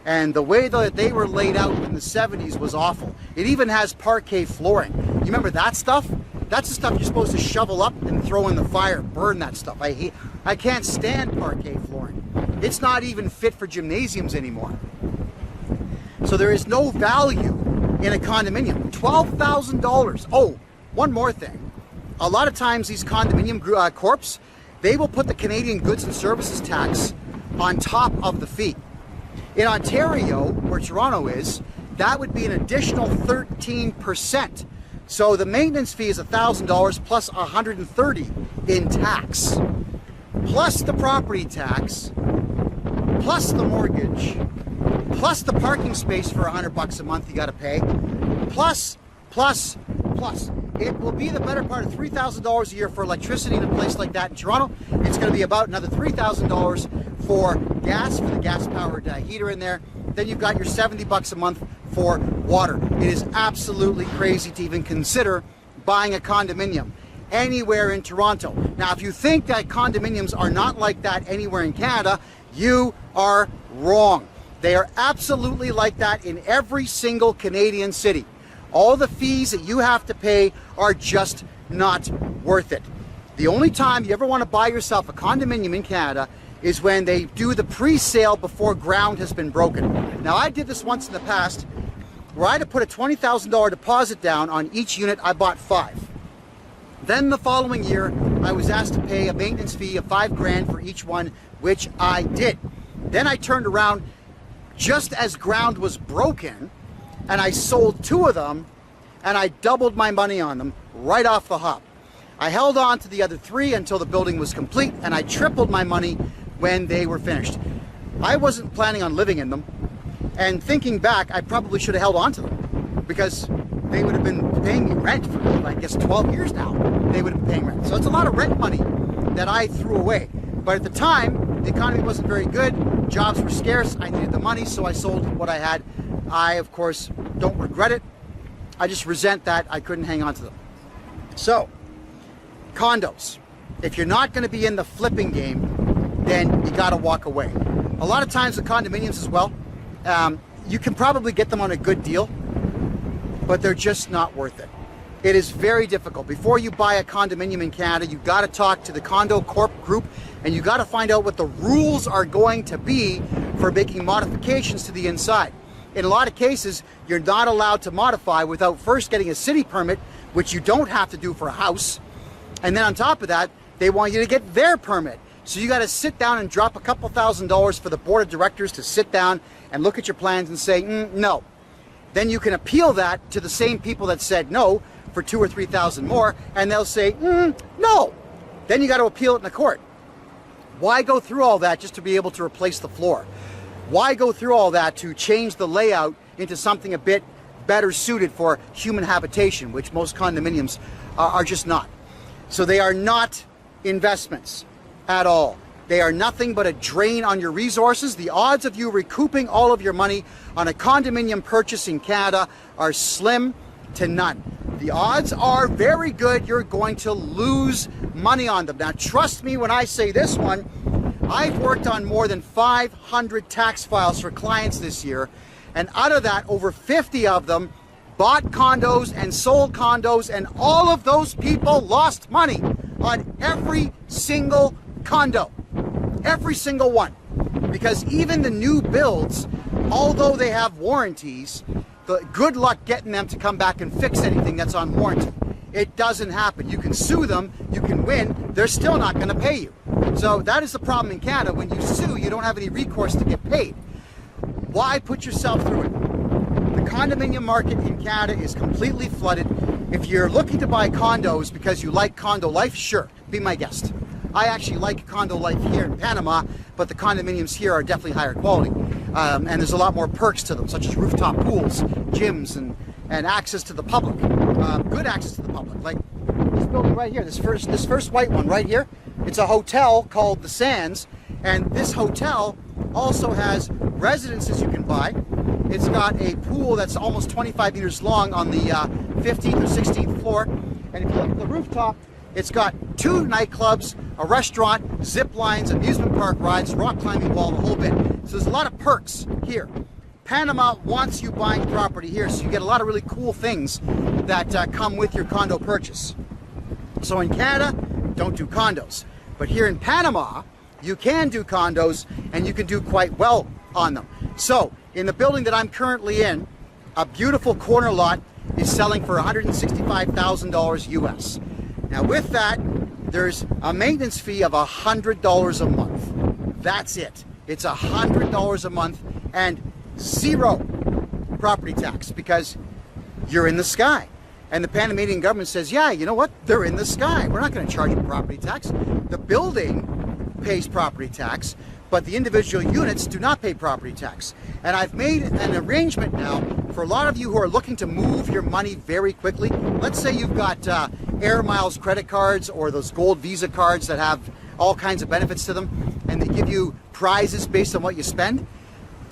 And the way that they were laid out in the 70s was awful. It even has parquet flooring. You remember that stuff? That's the stuff you're supposed to shovel up and throw in the fire, burn that stuff. I can't stand parquet flooring. It's not even fit for gymnasiums anymore. So there is no value in a condominium. $12,000. Oh, one more thing. A lot of times these condominium corps, they will put the Canadian goods and services tax on top of the fee. In Ontario, where Toronto is, that would be an additional 13%. So the maintenance fee is $1,000 plus $130 in tax, plus the property tax, plus the mortgage, plus the parking space for $100 a month you got to pay, plus. It will be the better part of $3,000 a year for electricity in a place like that in Toronto. It's going to be about another $3,000 for gas, for the gas-powered heater in there. Then you've got your $70 a month for water. It is absolutely crazy to even consider buying a condominium anywhere in Toronto. Now, if you think that condominiums are not like that anywhere in Canada, you are wrong. They are absolutely like that in every single Canadian city. All the fees that you have to pay are just not worth it. The only time you ever want to buy yourself a condominium in Canada is when they do the pre-sale before ground has been broken. Now, I did this once in the past where I had to put a $20,000 deposit down on each unit. I bought 5. Then the following year, I was asked to pay a maintenance fee of $5,000 for each one, which I did. Then I turned around just as ground was broken, and I sold 2 of them, and I doubled my money on them right off the hop. I held on to the other 3 until the building was complete, and I tripled my money when they were finished. I wasn't planning on living in them, and thinking back, I probably should have held on to them because they would have been paying me rent for, I guess, 12 years now. They would have been paying rent. So it's a lot of rent money that I threw away. But at the time, the economy wasn't very good. Jobs were scarce. I needed the money, so I sold what I had. I, of course, don't regret it. I just resent that I couldn't hang on to them. So, condos. If you're not going to be in the flipping game, then you got to walk away. A lot of times with condominiums as well, you can probably get them on a good deal, but they're just not worth it. It is very difficult. Before you buy a condominium in Canada, you got to talk to the condo corp group, and you got to find out what the rules are going to be for making modifications to the inside. In a lot of cases, you're not allowed to modify without first getting a city permit, which you don't have to do for a house. And then on top of that, they want you to get their permit. So you got to sit down and drop a couple $1,000s for the board of directors to sit down and look at your plans and say, no. Then you can appeal that to the same people that said no for $2,000 or $3,000 more, and they'll say, no. Then you got to appeal it in the court. Why go through all that just to be able to replace the floor? Why go through all that to change the layout into something a bit better suited for human habitation, which most condominiums are just not. So they are not investments at all. They are nothing but a drain on your resources. The odds of you recouping all of your money on a condominium purchase in Canada are slim to none. The odds are very good you're going to lose money on them. Now, trust me when I say this one, I've worked on more than 500 tax files for clients this year, and out of that, over 50 of them bought condos and sold condos, and all of those people lost money on every single condo. Every single one. Because even the new builds, although they have warranties, good luck getting them to come back and fix anything that's on warranty. It doesn't happen. You can sue them, you can win, they're still not going to pay you. So that is the problem in Canada. When you sue, you don't have any recourse to get paid. Why put yourself through it? The condominium market in Canada is completely flooded. If you're looking to buy condos because you like condo life, sure, be my guest. I actually like condo life here in Panama, but the condominiums here are definitely higher quality. And there's a lot more perks to them, such as rooftop pools, gyms, and access to the public. Good access to the public. Like this building right here, this first white one right here, it's a hotel called The Sands, and this hotel also has residences you can buy. It's got a pool that's almost 25 meters long on the 15th or 16th floor, and if you look at the rooftop, it's got 2 nightclubs, a restaurant, zip lines, amusement park rides, rock climbing wall, the whole bit. So there's a lot of perks here. Panama wants you buying property here, so you get a lot of really cool things that come with your condo purchase. So in Canada, don't do condos. But here in Panama, you can do condos, and you can do quite well on them. So in the building that I'm currently in, a beautiful corner lot is selling for $165,000 US. Now with that, there's a maintenance fee of $100 a month. That's it. It's $100 a month and 0 property tax because you're in the sky. And the Panamanian government says, yeah, you know what? They're in the sky. We're not going to charge you property tax. The building pays property tax, but the individual units do not pay property tax. And I've made an arrangement now for a lot of you who are looking to move your money very quickly. Let's say you've got Air Miles credit cards or those gold Visa cards that have all kinds of benefits to them, and they give you prizes based on what you spend.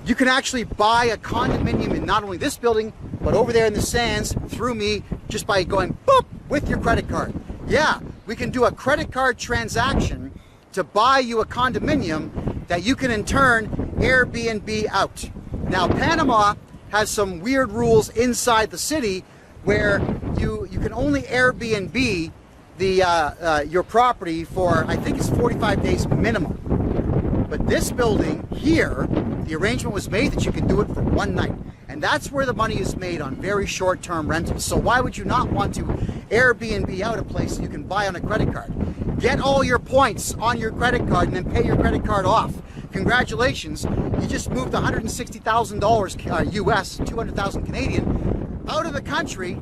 You can actually buy a condominium in not only this building, but over there in the Sands through me just by going boop with your credit card. Yeah, we can do a credit card transaction to buy you a condominium that you can in turn Airbnb out. Now, Panama has some weird rules inside the city where you can only Airbnb your property for, I think it's 45 days minimum. But this building here, the arrangement was made that you can do it for one night. And that's where the money is made, on very short-term rentals. So why would you not want to Airbnb out a place that you can buy on a credit card? Get all your points on your credit card and then pay your credit card off. Congratulations, you just moved $160,000 US, 200,000 Canadian, out of the country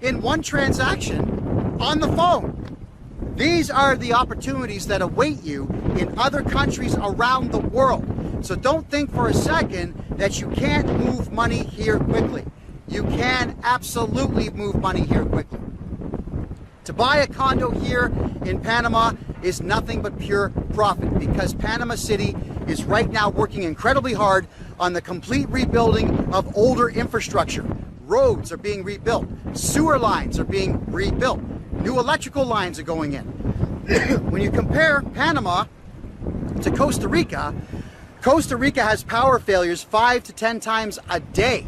in one transaction on the phone. These are the opportunities that await you in other countries around the world. So don't think for a second that you can't move money here quickly. You can absolutely move money here quickly. To buy a condo here in Panama is nothing but pure profit, because Panama City is right now working incredibly hard on the complete rebuilding of older infrastructure. Roads are being rebuilt. Sewer lines are being rebuilt. New electrical lines are going in. When you compare Panama to Costa Rica, Costa Rica has power failures 5 to 10 times a day.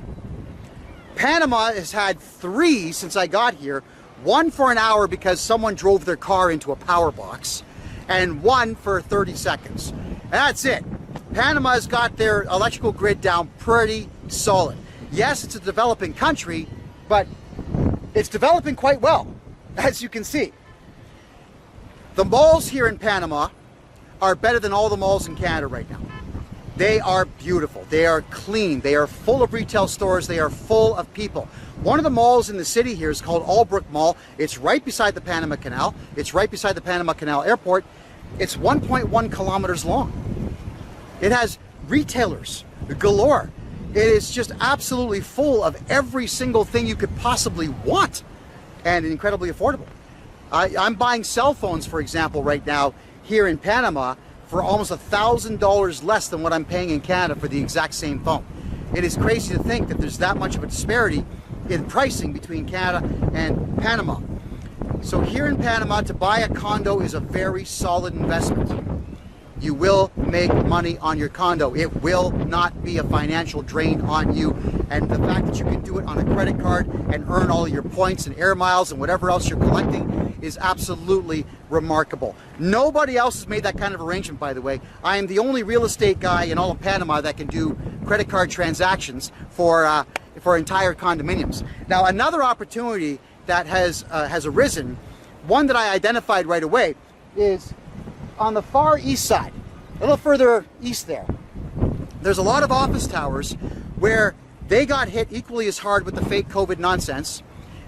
Panama has had 3 since I got here. 1 for an hour because someone drove their car into a power box, and 1 for 30 seconds. And that's it. Panama's got their electrical grid down pretty solid. Yes, it's a developing country, but it's developing quite well, as you can see. The malls here in Panama are better than all the malls in Canada right now. They are beautiful, they are clean, they are full of retail stores, they are full of people. One of the malls in the city here is called Albrook Mall. It's right beside the Panama Canal. It's right beside the Panama Canal Airport. It's 1.1 kilometers long. It has retailers galore. It is just absolutely full of every single thing you could possibly want, and incredibly affordable. I'm buying cell phones, for example, right now here in Panama for almost $1,000 less than what I'm paying in Canada for the exact same phone. It is crazy to think that there's that much of a disparity in pricing between Canada and Panama. So here in Panama, to buy a condo is a very solid investment. You will make money on your condo. It will not be a financial drain on you. And the fact that you can do it on a credit card and earn all your points and air miles and whatever else you're collecting is absolutely remarkable. Nobody else has made that kind of arrangement, by the way. I am the only real estate guy in all of Panama that can do credit card transactions for entire condominiums. Now, another opportunity that has arisen, one that I identified right away, is on the far east side, a little further east there. There's a lot of office towers where they got hit equally as hard with the fake COVID nonsense.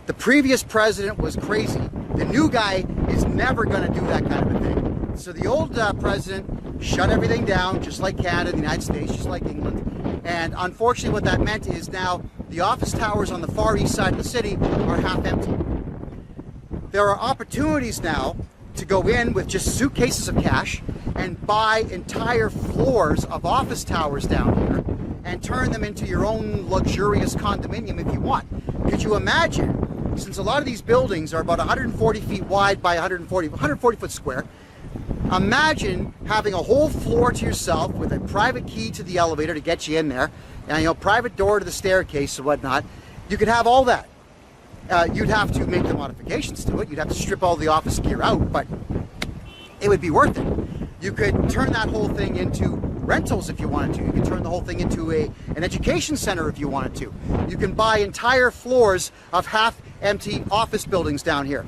The previous president was crazy. The new guy is never going to do that kind of a thing. So the old president shut everything down, just like Canada, the United States, just like England. And unfortunately what that meant is now the office towers on the far east side of the city are half empty. There are opportunities now to go in with just suitcases of cash and buy entire floors of office towers down here and turn them into your own luxurious condominium if you want. Could you imagine, since a lot of these buildings are about 140 feet wide by 140 foot square, imagine having a whole floor to yourself with a private key to the elevator to get you in there, and private door to the staircase and whatnot. You could have all that. You'd have to make the modifications to it. You'd have to strip all the office gear out, but it would be worth it. You could turn that whole thing into rentals if you wanted to. You could turn the whole thing into an education center if you wanted to. You can buy entire floors of half-empty office buildings down here.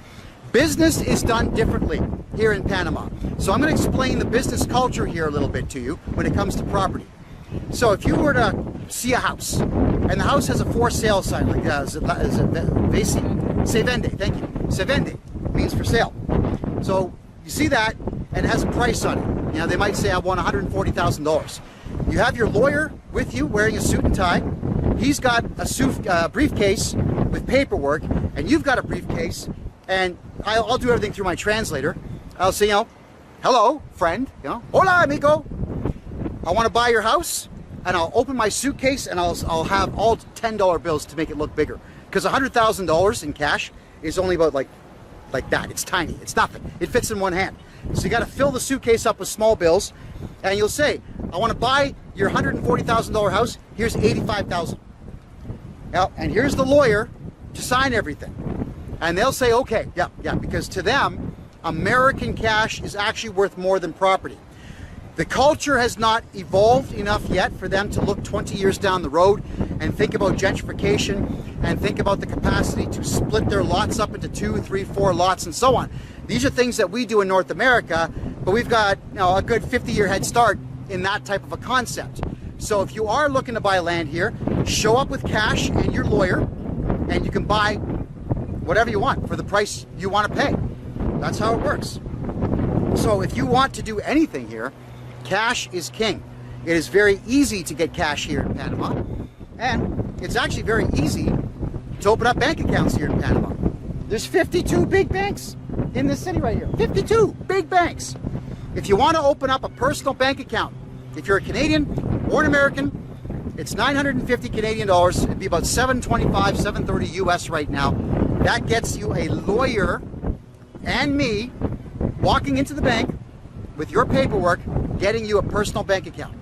Business is done differently here in Panama. So I'm going to explain the business culture here a little bit to you when it comes to property. So if you were to see a house, and the house has a for sale sign, like se vende, thank you. Se vende means for sale. So you see that, and it has a price on it. They might say, I want $140,000. You have your lawyer with you wearing a suit and tie. He's got a briefcase with paperwork, and you've got a briefcase, and I'll do everything through my translator. I'll say, hello, friend, hola, amigo. I want to buy your house, and I'll open my suitcase, and I'll have all $10 bills to make it look bigger. Because $100,000 in cash is only about like that. It's tiny. It's nothing. It fits in one hand. So you got to fill the suitcase up with small bills, and you'll say, I want to buy your $140,000 house. Here's $85,000. Now, and here's the lawyer to sign everything. And they'll say, okay, yeah, because to them, American cash is actually worth more than property. The culture has not evolved enough yet for them to look 20 years down the road and think about gentrification and think about the capacity to split their lots up into 2, 3, 4 lots and so on. These are things that we do in North America, but we've got, you know, a good 50-year head start in that type of a concept. So if you are looking to buy land here, show up with cash and your lawyer, and you can buy whatever you want for the price you want to pay. That's how it works. So if you want to do anything here, cash is king. It is very easy to get cash here in Panama, and it's actually very easy to open up bank accounts here in Panama. There's 52 big banks in this city right here. 52 big banks. If you want to open up a personal bank account, if you're a Canadian or an American, it's 950 Canadian dollars. It'd be about $725, $730 US right now. That gets you a lawyer and me walking into the bank with your paperwork, getting you a personal bank account.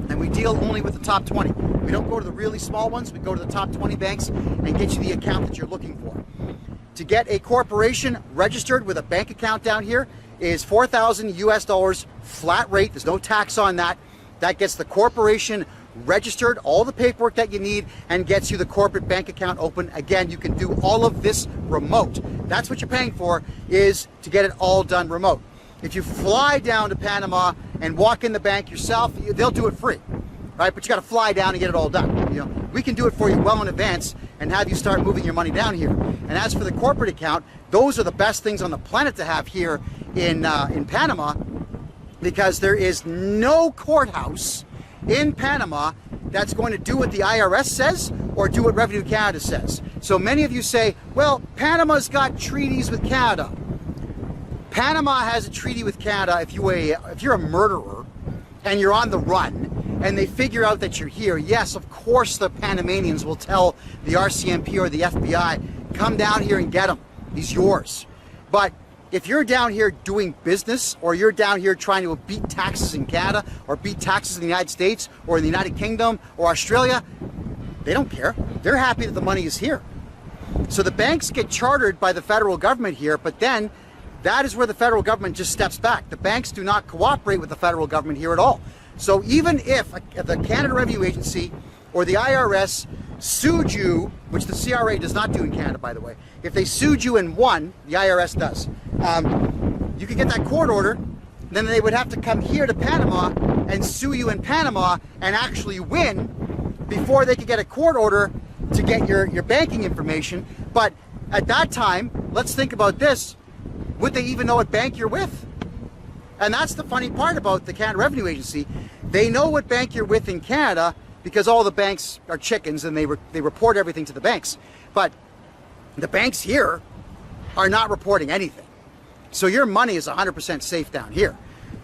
And we deal only with the top 20. We don't go to the really small ones. We go to the top 20 banks and get you the account that you're looking for. To get a corporation registered with a bank account down here is $4,000 US dollars flat rate. There's no tax on that. That gets the corporation registered, all the paperwork that you need, and gets you the corporate bank account open. Again, you can do all of this remote. That's what you're paying for, is to get it all done remote. If you fly down to Panama and walk in the bank yourself, they'll do it free, right? But you got to fly down and get it all done. You know, we can do it for you well in advance and have you start moving your money down here. And as for the corporate account, those are the best things on the planet to have here in Panama, because there is no courthouse in Panama that's going to do what the IRS says or do what Revenue Canada says. So many of you say, well, Panama's got treaties with Canada. Panama has a treaty with Canada if you're a murderer and you're on the run and they figure out that you're here. Yes, of course the Panamanians will tell the RCMP or the FBI, come down here and get him. He's yours. But if you're down here doing business, or you're down here trying to beat taxes in Canada or beat taxes in the United States or in the United Kingdom or Australia, they don't care. They're happy that the money is here. So the banks get chartered by the federal government here, but then that is where the federal government just steps back. The banks do not cooperate with the federal government here at all. So even if the Canada Revenue Agency or the IRS sued you, which the CRA does not do in Canada, by the way, if they sued you and won, the IRS does, you could get that court order, then they would have to come here to Panama and sue you in Panama and actually win before they could get a court order to get your banking information. But at that time, let's think about this, would they even know what bank you're with? And that's the funny part about the Canada Revenue Agency. They know what bank you're with in Canada because all the banks are chickens and they report everything to the banks. But the banks here are not reporting anything. So your money is 100% safe down here.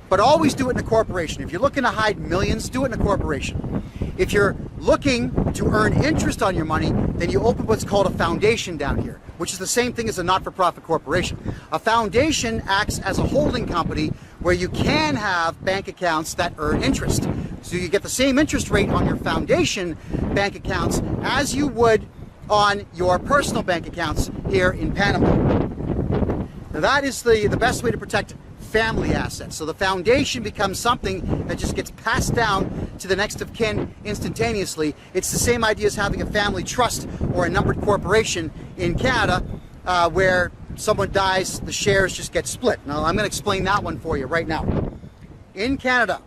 But always do it in a corporation. If you're looking to hide millions, do it in a corporation. If you're looking to earn interest on your money, then you open what's called a foundation down here, which is the same thing as a not-for-profit corporation. A foundation acts as a holding company where you can have bank accounts that earn interest. So you get the same interest rate on your foundation bank accounts as you would on your personal bank accounts here in Panama. Now that is the best way to protect family assets. So the foundation becomes something that just gets passed down to the next of kin instantaneously. It's the same idea as having a family trust or a numbered corporation in Canada where someone dies, the shares just get split. Now I'm going to explain that one for you right now. In Canada,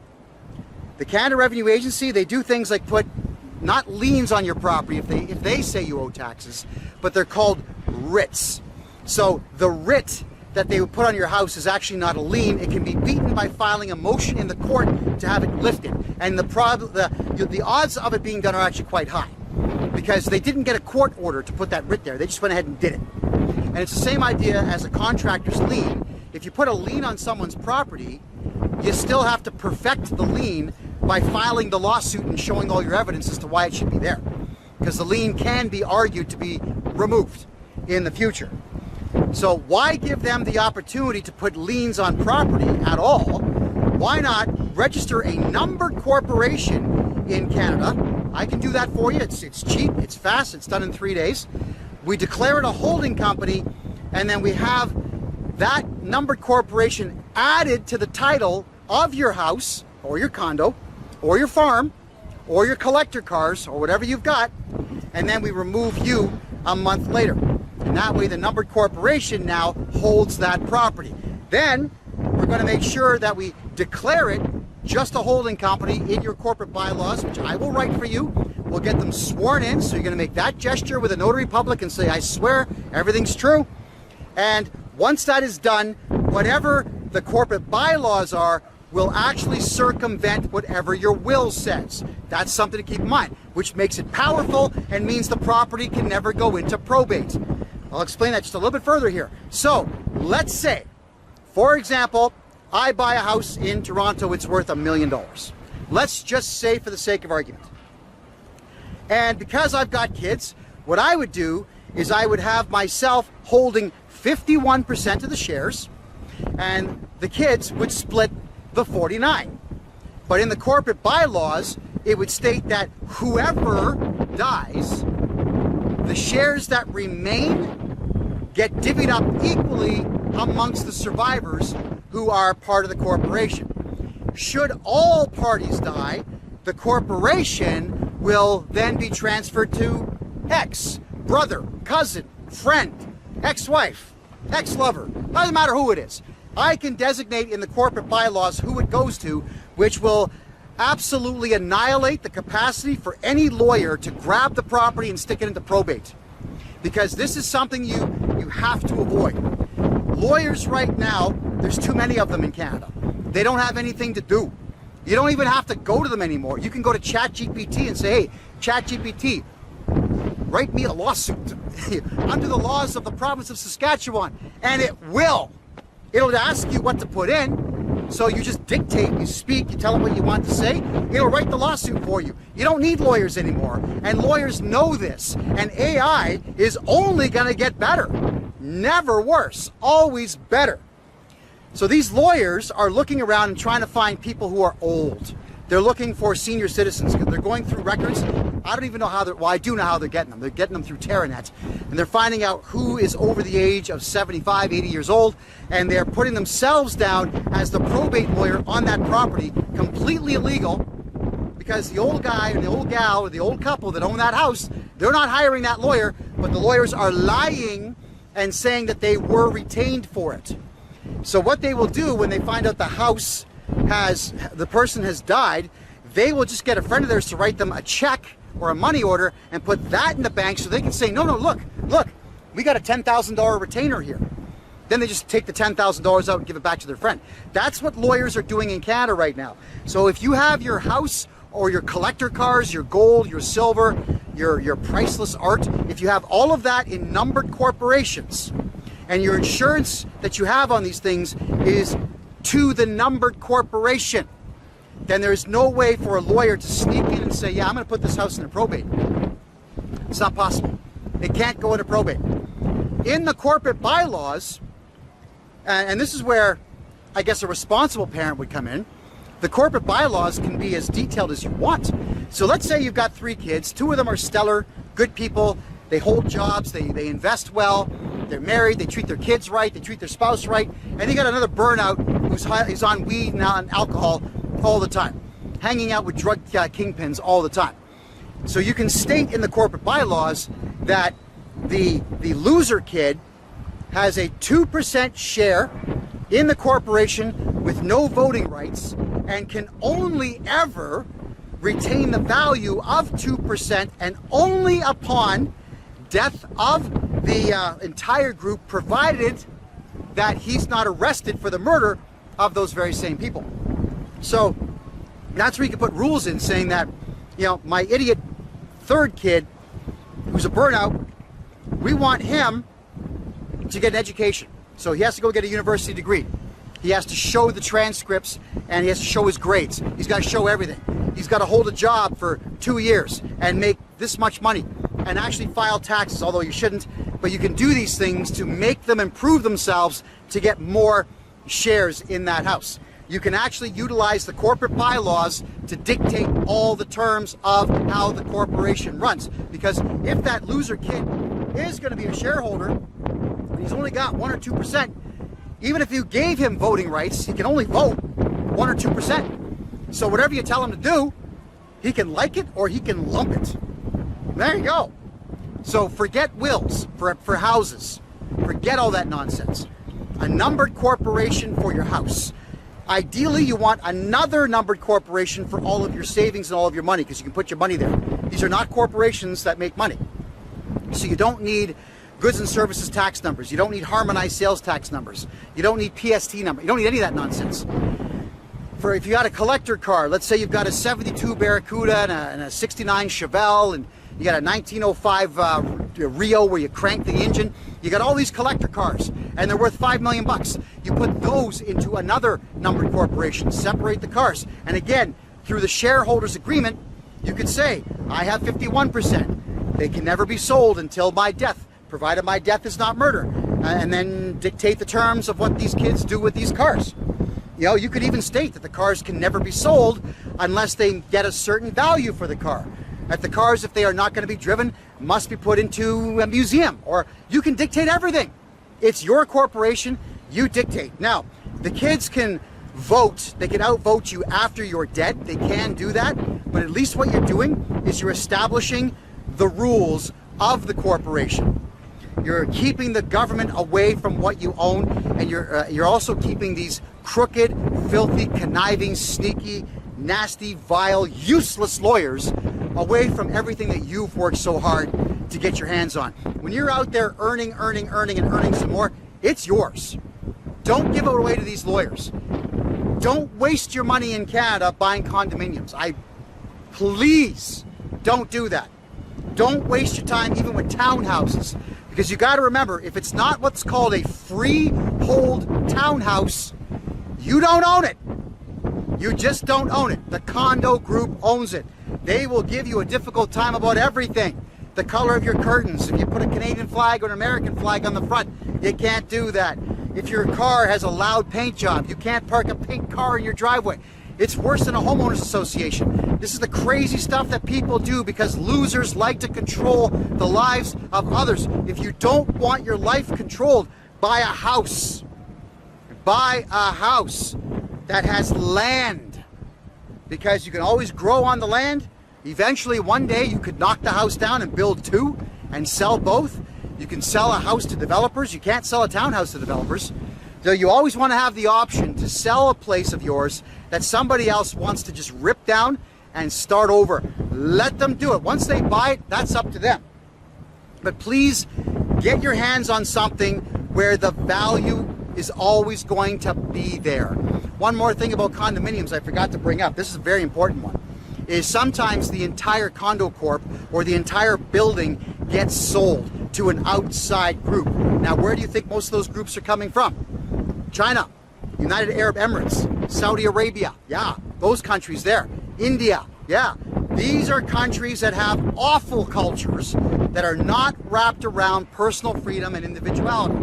the Canada Revenue Agency, they do things like put not liens on your property if they say you owe taxes, but they're called writs. So the writ that they would put on your house is actually not a lien. It can be beaten by filing a motion in the court to have it lifted. And the odds of it being done are actually quite high because they didn't get a court order to put that writ there. They just went ahead and did it. And it's the same idea as a contractor's lien. If you put a lien on someone's property, you still have to perfect the lien by filing the lawsuit and showing all your evidence as to why it should be there. Because the lien can be argued to be removed in the future. So why give them the opportunity to put liens on property at all? Why not register a numbered corporation in Canada? I can do that for you. It's cheap, it's fast, it's done in 3 days. We declare it a holding company, and then we have that numbered corporation added to the title of your house or your condo or your farm or your collector cars or whatever you've got, and then we remove you a month later. And that way the numbered corporation now holds that property. Then we're going to make sure that we declare it just a holding company in your corporate bylaws, which I will write for you. We'll get them sworn in, so you're going to make that gesture with a notary public and say, I swear everything's true. And once that is done, whatever the corporate bylaws are will actually circumvent whatever your will says. That's something to keep in mind, which makes it powerful and means the property can never go into probate. I'll explain that just a little bit further here. So let's say, for example, I buy a house in Toronto, it's worth $1 million. Let's just say for the sake of argument. And because I've got kids, what I would do is I would have myself holding 51% of the shares, and the kids would split the 49. But in the corporate bylaws, it would state that whoever dies, the shares that remain get divvied up equally amongst the survivors who are part of the corporation. Should all parties die, the corporation will then be transferred to ex, brother, cousin, friend, ex-wife, ex-lover, doesn't matter who it is. I can designate in the corporate bylaws who it goes to, which will absolutely annihilate the capacity for any lawyer to grab the property and stick it into probate. Because this is something you have to avoid. Lawyers right now, there's too many of them in Canada. They don't have anything to do. You don't even have to go to them anymore. You can go to ChatGPT and say, hey, ChatGPT, write me a lawsuit under the laws of the province of Saskatchewan, and it will. It'll ask you what to put in, so you just dictate, you speak, you tell it what you want to say, it'll write the lawsuit for you. You don't need lawyers anymore, and lawyers know this, and AI is only gonna get better. Never worse, always better. So these lawyers are looking around and trying to find people who are old. They're looking for senior citizens. They're going through records. I don't even know how well, I do know how they're getting them. They're getting them through Terranet. And they're finding out who is over the age of 75, 80 years old, and they're putting themselves down as the probate lawyer on that property, completely illegal, because the old guy or the old gal or the old couple that own that house, they're not hiring that lawyer, but the lawyers are lying and saying that they were retained for it. So what they will do when they find out the house the person has died, they will just get a friend of theirs to write them a check or a money order and put that in the bank so they can say, no, look, we got a $10,000 retainer here. Then they just take the $10,000 out and give it back to their friend. That's what lawyers are doing in Canada right now. So if you have your house or your collector cars, your gold, your silver, your priceless art, if you have all of that in numbered corporations, and your insurance that you have on these things is to the numbered corporation, then there's no way for a lawyer to sneak in and say, yeah, I'm going to put this house into probate. It's not possible. It can't go into probate. In the corporate bylaws, and this is where I guess a responsible parent would come in, the corporate bylaws can be as detailed as you want. So let's say you've got 3 kids, 2 of them are stellar, good people, they hold jobs, they invest well, they're married, they treat their kids right, they treat their spouse right, and you got another burnout who's on weed and on alcohol all the time, hanging out with drug kingpins all the time. So you can state in the corporate bylaws that the loser kid has a 2% share in the corporation with no voting rights and can only ever retain the value of 2% and only upon death of the entire group, provided that he's not arrested for the murder of those very same people. So that's where you can put rules in saying that, you know, my idiot 3rd kid who's a burnout, we want him to get an education. So he has to go get a university degree. He has to show the transcripts and he has to show his grades. He's got to show everything. He's got to hold a job for 2 years and make this much money and actually file taxes, although you shouldn't. But you can do these things to make them improve themselves to get more shares in that house. You can actually utilize the corporate bylaws to dictate all the terms of how the corporation runs. Because if that loser kid is going to be a shareholder, and he's only got 1 or 2%, even if you gave him voting rights, he can only vote 1 or 2%. So whatever you tell him to do, he can like it or he can lump it. There you go. So forget wills for houses. Forget all that nonsense. A numbered corporation for your house. Ideally, you want another numbered corporation for all of your savings and all of your money, because you can put your money there. These are not corporations that make money. So you don't need goods and services tax numbers. You don't need harmonized sales tax numbers. You don't need PST number. You don't need any of that nonsense. For if you got a collector car, let's say you've got a 72 Barracuda and a 69 Chevelle, and you got a 1905 Rio where you crank the engine. You got all these collector cars, and they're worth $5 million. You put those into another numbered corporation, separate the cars. And again, through the shareholders agreement, you could say, I have 51%. They can never be sold until my death, provided my death is not murder. And then dictate the terms of what these kids do with these cars. You know, you could even state that the cars can never be sold unless they get a certain value for the car. That the cars, if they are not going to be driven, must be put into a museum. Or you can dictate everything. It's your corporation, you dictate. Now, the kids can vote, they can outvote you after you're dead. They can do that, but at least what you're doing is you're establishing the rules of the corporation. You're keeping the government away from what you own, and you're also keeping these crooked, filthy, conniving, sneaky, nasty, vile, useless lawyers away from everything that you've worked so hard to get your hands on. When you're out there earning some more, it's yours. Don't give it away to these lawyers. Don't waste your money in Canada buying condominiums. Please don't do that. Don't waste your time even with townhouses, because you got to remember, if it's not what's called a freehold townhouse, you don't own it. You just don't own it. The condo group owns it. They will give you a difficult time about everything. The color of your curtains. If you put a Canadian flag or an American flag on the front, you can't do that. If your car has a loud paint job, you can't park a pink car in your driveway. It's worse than a homeowners association. This is the crazy stuff that people do because losers like to control the lives of others. If you don't want your life controlled, buy a house. Buy a house that has land, because you can always grow on the land. Eventually, one day, you could knock the house down and build two and sell both. You can sell a house to developers. You can't sell a townhouse to developers. So you always want to have the option to sell a place of yours that somebody else wants to just rip down and start over. Let them do it. Once they buy it, that's up to them. But please get your hands on something where the value is always going to be there. One more thing about condominiums I forgot to bring up. This is a very important one. Is sometimes the entire condo corp or the entire building gets sold to an outside group. Now, where do you think most of those groups are coming from? China, United Arab Emirates, Saudi Arabia, yeah, those countries there. India, yeah. These are countries that have awful cultures that are not wrapped around personal freedom and individuality.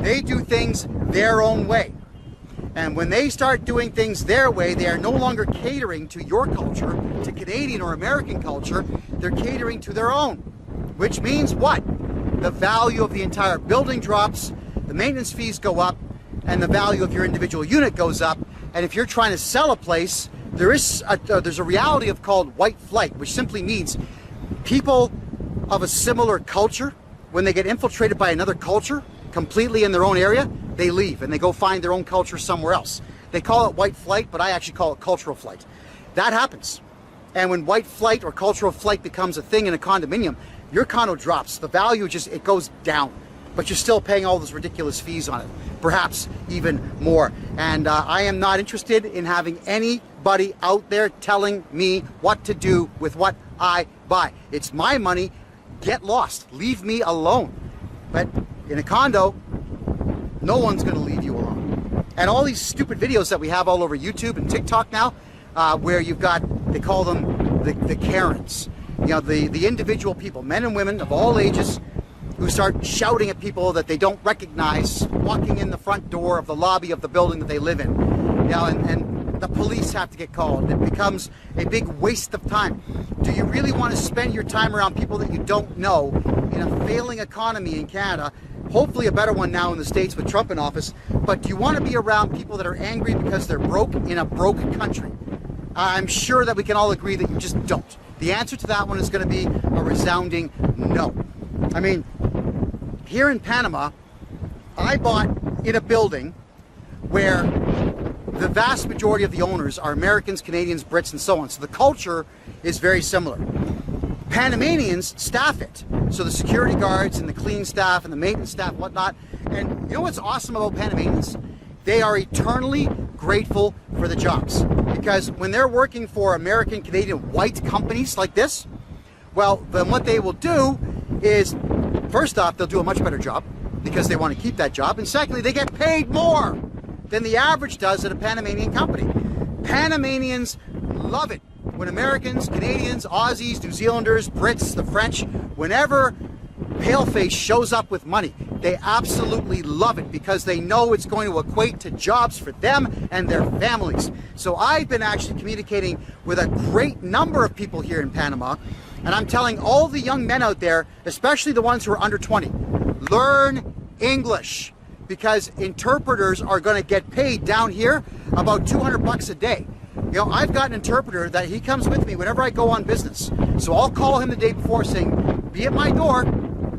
They do things their own way. And when they start doing things their way, they are no longer catering to your culture, to Canadian or American culture. They're catering to their own. Which means what? The value of the entire building drops, the maintenance fees go up, and the value of your individual unit goes up. And if you're trying to sell a place, there's a reality of called white flight, which simply means people of a similar culture, when they get infiltrated by another culture completely in their own area, they leave and they go find their own culture somewhere else. They call it white flight, but I actually call it cultural flight. That happens. And when white flight or cultural flight becomes a thing in a condominium, your condo drops. The value it goes down, but you're still paying all those ridiculous fees on it, perhaps even more. And I am not interested in having anybody out there telling me what to do with what I buy. It's my money. Get lost. Leave me alone. But in a condo, no one's going to leave you alone. And all these stupid videos that we have all over YouTube and TikTok now, where you've got, they call them the Karens. You know, the individual people, men and women of all ages, who start shouting at people that they don't recognize walking in the front door of the lobby of the building that they live in. You know, and the police have to get called. It becomes a big waste of time. Do you really want to spend your time around people that you don't know in a failing economy in Canada, hopefully a better one now in the States with Trump in office. But do you want to be around people that are angry because they're broke in a broke country? I'm sure that we can all agree that you just don't. The answer to that one is going to be a resounding no. I mean, here in Panama, I bought in a building where the vast majority of the owners are Americans, Canadians, Brits, and so on. So the culture is very similar. Panamanians staff it. So the security guards and the cleaning staff and the maintenance staff and whatnot. And you know what's awesome about Panamanians? They are eternally grateful for the jobs. Because when they're working for American, Canadian, white companies like this, well, then what they will do is, first off, they'll do a much better job because they want to keep that job. And secondly, they get paid more than the average does at a Panamanian company. Panamanians love it when Americans, Canadians, Aussies, New Zealanders, Brits, the French, whenever Paleface shows up with money, they absolutely love it because they know it's going to equate to jobs for them and their families. So I've been actually communicating with a great number of people here in Panama, and I'm telling all the young men out there, especially the ones who are under 20, learn English, because interpreters are going to get paid down here about 200 bucks a day. You know, I've got an interpreter that he comes with me whenever I go on business. So I'll call him the day before saying, be at my door.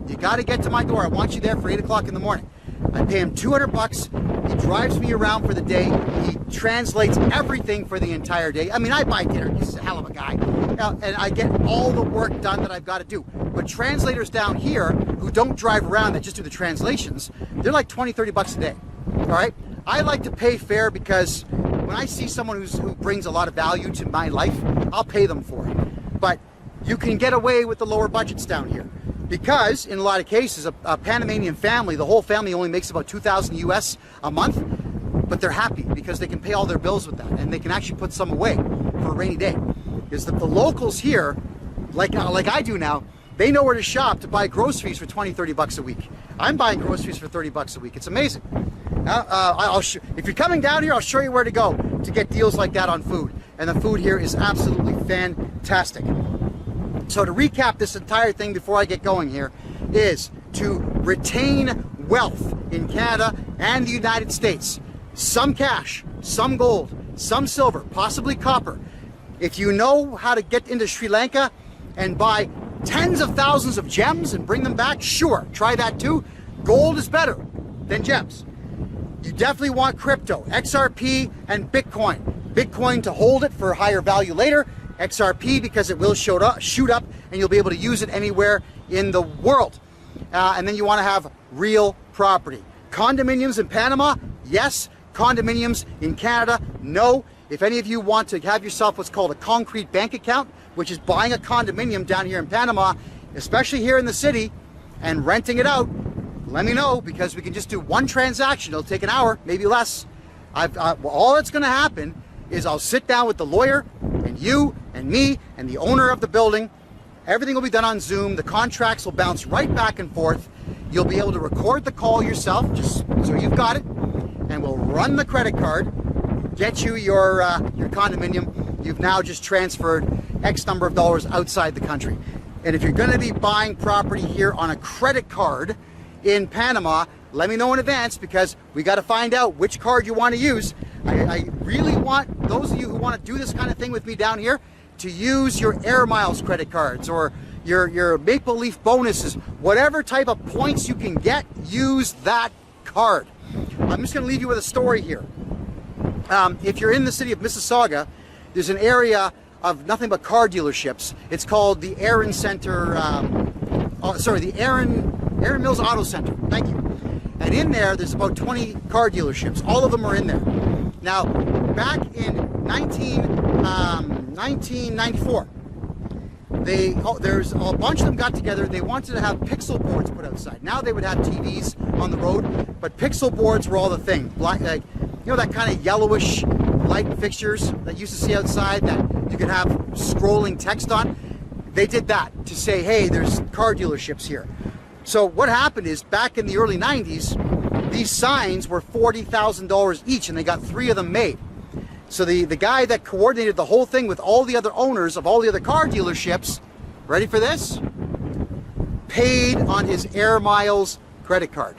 You got to get to my door. I want you there for 8 o'clock in the morning. I pay him 200 bucks. He drives me around for the day. He translates everything for the entire day. I mean, I buy dinner. He's a hell of a guy. And I get all the work done that I've got to do. But translators down here who don't drive around, that just do the translations, they're like 20, 30 bucks a day. All right? I like to pay fair because when I see someone who brings a lot of value to my life, I'll pay them for it. But you can get away with the lower budgets down here. Because in a lot of cases, a Panamanian family, the whole family only makes about 2,000 US a month, but they're happy because they can pay all their bills with that, and they can actually put some away for a rainy day. Because the locals here, like I do now, they know where to shop to buy groceries for 20, 30 bucks a week. I'm buying groceries for 30 bucks a week. It's amazing. If you're coming down here, I'll show you where to go to get deals like that on food. And the food here is absolutely fantastic. So to recap this entire thing before I get going here is to retain wealth in Canada and the United States. Some cash, some gold, some silver, possibly copper. If you know how to get into Sri Lanka and buy tens of thousands of gems and bring them back, sure, try that too. Gold is better than gems. You definitely want crypto, XRP and Bitcoin. Bitcoin to hold it for higher value later. XRP because it will shoot up and you'll be able to use it anywhere in the world. And then you want to have real property. Condominiums in Panama, yes. Condominiums in Canada, no. If any of you want to have yourself what's called a concrete bank account, which is buying a condominium down here in Panama, especially here in the city, and renting it out, let me know, because we can just do one transaction. It'll take an hour, maybe less. All that's going to happen is I'll sit down with the lawyer and you and me and the owner of the building. Everything will be done on Zoom. The contracts will bounce right back and forth. You'll be able to record the call yourself, just so you've got it, and we'll run the credit card, get you your condominium. You've now just transferred X number of dollars outside the country. And if you're going to be buying property here on a credit card in Panama, let me know in advance, because we got to find out which card you want to use. I really want those of you who want to do this kind of thing with me down here to use your Air Miles credit cards or your Maple Leaf bonuses, whatever type of points you can get, use that card. I'm just going to leave you with a story here. If you're in the city of Mississauga, there's an area of nothing but car dealerships. It's called the Aaron Center, the Aaron Mills Auto Center. Thank you. And in there's about 20 car dealerships. All of them are in there. Now, back in 1994, there's a bunch of them got together. They wanted to have pixel boards put outside. Now they would have TVs on the road, but pixel boards were all the thing. Like, you know, that kind of yellowish light fixtures that you used to see outside that you could have scrolling text on. They did that to say, hey, there's car dealerships here. So what happened is, back in the early 90s, these signs were $40,000 each, and they got 3 of them made. So the guy that coordinated the whole thing with all the other owners of all the other car dealerships, ready for this? Paid on his Air Miles credit card.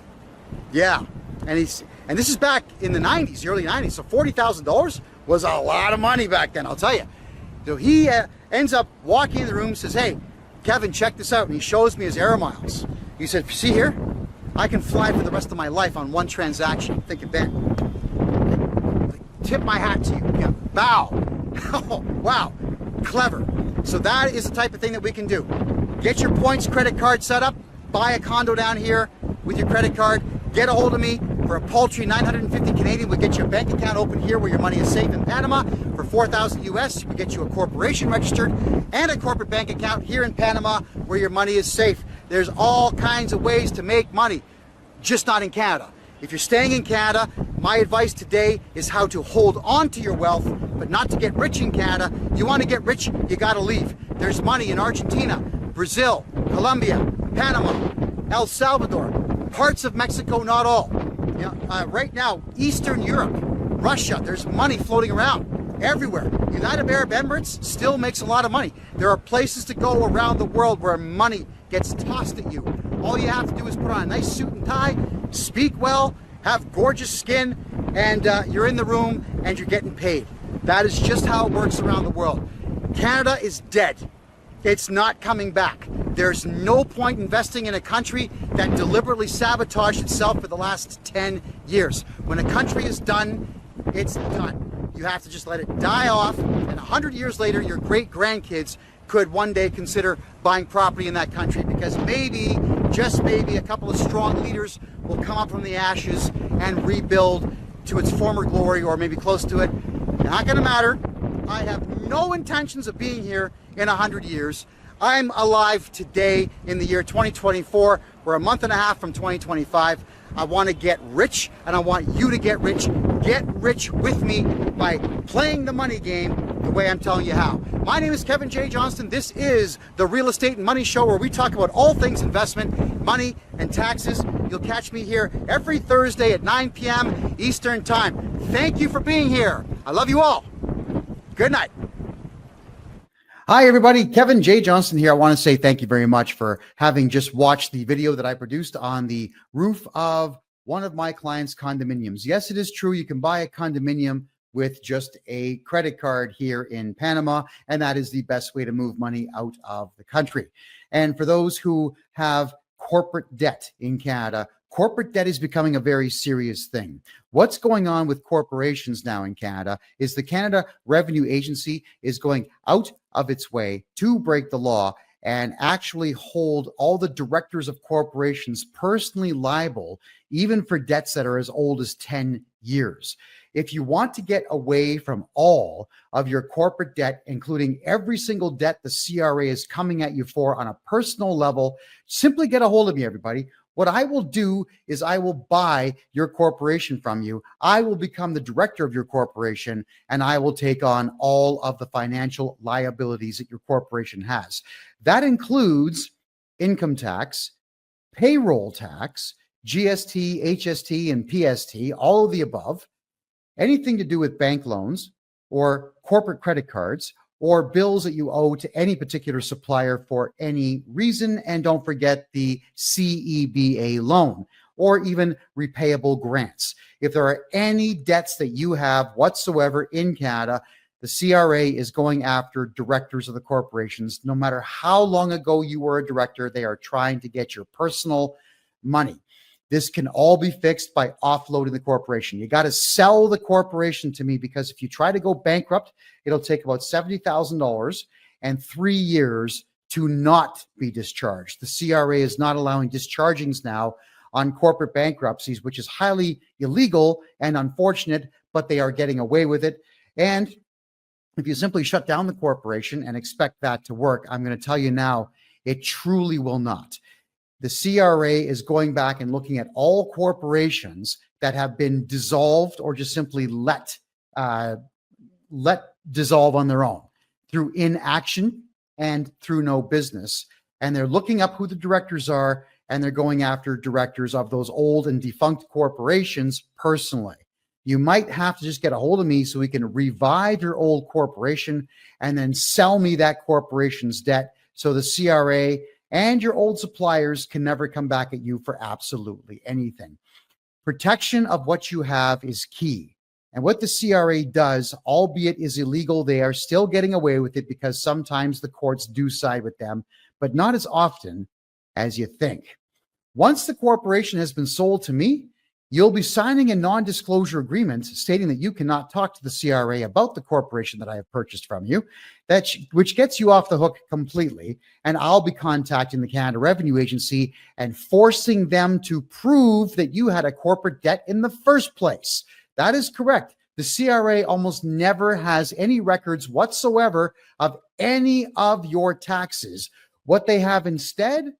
Yeah. And this is back in the 90s, the early 90s. So $40,000 was a lot of money back then, I'll tell you. So he ends up walking in the room and says, hey, Kevin, check this out. And he shows me his air miles. He said, see here, I can fly for the rest of my life on one transaction. I'm thinking, Ben, tip my hat to you. Yeah, bow. Oh, wow, clever. So that is the type of thing that we can do. Get your points credit card set up, buy a condo down here with your credit card, get a hold of me for a paltry 950 Canadian. We'll get you a bank account open here where your money is safe in Panama. For 4,000 US, we'll get you a corporation registered and a corporate bank account here in Panama where your money is safe. There's all kinds of ways to make money, just not in Canada. If you're staying in Canada, my advice today is how to hold on to your wealth, but not to get rich in Canada. You want to get rich, you got to leave. There's money in Argentina, Brazil, Colombia, Panama, El Salvador, parts of Mexico, not all. You know, right now, Eastern Europe, Russia, there's money floating around everywhere. United Arab Emirates still makes a lot of money. There are places to go around the world where money gets tossed at you. All you have to do is put on a nice suit and tie, speak well, have gorgeous skin, and you're in the room and you're getting paid. That is just how it works around the world. Canada is dead. It's not coming back. There's no point investing in a country that deliberately sabotaged itself for the last 10 years. When a country is done, it's done. You have to just let it die off, and 100 years later, your great-grandkids could one day consider buying property in that country, because maybe, just maybe, a couple of strong leaders will come up from the ashes and rebuild to its former glory, or maybe close to it. Not gonna matter. I have no intentions of being here in 100 years. I'm alive today in the year 2024. We're a month and a half from 2025. I want to get rich, and I want you to get rich. Get rich with me by playing the money game the way I'm telling you how. My name is Kevin J. Johnston. This is the Real Estate and Money Show, where we talk about all things investment, money, and taxes. You'll catch me here every Thursday at 9 p.m. Eastern Time. Thank you for being here. I love you all. Good night. Hi, everybody. Kevin J. Johnston here. I want to say thank you very much for having just watched the video that I produced on the roof of one of my clients' condominiums. Yes, it is true. You can buy a condominium with just a credit card here in Panama, and that is the best way to move money out of the country. And for those who have corporate debt in Canada, corporate debt is becoming a very serious thing. What's going on with corporations now in Canada is the Canada Revenue Agency is going out of its way to break the law and actually hold all the directors of corporations personally liable, even for debts that are as old as 10 years. If you want to get away from all of your corporate debt, including every single debt the CRA is coming at you for on a personal level, simply get a hold of me, everybody. What I will do is I will buy your corporation from you. I will become the director of your corporation, and I will take on all of the financial liabilities that your corporation has. That includes income tax, payroll tax, GST, HST, and PST, all of the above, anything to do with bank loans or corporate credit cards, or bills that you owe to any particular supplier for any reason. And don't forget the CEBA loan, or even repayable grants. If there are any debts that you have whatsoever in Canada, the CRA is going after directors of the corporations. No matter how long ago you were a director, they are trying to get your personal money. This can all be fixed by offloading the corporation. You got to sell the corporation to me, because if you try to go bankrupt, it'll take about $70,000 and 3 years to not be discharged. The CRA is not allowing dischargings now on corporate bankruptcies, which is highly illegal and unfortunate, but they are getting away with it. And if you simply shut down the corporation and expect that to work, I'm going to tell you now, it truly will not. The CRA is going back and looking at all corporations that have been dissolved or just simply let dissolve on their own through inaction and through no business. And they're looking up who the directors are, and they're going after directors of those old and defunct corporations personally. You might have to just get a hold of me so we can revive your old corporation and then sell me that corporation's debt, so the CRA and your old suppliers can never come back at you for absolutely anything. Protection of what you have is key. And what the CRA does, albeit is illegal, they are still getting away with it because sometimes the courts do side with them, but not as often as you think. Once the corporation has been sold to me, you'll be signing a non-disclosure agreement stating that you cannot talk to the CRA about the corporation that I have purchased from you, which gets you off the hook completely. And I'll be contacting the Canada Revenue Agency and forcing them to prove that you had a corporate debt in the first place. That is correct. The CRA almost never has any records whatsoever of any of your taxes. What they have instead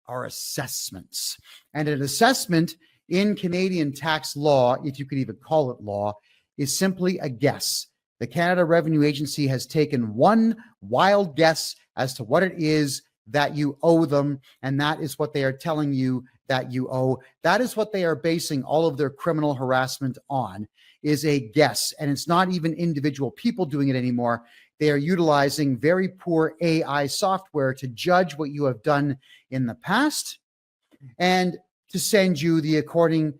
are assessments. And an assessment in Canadian tax law, if you could even call it law, is simply a guess. The Canada Revenue Agency has taken one wild guess as to what it is that you owe them, and that is what they are telling you that you owe. That is what they are basing all of their criminal harassment on, is a guess. And it's not even individual people doing it anymore. They are utilizing very poor AI software to judge what you have done in the past and to send you the according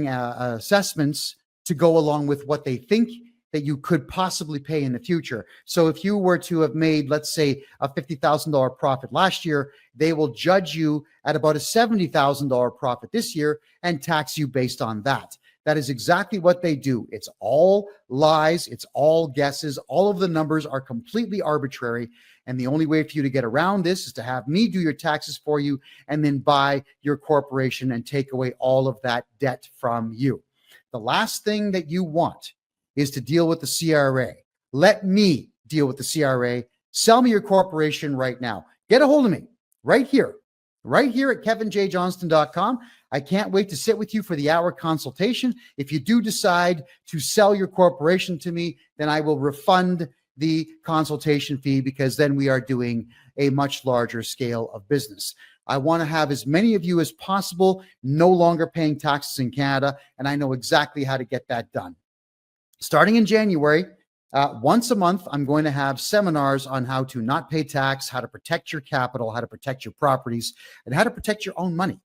assessments to go along with what they think that you could possibly pay in the future. So if you were to have made, let's say, a $50,000 profit last year, they will judge you at about a $70,000 profit this year and tax you based on that. That is exactly what they do. It's all lies. It's all guesses. All of the numbers are completely arbitrary. And the only way for you to get around this is to have me do your taxes for you and then buy your corporation and take away all of that debt from you. The last thing that you want is to deal with the CRA. Let me deal with the CRA. Sell me your corporation right now. Get a hold of me right here at kevinjjohnston.com. I can't wait to sit with you for the hour consultation. If you do decide to sell your corporation to me, then I will refund the consultation fee because then we are doing a much larger scale of business. I want to have as many of you as possible no longer paying taxes in Canada, and I know exactly how to get that done. Starting in January, once a month, I'm going to have seminars on how to not pay tax, how to protect your capital, how to protect your properties, and how to protect your own money.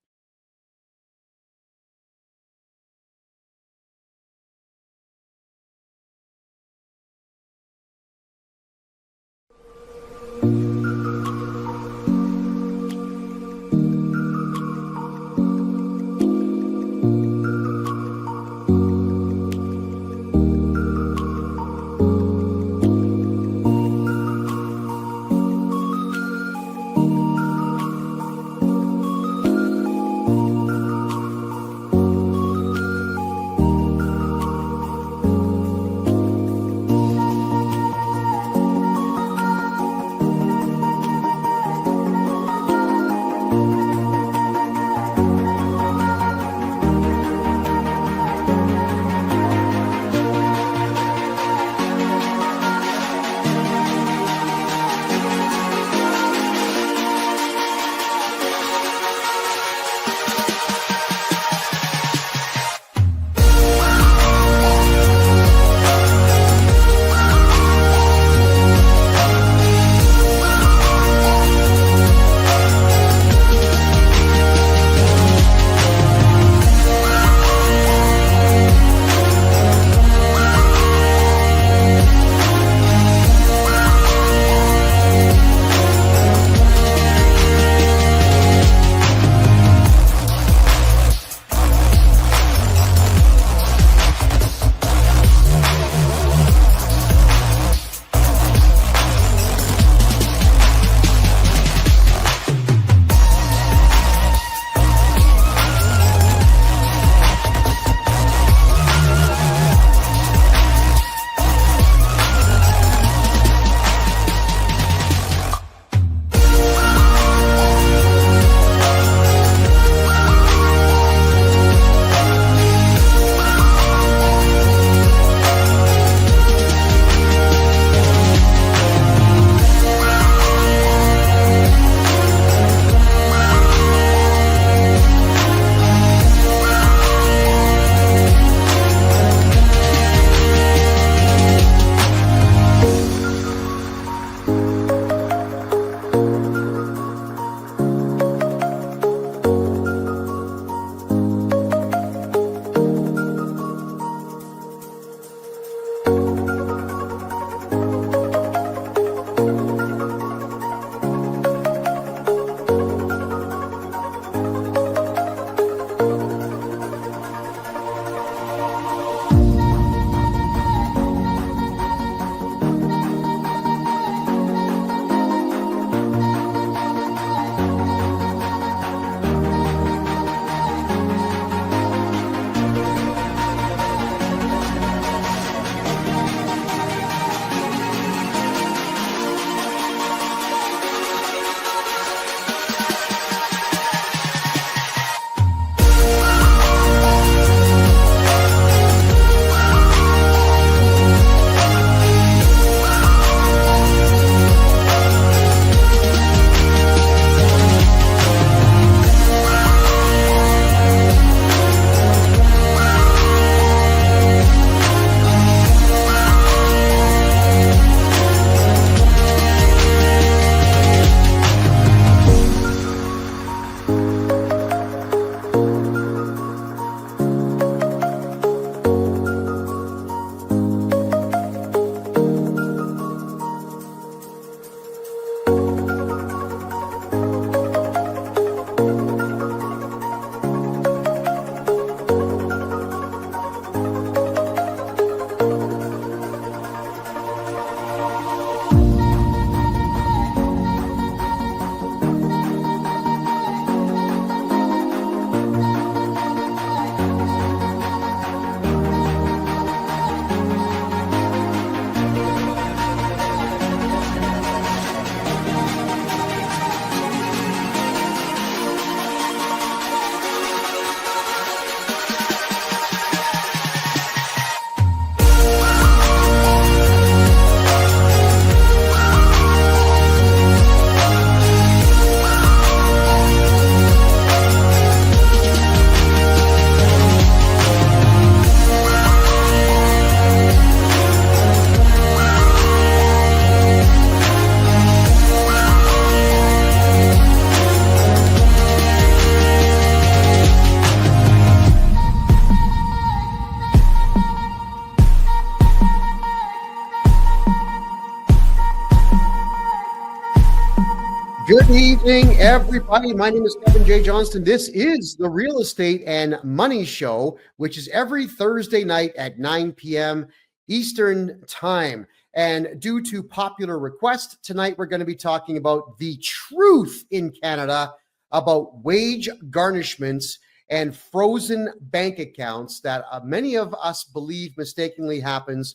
Good evening, everybody. My name is Kevin J. Johnston. This is the Real Estate and Money Show, which is every Thursday night at 9 p.m. Eastern Time. And due to popular request, tonight we're going to be talking about the truth in Canada about wage garnishments and frozen bank accounts that many of us believe mistakenly happens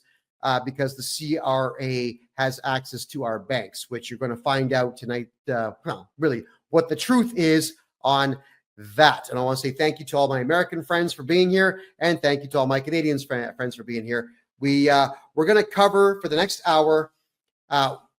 because the CRA has access to our banks, which you're going to find out tonight, really what the truth is on that. And I want to say thank you to all my American friends for being here, and thank you to all my Canadian friends for being here. We're going to cover for the next hour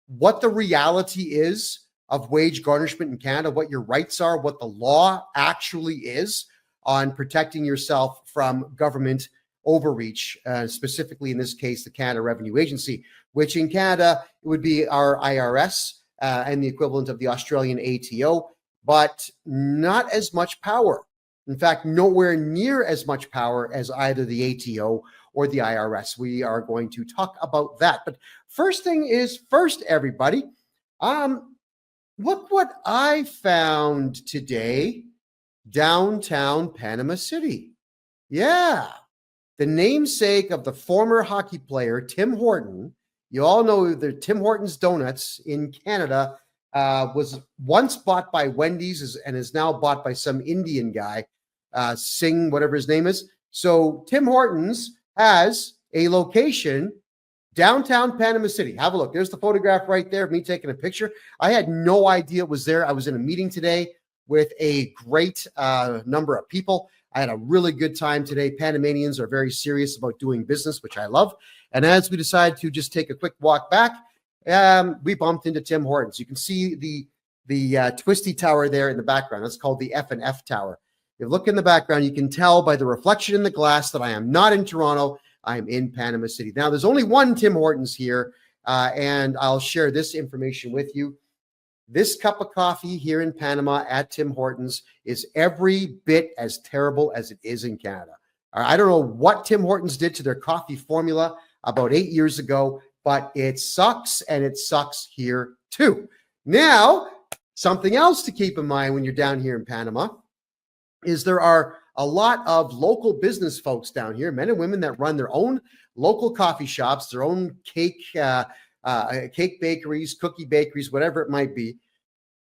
what the reality is of wage garnishment in Canada, what your rights are, what the law actually is on protecting yourself from government overreach, specifically in this case, the Canada Revenue Agency, which in Canada it would be our IRS and the equivalent of the Australian ATO, but not as much power. In fact, nowhere near as much power as either the ATO or the IRS. We are going to talk about that. But first thing is first, everybody. Look what I found today, downtown Panama City. Yeah. The namesake of the former hockey player, Tim Horton. You all know that Tim Hortons Donuts in Canada was once bought by Wendy's and is now bought by some Indian guy, Singh, whatever his name is. So Tim Hortons has a location downtown Panama City. Have a look. There's the photograph right there of me taking a picture. I had no idea it was there. I was in a meeting today with a great number of people. I had a really good time today. Panamanians are very serious about doing business, which I love. And as we decided to just take a quick walk back, we bumped into Tim Hortons. You can see the twisty tower there in the background. That's called the F&F Tower. If you look in the background, you can tell by the reflection in the glass that I am not in Toronto. I am in Panama City. Now, there's only one Tim Hortons here, and I'll share this information with you. This cup of coffee here in Panama at Tim Hortons is every bit as terrible as it is in Canada. I don't know what Tim Hortons did to their coffee formula about 8 years ago, but it sucks, and it sucks here too. Now, something else to keep in mind when you're down here in Panama is there are a lot of local business folks down here, men and women that run their own local coffee shops, their own cake bakeries, cookie bakeries, whatever it might be.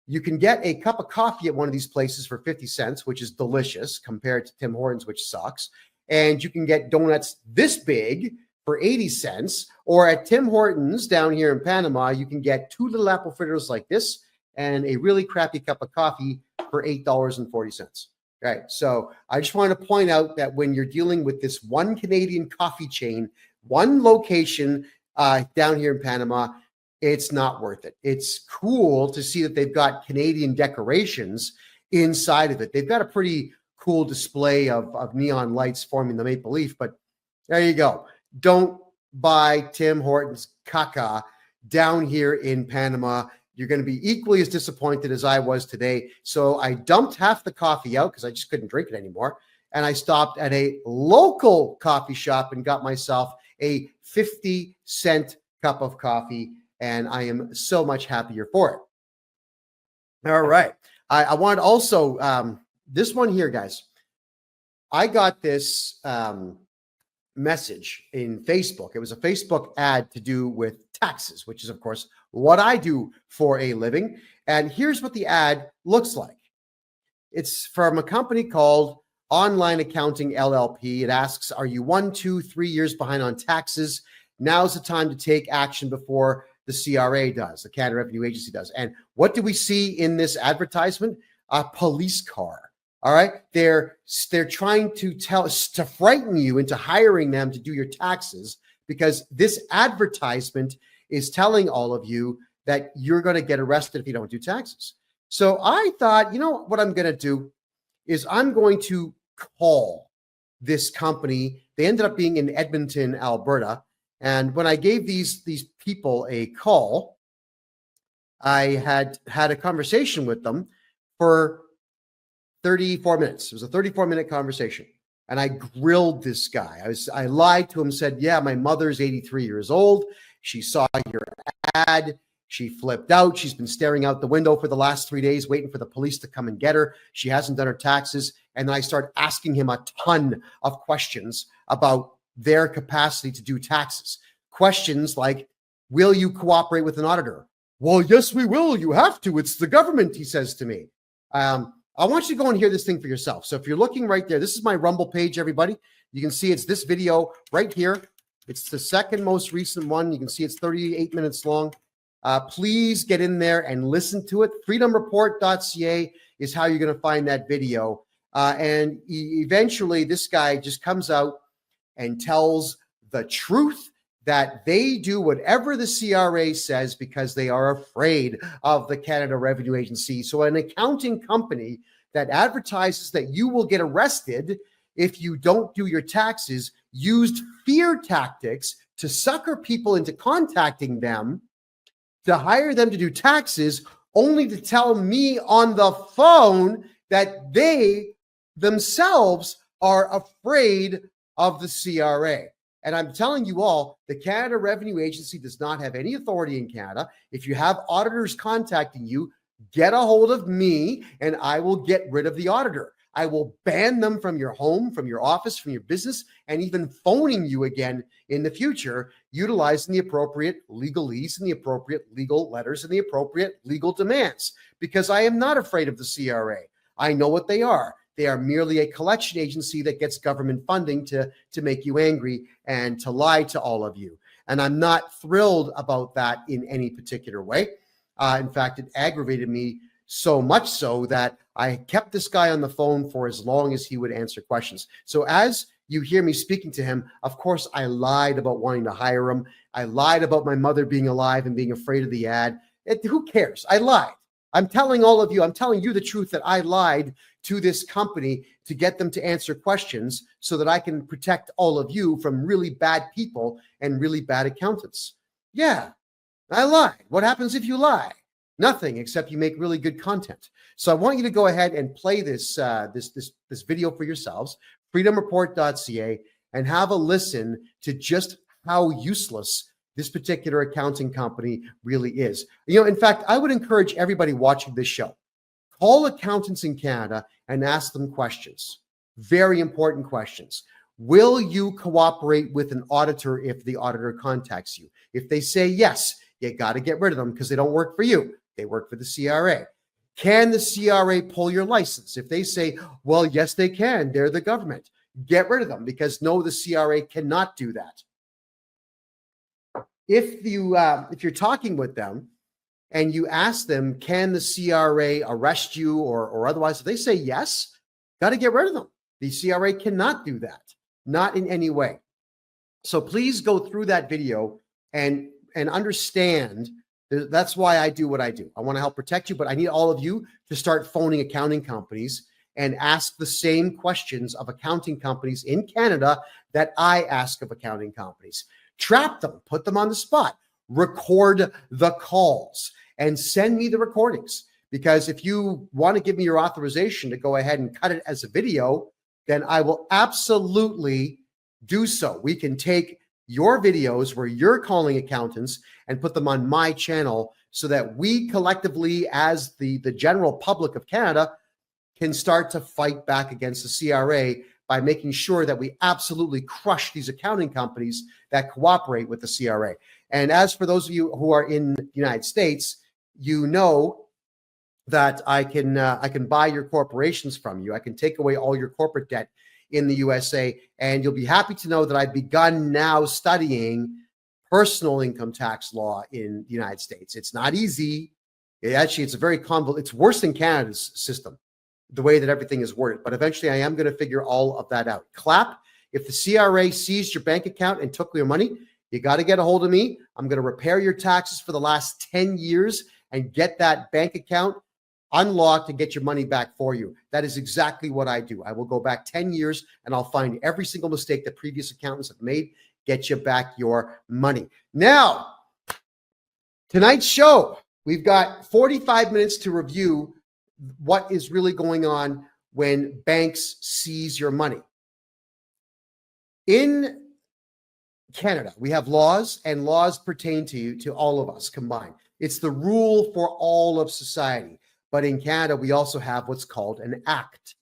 You can get a cup of coffee at one of these places for 50 cents, which is delicious compared to Tim Hortons, which sucks. And you can get donuts this big for 80 cents. Or at Tim Hortons down here in Panama, you can get 2 little apple fritters like this and a really crappy cup of coffee for $8.40. Right. So I just want to point out that when you're dealing with this one Canadian coffee chain, one location down here in Panama, it's not worth it. It's cool to see that they've got Canadian decorations inside of it. They've got a pretty cool display of neon lights forming the maple leaf, but there you go. Don't buy Tim Hortons caca down here in Panama. You're going to be equally as disappointed as I was today. So I dumped half the coffee out because I just couldn't drink it anymore. And I stopped at a local coffee shop and got myself a 50-cent cup of coffee. And I am so much happier for it. All right. I want also, this one here, guys. I got this message in Facebook. It was a Facebook ad to do with taxes, which is, of course, what I do for a living. And here's what the ad looks like. It's from a company called Online Accounting LLP. It asks, are you 1, 2, 3 years behind on taxes? Now's the time to take action before the CRA does, the Canada Revenue Agency does. And what do we see in this advertisement? A police car. All right. They're trying to frighten you into hiring them to do your taxes, because this advertisement is telling all of you that you're going to get arrested if you don't do taxes. So I thought, you know what I'm going to do is I'm going to call this company. They ended up being in Edmonton, Alberta. And when I gave these people a call, I had a conversation with them for 34 minutes. It was a 34-minute conversation. And I grilled this guy. I lied to him, said, yeah, my mother's 83 years old. She saw your ad She flipped out. She's been staring out the window for the last 3 days, waiting for the police to come and get her. She hasn't done her taxes. And then I start asking him a ton of questions about their capacity to do taxes. Questions like, will you cooperate with an auditor? Well, yes, we will. You have to. It's the government, he says to me. I want you to go and hear this thing for yourself. So if you're looking right there, this is my Rumble page, everybody. You can see it's this video right here. It's the second most recent one. You can see it's 38 minutes long. Please get in there and listen to it. freedomreport.ca is how you're going to find that video. And eventually this guy just comes out and tells the truth that they do whatever the CRA says because they are afraid of the Canada Revenue Agency. So an accounting company that advertises that you will get arrested if you don't do your taxes used fear tactics to sucker people into contacting them, to hire them to do taxes, only to tell me on the phone that they themselves are afraid of the CRA. And I'm telling you all, the Canada Revenue Agency does not have any authority in Canada. If you have auditors contacting you, get a hold of me and I will get rid of the auditor. I will ban them from your home, from your office, from your business, and even phoning you again in the future, utilizing the appropriate legalese and the appropriate legal letters and the appropriate legal demands, because I am not afraid of the CRA. I know what they are. They are merely a collection agency that gets government funding to make you angry and to lie to all of you. And I'm not thrilled about that in any particular way. In fact, it aggravated me so much so that I kept this guy on the phone for as long as he would answer questions. So as you hear me speaking to him, of course, I lied about wanting to hire him. I lied about my mother being alive and being afraid of the ad. Who cares? I lied. I'm telling all of you, I'm telling you the truth that I lied to this company to get them to answer questions so that I can protect all of you from really bad people and really bad accountants. Yeah, I lied. What happens if you lie? Nothing, except you make really good content. So I want you to go ahead and play this this video for yourselves, freedomreport.ca, and have a listen to just how useless this particular accounting company really is. You know, in fact, I would encourage everybody watching this show, call accountants in Canada and ask them questions. Very important questions. Will you cooperate with an auditor if the auditor contacts you? If they say yes, you got to get rid of them because they don't work for you. They work for the CRA. Can the CRA pull your license? If they say, well, yes, they can. They're the government. Get rid of them because no, the CRA cannot do that. If you're talking with them and you ask them, can the CRA arrest you or otherwise, if they say yes, got to get rid of them. The CRA cannot do that, not in any way. So please go through that video and understand. That's why I do what I do. I want to help protect you, but I need all of you to start phoning accounting companies and ask the same questions of accounting companies in Canada that I ask of accounting companies. Trap them, put them on the spot, record the calls, and send me the recordings. Because if you want to give me your authorization to go ahead and cut it as a video, then I will absolutely do so. We can take your videos where you're calling accountants and put them on my channel so that we collectively, as the general public of Canada, can start to fight back against the CRA by making sure that we absolutely crush these accounting companies that cooperate with the CRA. And as for those of you who are in the United States, you know that I can buy your corporations from you. I can take away all your corporate debt in the USA, and you'll be happy to know that I've begun now studying personal income tax law in the United States. It's not easy. It's a very convoluted. It's worse than Canada's system, the way that everything is worded. But eventually, I am going to figure all of that out. Clap. If the CRA seized your bank account and took your money, you got to get a hold of me. I'm going to repair your taxes for the last 10 years and get that bank account unlocked and get your money back for you. That is exactly what I do. I will go back 10 years and I'll find every single mistake that previous accountants have made, get you back your money. Now, tonight's show, we've got 45 minutes to review what is really going on when banks seize your money. In Canada, we have laws, and laws pertain to all of us combined. It's the rule for all of society. But in Canada, we also have what's called an act,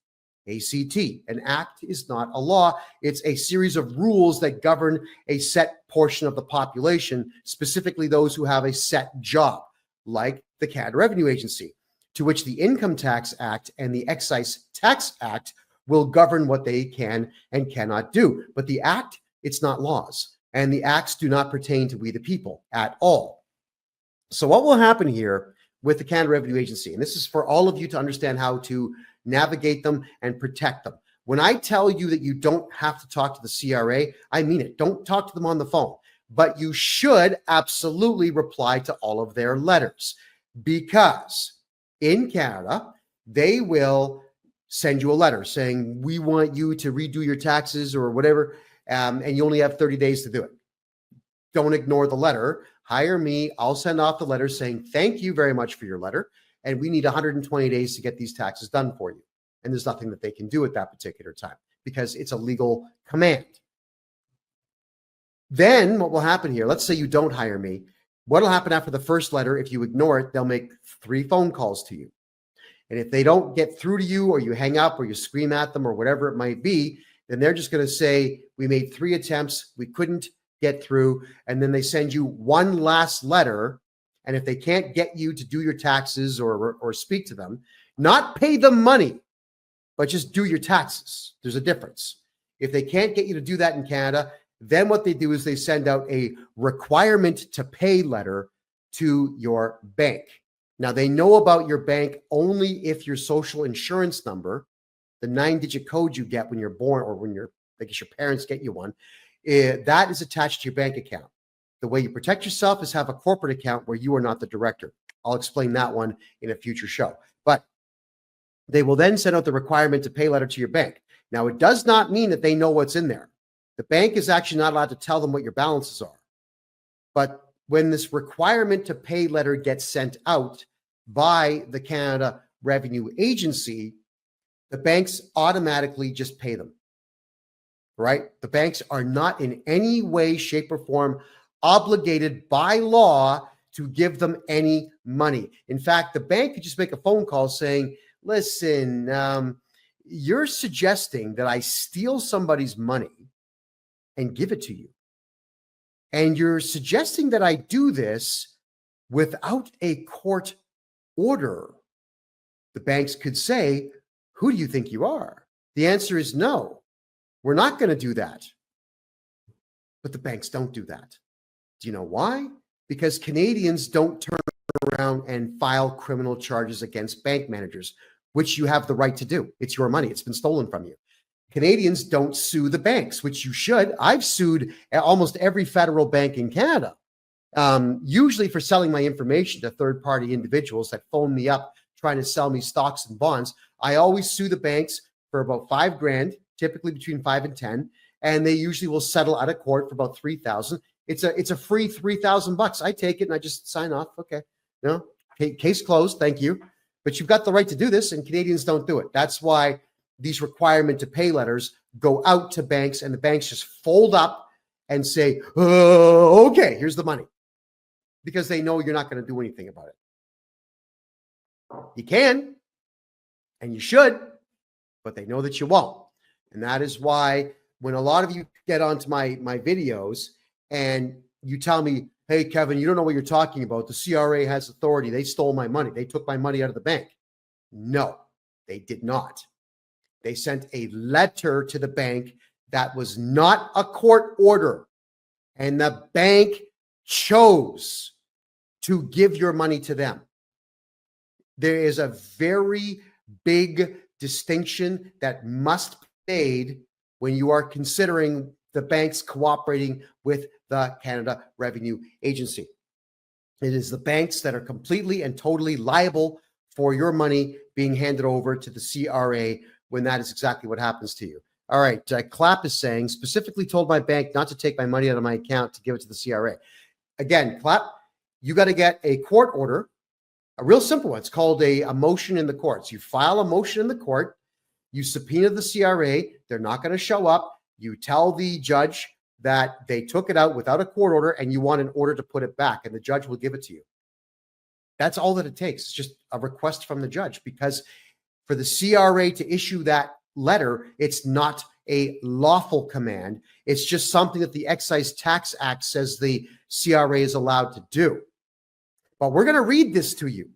ACT. An act is not a law. It's a series of rules that govern a set portion of the population, specifically those who have a set job, like the Canada Revenue Agency, to which the Income Tax Act and the Excise Tax Act will govern what they can and cannot do. But the act, it's not laws. And the acts do not pertain to we the people at all. So what will happen here with the Canada Revenue Agency, and this is for all of you to understand how to navigate them and protect them. When I tell you that you don't have to talk to the CRA, I mean it. Don't talk to them on the phone, but you should absolutely reply to all of their letters, because in Canada, they will send you a letter saying, we want you to redo your taxes or whatever, and you only have 30 days to do it. Don't ignore the letter. Hire me. I'll send off the letter saying, thank you very much for your letter, and we need 120 days to get these taxes done for you. And there's nothing that they can do at that particular time because it's a legal command. Then what will happen here, let's say you don't hire me. What will happen after the first letter? If you ignore it, they'll make 3 phone calls to you. And if they don't get through to you, or you hang up, or you scream at them, or whatever it might be, then they're just going to say, we made 3 attempts, we couldn't get through. And then they send you one last letter. And if they can't get you to do your taxes or speak to them, not pay them money, but just do your taxes. There's a difference. If they can't get you to do that in Canada, then what they do is they send out a requirement to pay letter to your bank. Now, they know about your bank only if your social insurance number, the 9-digit code you get when you're born, or when you're, I guess your parents get you one, that is attached to your bank account. The way you protect yourself is have a corporate account where you are not the director. I'll explain that one in a future show. But they will then send out the requirement to pay letter to your bank. Now, it does not mean that they know what's in there. The bank is actually not allowed to tell them what your balances are. But when this requirement to pay letter gets sent out by the Canada Revenue Agency, the banks automatically just pay them, right? The banks are not in any way, shape, or form obligated by law to give them any money. In fact, the bank could just make a phone call saying, listen, you're suggesting that I steal somebody's money and give it to you. And you're suggesting that I do this without a court order. The banks could say, who do you think you are? The answer is no, we're not going to do that. But the banks don't do that. Do you know why? Because Canadians don't turn around and file criminal charges against bank managers, which you have the right to do. It's your money. It's been stolen from you. Canadians don't sue the banks, which you should. I've sued almost every federal bank in Canada, usually for selling my information to third-party individuals that phone me up trying to sell me stocks and bonds. I always sue the banks for about $5,000, typically between 5 and 10, and they usually will settle out of court for about $3,000. It's a free $3,000. I take it and I just sign off. Okay, no, case closed. Thank you. But you've got the right to do this, and Canadians don't do it. That's why these requirement to pay letters go out to banks, and the banks just fold up and say, oh, okay, here's the money, because they know you're not going to do anything about it. You can, and you should, but they know that you won't. And that is why when a lot of you get onto my videos and you tell me, hey, Kevin, you don't know what you're talking about. The CRA has authority. They stole my money. They took my money out of the bank. No, they did not. They sent a letter to the bank that was not a court order, and the bank chose to give your money to them. There is a very big distinction that must be made when you are considering the banks cooperating with the Canada Revenue Agency. It is the banks that are completely and totally liable for your money being handed over to the CRA when that is exactly what happens to you. All right, Clap is saying, specifically told my bank not to take my money out of my account to give it to the CRA. Again, Clap, you got to get a court order, a real simple one. It's called a motion in the courts. You file a motion in the court, you subpoena the CRA, they're not going to show up. You tell the judge that they took it out without a court order and you want an order to put it back, and the judge will give it to you. That's all that it takes. It's just a request from the judge, because for the CRA to issue that letter, it's not a lawful command. It's just something that the Excise Tax Act says the CRA is allowed to do. But we're going to read this to you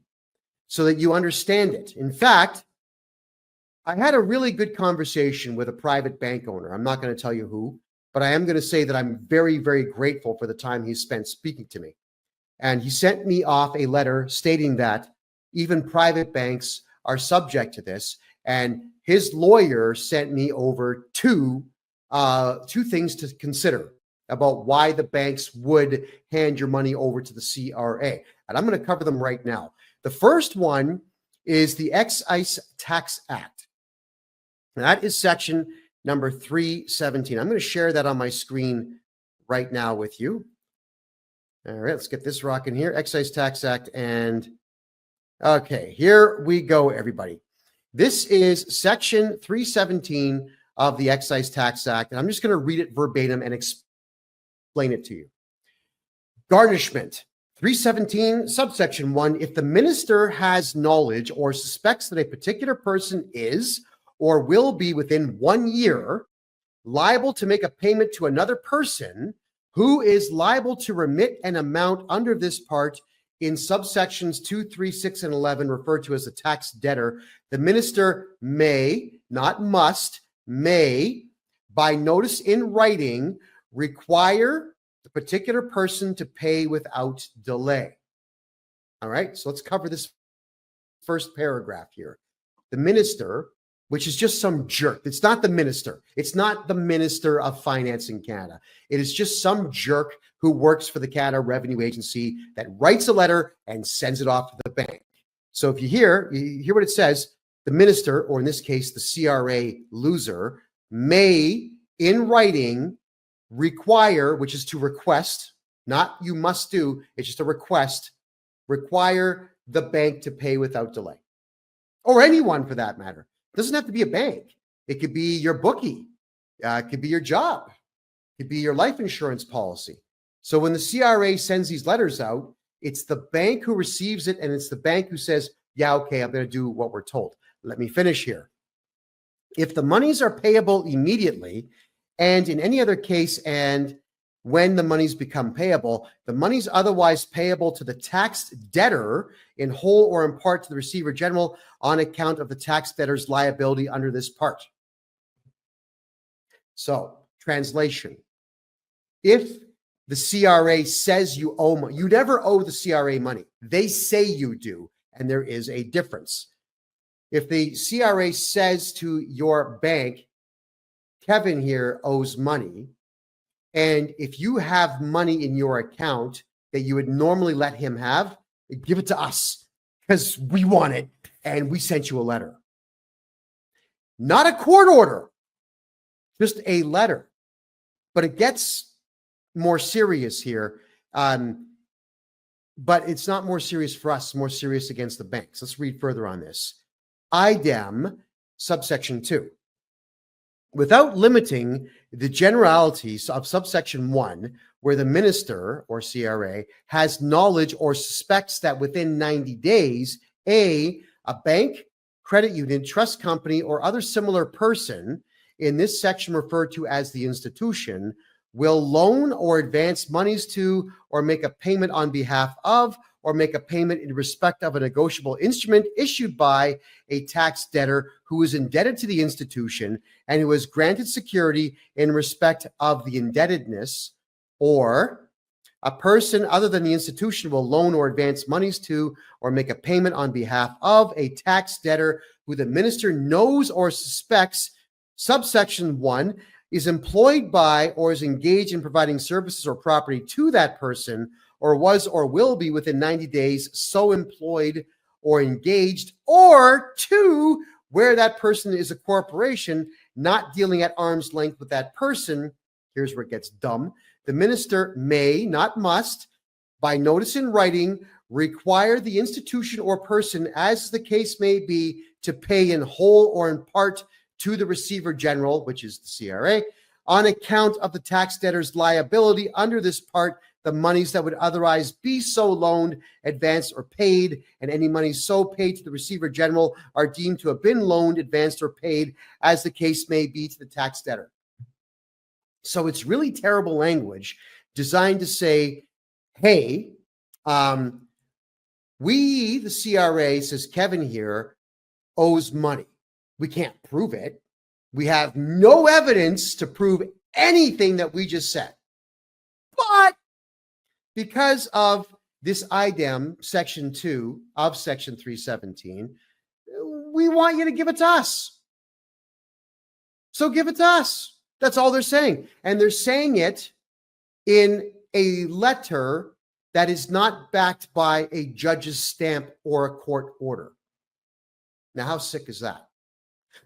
so that you understand it. In fact, I had a really good conversation with a private bank owner. I'm not going to tell you who, but I am going to say that I'm very, very grateful for the time he spent speaking to me. And he sent me off a letter stating that even private banks are subject to this. And his lawyer sent me over two things to consider about why the banks would hand your money over to the CRA. And I'm going to cover them right now. The first one is the Excise Tax Act. And that is section number 317. I'm going to share that on my screen right now with you. All right, let's get this rocking here. Excise Tax Act. And okay, here we go, everybody. This is section 317 of the Excise Tax Act. And I'm just going to read it verbatim and explain it to you. Garnishment. 317, subsection 1, if the minister has knowledge or suspects that a particular person is or will be within 1 year liable to make a payment to another person who is liable to remit an amount under this part in subsections 2, 3, 6, and 11, referred to as the tax debtor, the minister may, not must, may, by notice in writing, require the particular person to pay without delay. All right, so let's cover this first paragraph here. The minister, which is just some jerk. It's not the minister. It's not the Minister of Finance in Canada. It is just some jerk who works for the Canada Revenue Agency that writes a letter and sends it off to the bank. So if you hear what it says, the minister, or in this case, the CRA loser, may, in writing, require, which is to request, not you must do, it's just a request, require the bank to pay without delay. Or anyone for that matter. It doesn't have to be a bank. It could be your bookie. It could be your job. It could be your life insurance policy. So when the CRA sends these letters out, it's the bank who receives it, and it's the bank who says, yeah, okay, I'm going to do what we're told. Let me finish here. If the monies are payable immediately, and in any other case, and when the monies become payable, the monies otherwise payable to the taxed debtor in whole or in part to the receiver general on account of the tax debtor's liability under this part. So, translation. If the CRA says you owe money, you never owe the CRA money. They say you do, and there is a difference. If the CRA says to your bank, Kevin here owes money, and if you have money in your account that you would normally let him have, give it to us because we want it and we sent you a letter. Not a court order, just a letter. But it gets more serious here. But it's not more serious for us, it's more serious against the banks. Let's read further on this. IDEM, subsection 2. Without limiting the generalities of subsection 1, where the minister or CRA has knowledge or suspects that within 90 days, a bank, credit union, trust company, or other similar person, in this section referred to as the institution, will loan or advance monies to or make a payment on behalf of or make a payment in respect of a negotiable instrument issued by a tax debtor who is indebted to the institution and who has granted security in respect of the indebtedness, or a person other than the institution will loan or advance monies to or make a payment on behalf of a tax debtor who the minister knows or suspects, subsection 1, is employed by or is engaged in providing services or property to that person, or was or will be within 90 days so employed or engaged, or 2, where that person is a corporation not dealing at arm's length with that person. Here's where it gets dumb. The minister may, not must, by notice in writing, require the institution or person, as the case may be, to pay in whole or in part to the receiver general, which is the CRA, on account of the tax debtor's liability under this part, the monies that would otherwise be so loaned, advanced, or paid, and any monies so paid to the receiver general are deemed to have been loaned, advanced, or paid, as the case may be, to the tax debtor. So it's really terrible language designed to say, hey, we, the CRA, says Kevin here, owes money. We can't prove it. We have no evidence to prove anything that we just said. But because of this IDEM, Section 2 of Section 317, we want you to give it to us. So give it to us. That's all they're saying. And they're saying it in a letter that is not backed by a judge's stamp or a court order. Now, how sick is that?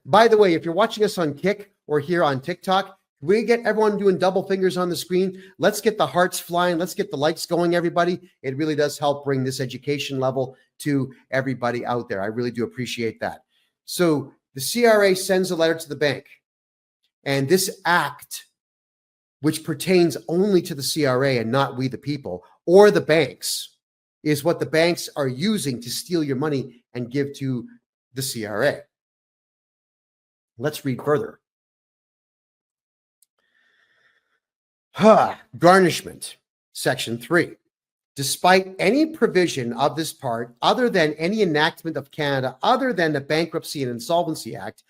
By the way, if you're watching us on Kick or here on TikTok, we get everyone doing double fingers on the screen. Let's get the hearts flying. Let's get the likes going, everybody. It really does help bring this education level to everybody out there. I really do appreciate that. So the CRA sends a letter to the bank, and this act, which pertains only to the CRA and not we the people or the banks, is what the banks are using to steal your money and give to the CRA. Let's read further. Garnishment, Section 3. Despite any provision of this part, other than any enactment of Canada, other than the Bankruptcy and Insolvency Act,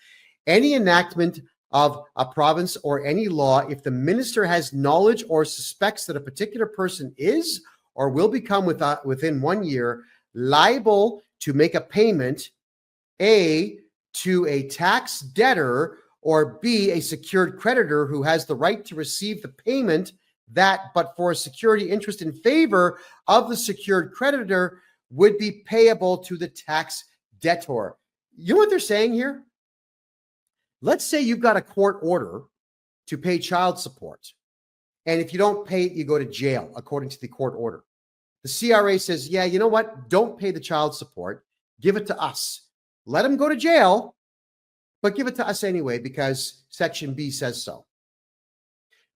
any enactment of a province or any law, if the minister has knowledge or suspects that a particular person is or will become within 1 year liable to make a payment, A, to a tax debtor, or B, a secured creditor who has the right to receive the payment that, but for a security interest in favor of the secured creditor, would be payable to the tax debtor. You know what they're saying here? Let's say you've got a court order to pay child support, and if you don't pay it, you go to jail, according to the court order. The CRA says, yeah, you know what? Don't pay the child support. Give it to us. Let him go to jail, but give it to us anyway because Section B says so.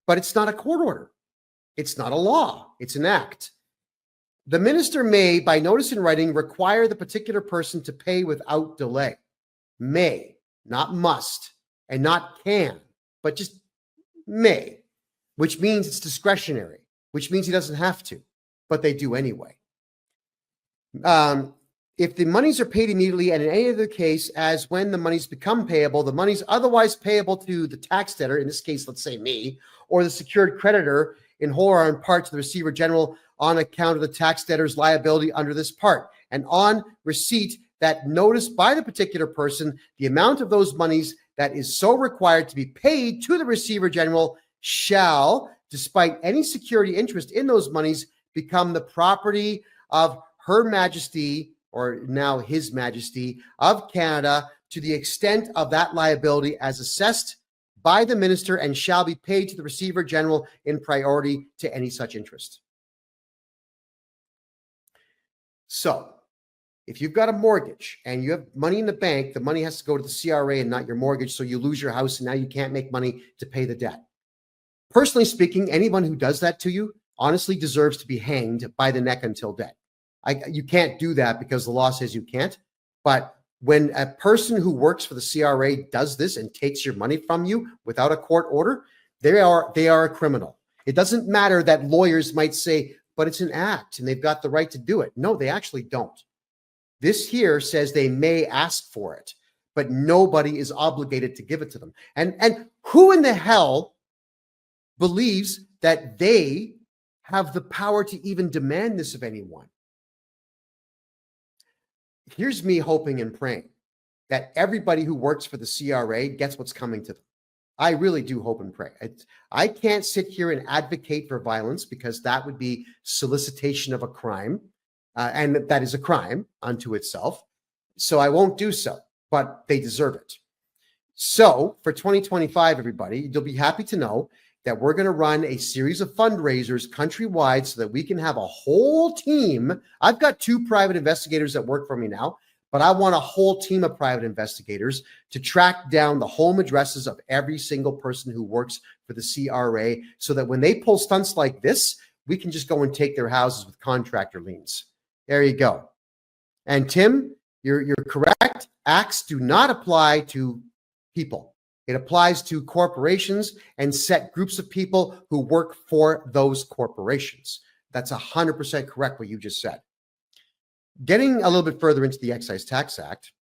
But it's not a court order. It's not a law. It's an act. The minister may, by notice in writing, require the particular person to pay without delay. May, not must, and not can, but just may, which means it's discretionary, which means he doesn't have to, but they do anyway. If the monies are paid immediately, and in any other case, as when the monies become payable, the monies otherwise payable to the tax debtor, in this case, let's say me, or the secured creditor, in whole or in part to the receiver general on account of the tax debtor's liability under this part. And on receipt that notice by the particular person, the amount of those monies that is so required to be paid to the receiver general shall, despite any security interest in those monies, become the property of Her Majesty, or now His Majesty of Canada, to the extent of that liability as assessed by the minister, and shall be paid to the receiver general in priority to any such interest. So, if you've got a mortgage and you have money in the bank, the money has to go to the CRA and not your mortgage, so you lose your house and now you can't make money to pay the debt. Personally speaking, anyone who does that to you honestly deserves to be hanged by the neck until dead. You can't do that because the law says you can't. But when a person who works for the CRA does this and takes your money from you without a court order, they are a criminal. It doesn't matter that lawyers might say, but it's an act and they've got the right to do it. No, they actually don't. This here says they may ask for it, but nobody is obligated to give it to them. And who in the hell believes that they have the power to even demand this of anyone? Here's me hoping and praying that everybody who works for the CRA gets what's coming to them. I really do hope and pray. I can't sit here and advocate for violence because that would be solicitation of a crime, and that is a crime unto itself. So I won't do so, but they deserve it. So for 2025, everybody, you'll be happy to know that we're going to run a series of fundraisers countrywide so that we can have a whole team. I've got 2 private investigators that work for me now, but I want a whole team of private investigators to track down the home addresses of every single person who works for the CRA so that when they pull stunts like this, we can just go and take their houses with contractor liens. There you go. And Tim, you're correct. Acts do not apply to people. It applies to corporations and set groups of people who work for those corporations. That's 100% correct what you just said. Getting a little bit further into the Excise Tax Act,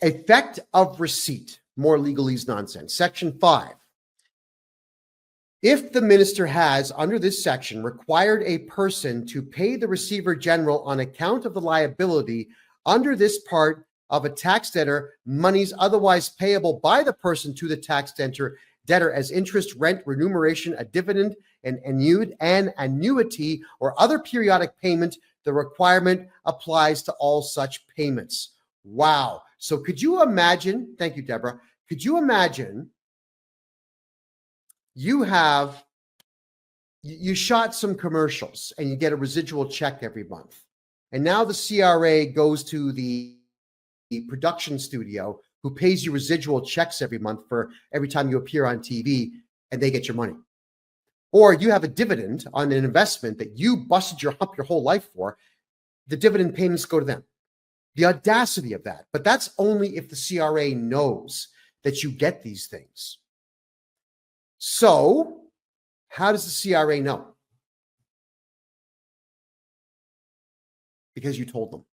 effect of receipt, more legalese nonsense. Section 5. If the minister has, under this section, required a person to pay the receiver general on account of the liability under this part of a tax debtor, monies otherwise payable by the person to the tax debtor as interest, rent, remuneration, a dividend, an annuity, or other periodic payment, the requirement applies to all such payments. Wow. So could you imagine, thank you, Deborah, could you imagine you shot some commercials and you get a residual check every month. And now the CRA goes to the production studio who pays you residual checks every month for every time you appear on TV, and they get your money. Or you have a dividend on an investment that you busted your whole life for. The dividend payments go to them. The audacity of that. But that's only if the CRA knows that you get these things. So, how does the CRA know? Because you told them.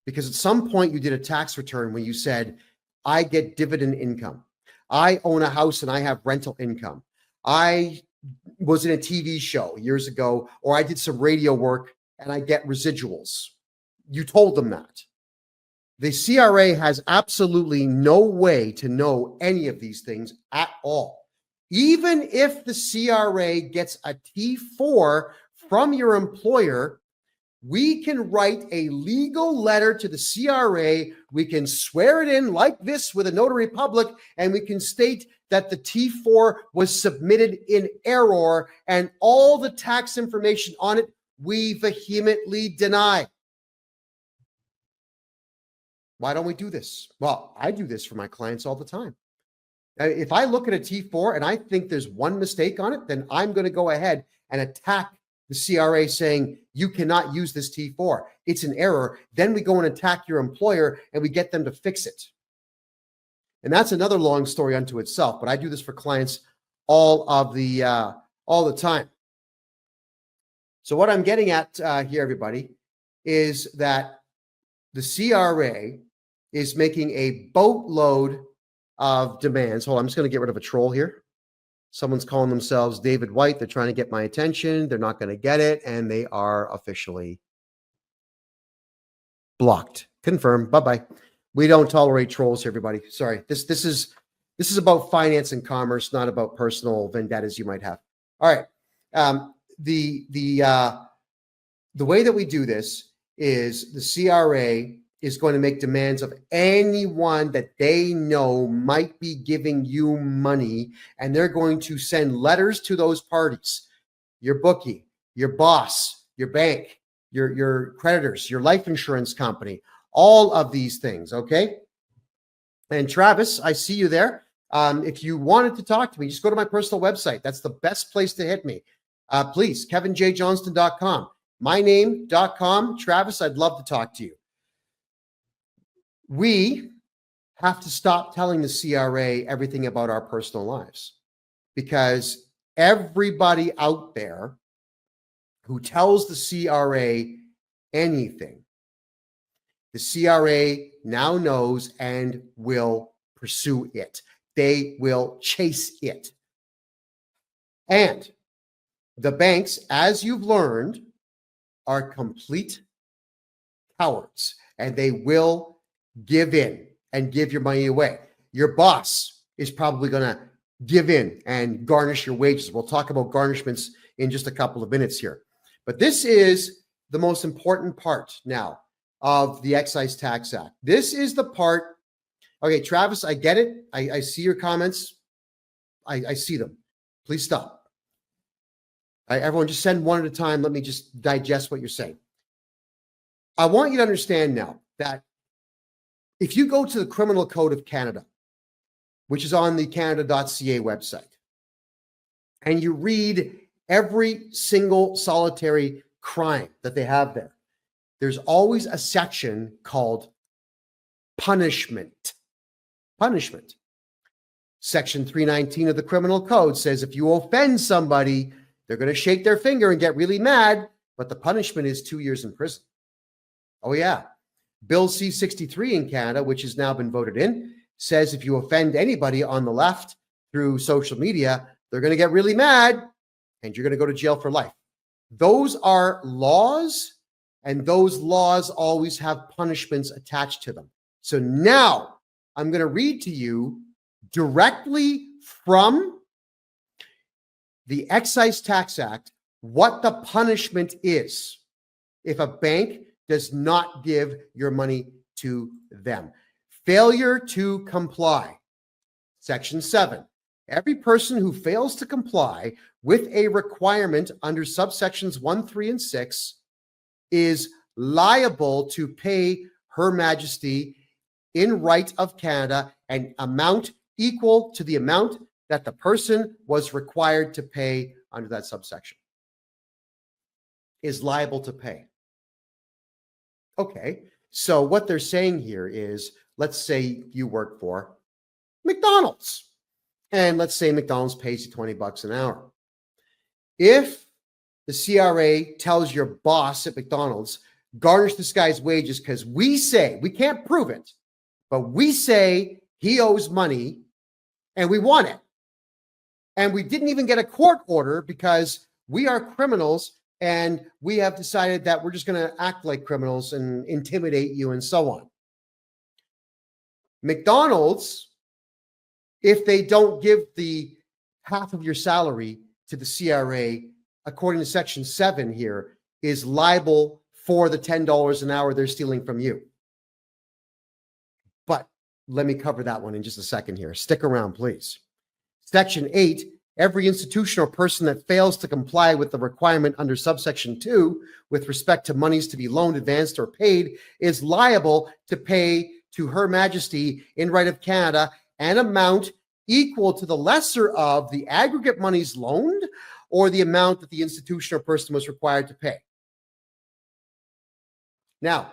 Because at some point you did a tax return when you said, I get dividend income. I own a house and I have rental income. I was in a TV show years ago, or I did some radio work and I get residuals. You told them that. The CRA has absolutely no way to know any of these things at all. Even if the CRA gets a T4 from your employer, we can write a legal letter to the CRA. We can swear it in like this with a notary public, and we can state that the T4 was submitted in error, and all the tax information on it we vehemently deny. Why don't we do this? Well, I do this for my clients all the time. If I look at a T4 and I think there's one mistake on it, then I'm going to go ahead and attack the CRA saying, you cannot use this T4. It's an error. Then we go and attack your employer and we get them to fix it. And that's another long story unto itself, but I do this for clients all the time. So what I'm getting at here, everybody, is that the CRA is making a boatload of demands. Hold on, I'm just going to get rid of a troll here. Someone's calling themselves David White. They're trying to get my attention. They're not going to get it, and they are officially blocked. Confirm. Bye-bye. We don't tolerate trolls here, everybody. Sorry. This is about finance and commerce, not about personal vendettas you might have. All right. The way that we do this is the CRA is going to make demands of anyone that they know might be giving you money, and they're going to send letters to those parties, your bookie, your boss, your bank, your creditors, your life insurance company, all of these things, okay? And Travis, I see you there. If you wanted to talk to me, just go to my personal website. That's the best place to hit me. Please, kevinjjohnston.com. myname.com. Travis, I'd love to talk to you. We have to stop telling the CRA everything about our personal lives, because everybody out there who tells the CRA anything, the CRA now knows and will pursue it. They will chase it. And the banks, as you've learned, are complete cowards, and they will give in and give your money away. Your boss is probably going to give in and garnish your wages. We'll talk about garnishments in just a couple of minutes here. But this is the most important part now of the Excise Tax Act. This is the part. Okay, Travis, I get it. I see your comments. I see them. Please stop. Everyone, just send one at a time. Let me just digest what you're saying. I want you to understand now that if you go to the Criminal Code of Canada, which is on the canada.ca website, and you read every single solitary crime that they have there, there's always a section called punishment. Punishment. Section 319 of the Criminal Code says if you offend somebody, they're going to shake their finger and get really mad, but the punishment is 2 years in prison. Oh, yeah. Bill C-63 in Canada, which has now been voted in, says if you offend anybody on the left through social media, they're going to get really mad and you're going to go to jail for life. Those are laws, and those laws always have punishments attached to them. So now I'm going to read to you directly from the Excise Tax Act what the punishment is if a bank does not give your money to them. Failure to comply. Section 7. Every person who fails to comply with a requirement under subsections 1, 3, and 6 is liable to pay Her Majesty in right of Canada an amount equal to the amount that the person was required to pay under that subsection. Is liable to pay. Okay, so what they're saying here is, let's say you work for McDonald's, and let's say McDonald's pays you $20 an hour. If the CRA tells your boss at McDonald's, garnish this guy's wages because we say, we can't prove it, but we say he owes money and we want it. And we didn't even get a court order because we are criminals and we have decided that we're just going to act like criminals and intimidate you and so on. McDonald's, if they don't give the half of your salary to the CRA, according to Section 7 here, is liable for the $10 an hour they're stealing from you. But let me cover that one in just a second here. Stick around, please. Section 8, every institution or person that fails to comply with the requirement under subsection 2 with respect to monies to be loaned, advanced, or paid is liable to pay to Her Majesty in right of Canada an amount equal to the lesser of the aggregate monies loaned or the amount that the institution or person was required to pay. Now,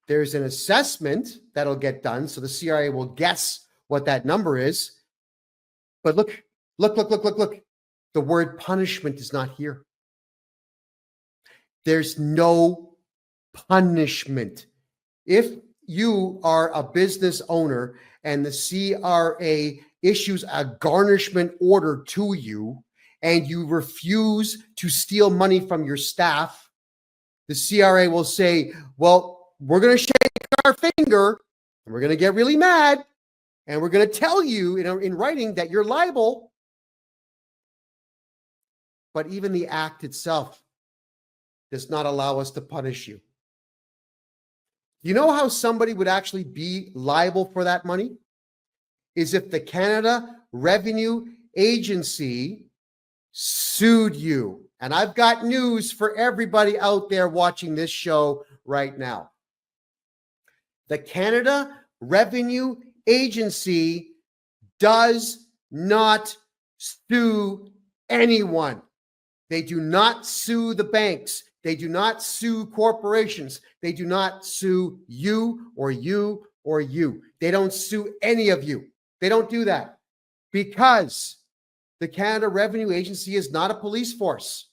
there's an assessment that'll get done, so the CRA will guess what that number is. But look. The word punishment is not here. There's no punishment. If you are a business owner and the CRA issues a garnishment order to you and you refuse to steal money from your staff, the CRA will say, well, we're going to shake our finger and we're going to get really mad and we're going to tell you in writing that you're liable. But even the act itself does not allow us to punish you. You know how somebody would actually be liable for that money? Is if the Canada Revenue Agency sued you. And I've got news for everybody out there watching this show right now. The Canada Revenue Agency does not sue anyone. They do not sue the banks. They do not sue corporations. They do not sue you or you or you. They don't sue any of you. They don't do that because the Canada Revenue Agency is not a police force.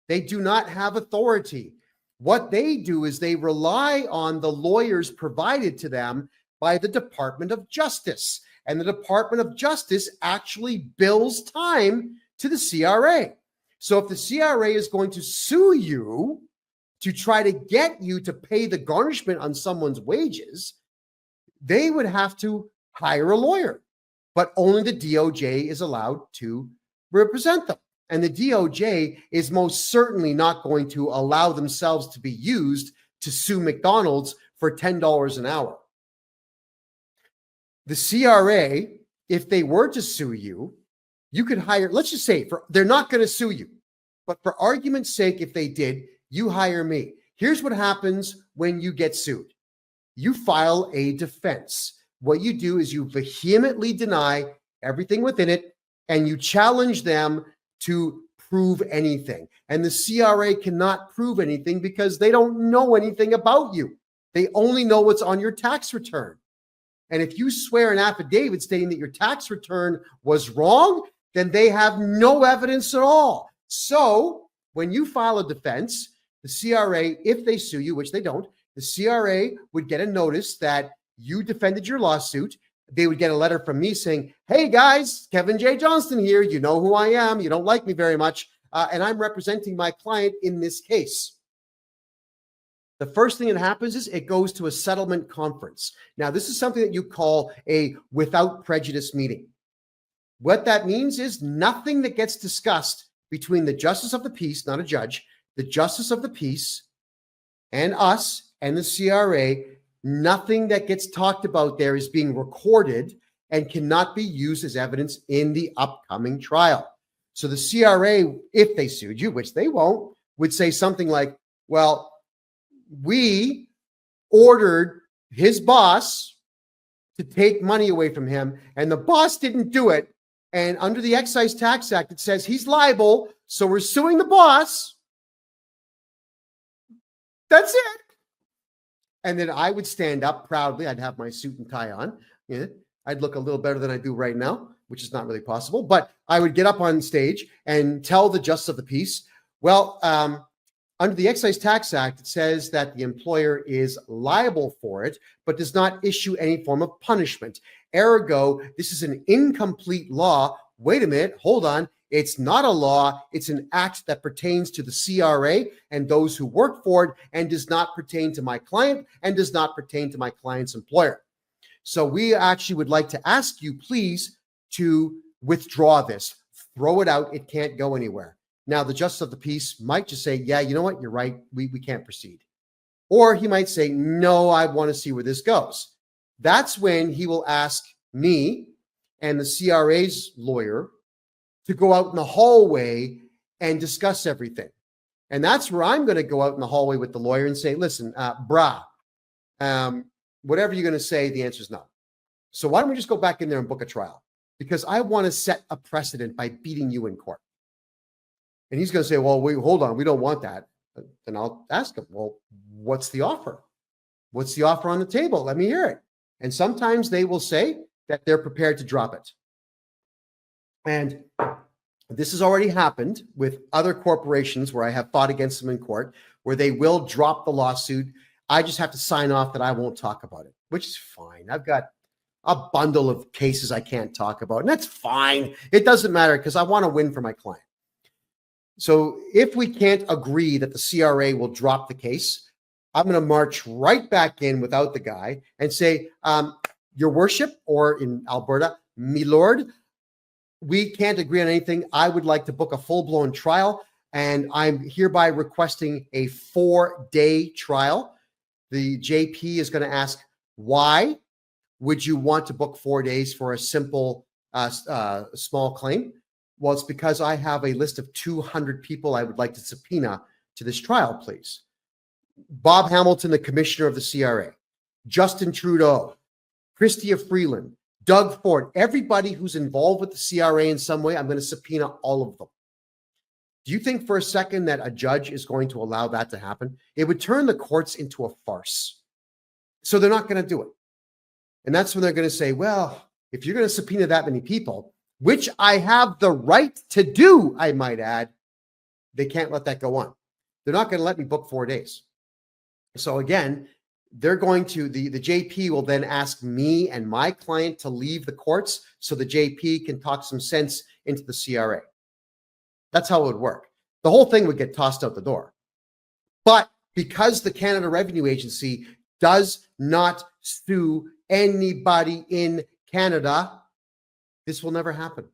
They do not have authority. What they do is they rely on the lawyers provided to them by the Department of Justice. And the Department of Justice actually bills time to the CRA. So if the CRA is going to sue you to try to get you to pay the garnishment on someone's wages, they would have to hire a lawyer. But only the DOJ is allowed to represent them. And the DOJ is most certainly not going to allow themselves to be used to sue McDonald's for $10 an hour. The CRA, if they were to sue you, you could hire, let's just say, they're not going to sue you. But for argument's sake, if they did, you hire me. Here's what happens when you get sued. You file a defense. What you do is you vehemently deny everything within it, and you challenge them to prove anything. And the CRA cannot prove anything because they don't know anything about you. They only know what's on your tax return. And if you swear an affidavit stating that your tax return was wrong, then they have no evidence at all. So when you file a defense, the CRA, if they sue you, which they don't, the CRA would get a notice that you defended your lawsuit. They would get a letter from me saying, hey guys, Kevin J. Johnston here. You know who I am. You don't like me very much. And I'm representing my client in this case. The first thing that happens is it goes to a settlement conference. Now, this is something that you call a without prejudice meeting. What that means is nothing that gets discussed between the justice of the peace, not a judge, the justice of the peace and us and the CRA, nothing that gets talked about there is being recorded and cannot be used as evidence in the upcoming trial. So the CRA, if they sued you, which they won't, would say something like, well, we ordered his boss to take money away from him, and the boss didn't do it. And under the Excise Tax Act, it says he's liable, so we're suing the boss. That's it. And then I would stand up proudly. I'd have my suit and tie on. Yeah, I'd look a little better than I do right now, which is not really possible. But I would get up on stage and tell the justice of the peace, well, under the Excise Tax Act, it says that the employer is liable for it, but does not issue any form of punishment. Ergo, this is an incomplete law. Wait a minute, hold on. It's not a law. It's an act that pertains to the CRA and those who work for it and does not pertain to my client and does not pertain to my client's employer. So we actually would like to ask you, please, to withdraw this. Throw it out. It can't go anywhere. Now, the justice of the peace might just say, yeah, you know what? You're right. We can't proceed. Or he might say, no, I want to see where this goes. That's when he will ask me and the CRA's lawyer to go out in the hallway and discuss everything. And that's where I'm going to go out in the hallway with the lawyer and say, listen, whatever you're going to say, the answer is no. So why don't we just go back in there and book a trial? Because I want to set a precedent by beating you in court. And he's going to say, well, wait, hold on. We don't want that. And I'll ask him, well, what's the offer? What's the offer on the table? Let me hear it. And sometimes they will say that they're prepared to drop it. And this has already happened with other corporations where I have fought against them in court, where they will drop the lawsuit. I just have to sign off that I won't talk about it, which is fine. I've got a bundle of cases I can't talk about, and that's fine. It doesn't matter because I want to win for my client. So if we can't agree that the CRA will drop the case, I'm going to march right back in without the guy and say, Your Worship, or in Alberta, me lord, we can't agree on anything. I would like to book a full-blown trial, and I'm hereby requesting a 4-day trial. The JP is going to ask, why would you want to book 4 days for a simple, small claim? Well, it's because I have a list of 200 people I would like to subpoena to this trial, please. Bob Hamilton, the commissioner of the CRA, Justin Trudeau, Chrystia Freeland, Doug Ford, everybody who's involved with the CRA in some way, I'm going to subpoena all of them. Do you think for a second that a judge is going to allow that to happen? It would turn the courts into a farce. So they're not going to do it. And that's when they're going to say, well, if you're going to subpoena that many people, which I have the right to do, I might add, they can't let that go on. They're not going to let me book 4 days. So again, they're going to, the JP will then ask me and my client to leave the courts so the JP can talk some sense into the CRA. That's how it would work. The whole thing would get tossed out the door. But because the Canada Revenue Agency does not sue anybody in Canada, this will never happen.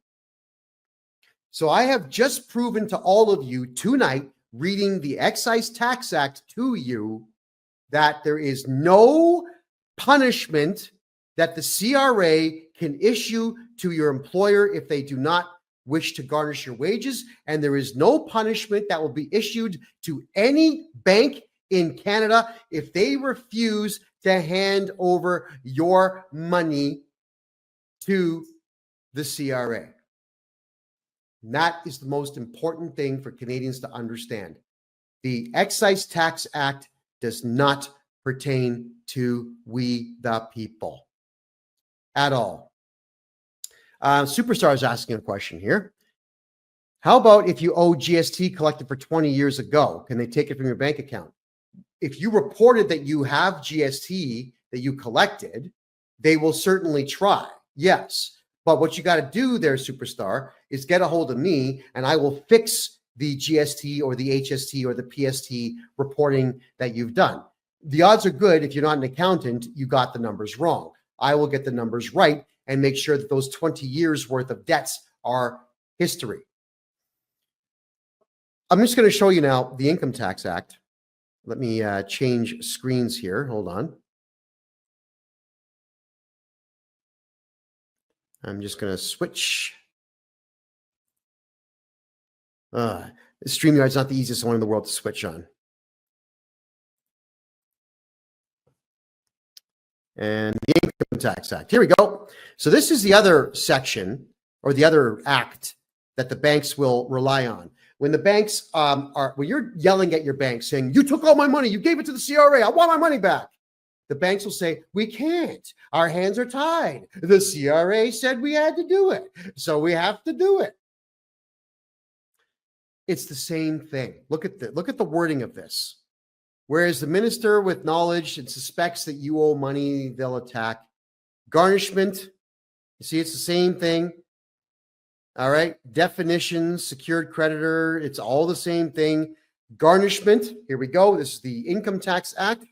So I have just proven to all of you tonight, reading the Excise Tax Act to you, that there is no punishment that the CRA can issue to your employer if they do not wish to garnish your wages. And there is no punishment that will be issued to any bank in Canada if they refuse to hand over your money to the CRA. And that is the most important thing for Canadians to understand. The Excise Tax Act does not pertain to we the people at all. Superstar is asking a question here. How about if you owe GST collected for 20 years ago? Can they take it from your bank account? If you reported that you have GST that you collected, they will certainly try. Yes. But what you got to do there, Superstar, is get a hold of me and I will fix the GST or the HST or the PST reporting that you've done. The odds are good if you're not an accountant, you got the numbers wrong. I will get the numbers right and make sure that those 20 years worth of debts are history. I'm just going to show you now the Income Tax Act. Let me change screens here. Hold on. I'm just going to switch. StreamYard's not the easiest one in the world to switch on. And the Income Tax Act. Here we go. So this is the other section or the other act that the banks will rely on. When the banks when you're yelling at your bank saying, you took all my money, you gave it to the CRA, I want my money back. The banks will say, we can't. Our hands are tied. The CRA said we had to do it, so we have to do it. It's the same thing. Look at the wording of this. Whereas the minister with knowledge and suspects that you owe money, they'll attack. Garnishment, you see, it's the same thing. All right. Definitions, secured creditor, it's all the same thing. Garnishment, here we go. This is the Income Tax Act.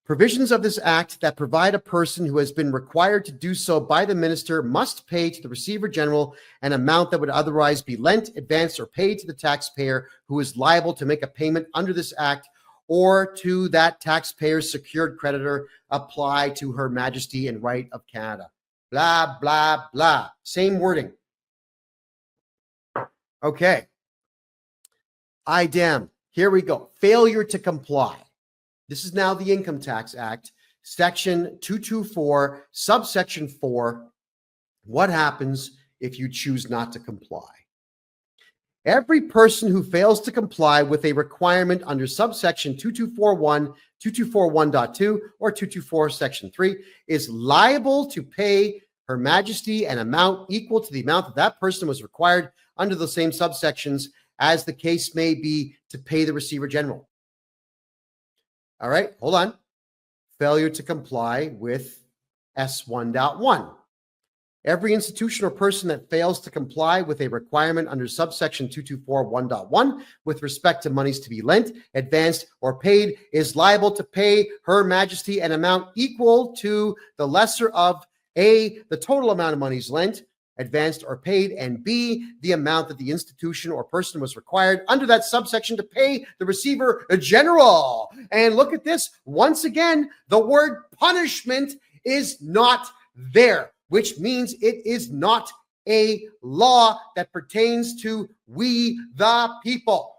Provisions of this act that provide a person who has been required to do so by the minister must pay to the Receiver General an amount that would otherwise be lent, advanced, or paid to the taxpayer who is liable to make a payment under this act, or to that taxpayer's secured creditor apply to Her Majesty and Right of Canada. Blah, blah, blah. Same wording. Okay. IDEM. Here we go. Failure to comply. This is now the Income Tax Act, Section 224, subsection 4. What happens if you choose not to comply? Every person who fails to comply with a requirement under subsection 2241, 2241.2, or 224 section 3 is liable to pay Her Majesty an amount equal to the amount that that person was required under the same subsections as the case may be to pay the Receiver General. All right, hold on. Failure to comply with S1.1. Every institution or person that fails to comply with a requirement under subsection 2241.1 with respect to monies to be lent, advanced, or paid is liable to pay Her Majesty an amount equal to the lesser of A, the total amount of monies lent, advanced, or paid, and B, the amount that the institution or person was required under that subsection to pay the Receiver General. And look at this. Once again, the word punishment is not there, which means it is not a law that pertains to we the people.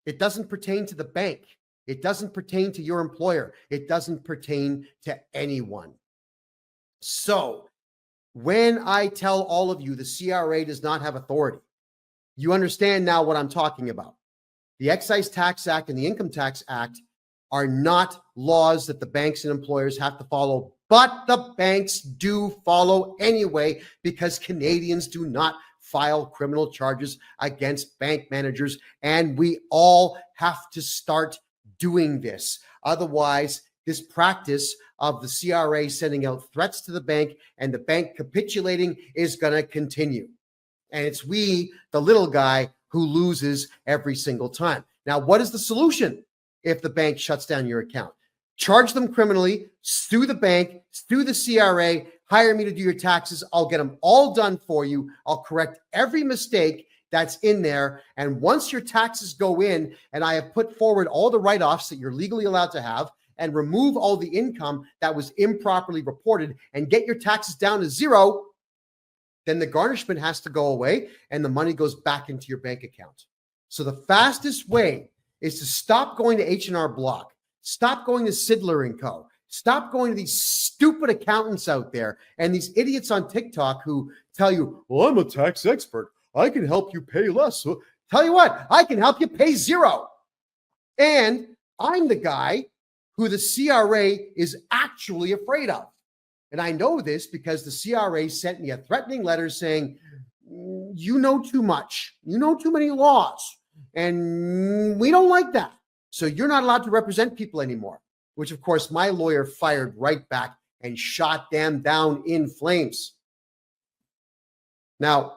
It doesn't pertain to the bank. It doesn't pertain to your employer. It doesn't pertain to anyone. So when I tell all of you the CRA does not have authority, you understand now what I'm talking about. The Excise Tax Act and the Income Tax Act are not laws that the banks and employers have to follow, but the banks do follow anyway because Canadians do not file criminal charges against bank managers, and we all have to start doing this. Otherwise, this practice of the CRA sending out threats to the bank and the bank capitulating is going to continue. And it's we, the little guy, who loses every single time. Now, what is the solution if the bank shuts down your account? Charge them criminally, sue the bank, sue the CRA, hire me to do your taxes. I'll get them all done for you. I'll correct every mistake that's in there. And once your taxes go in and I have put forward all the write-offs that you're legally allowed to have and remove all the income that was improperly reported and get your taxes down to zero, then the garnishment has to go away and the money goes back into your bank account. So the fastest way is to stop going to H&R Block, stop going to Sidler & Co., stop going to these stupid accountants out there and these idiots on TikTok who tell you, well, I'm a tax expert. I can help you pay less. Well, tell you what, I can help you pay zero. And I'm the guy who the CRA is actually afraid of. And I know this because the CRA sent me a threatening letter saying, you know too much. You know too many laws. And we don't like that. So you're not allowed to represent people anymore, which of course my lawyer fired right back and shot them down in flames. Now,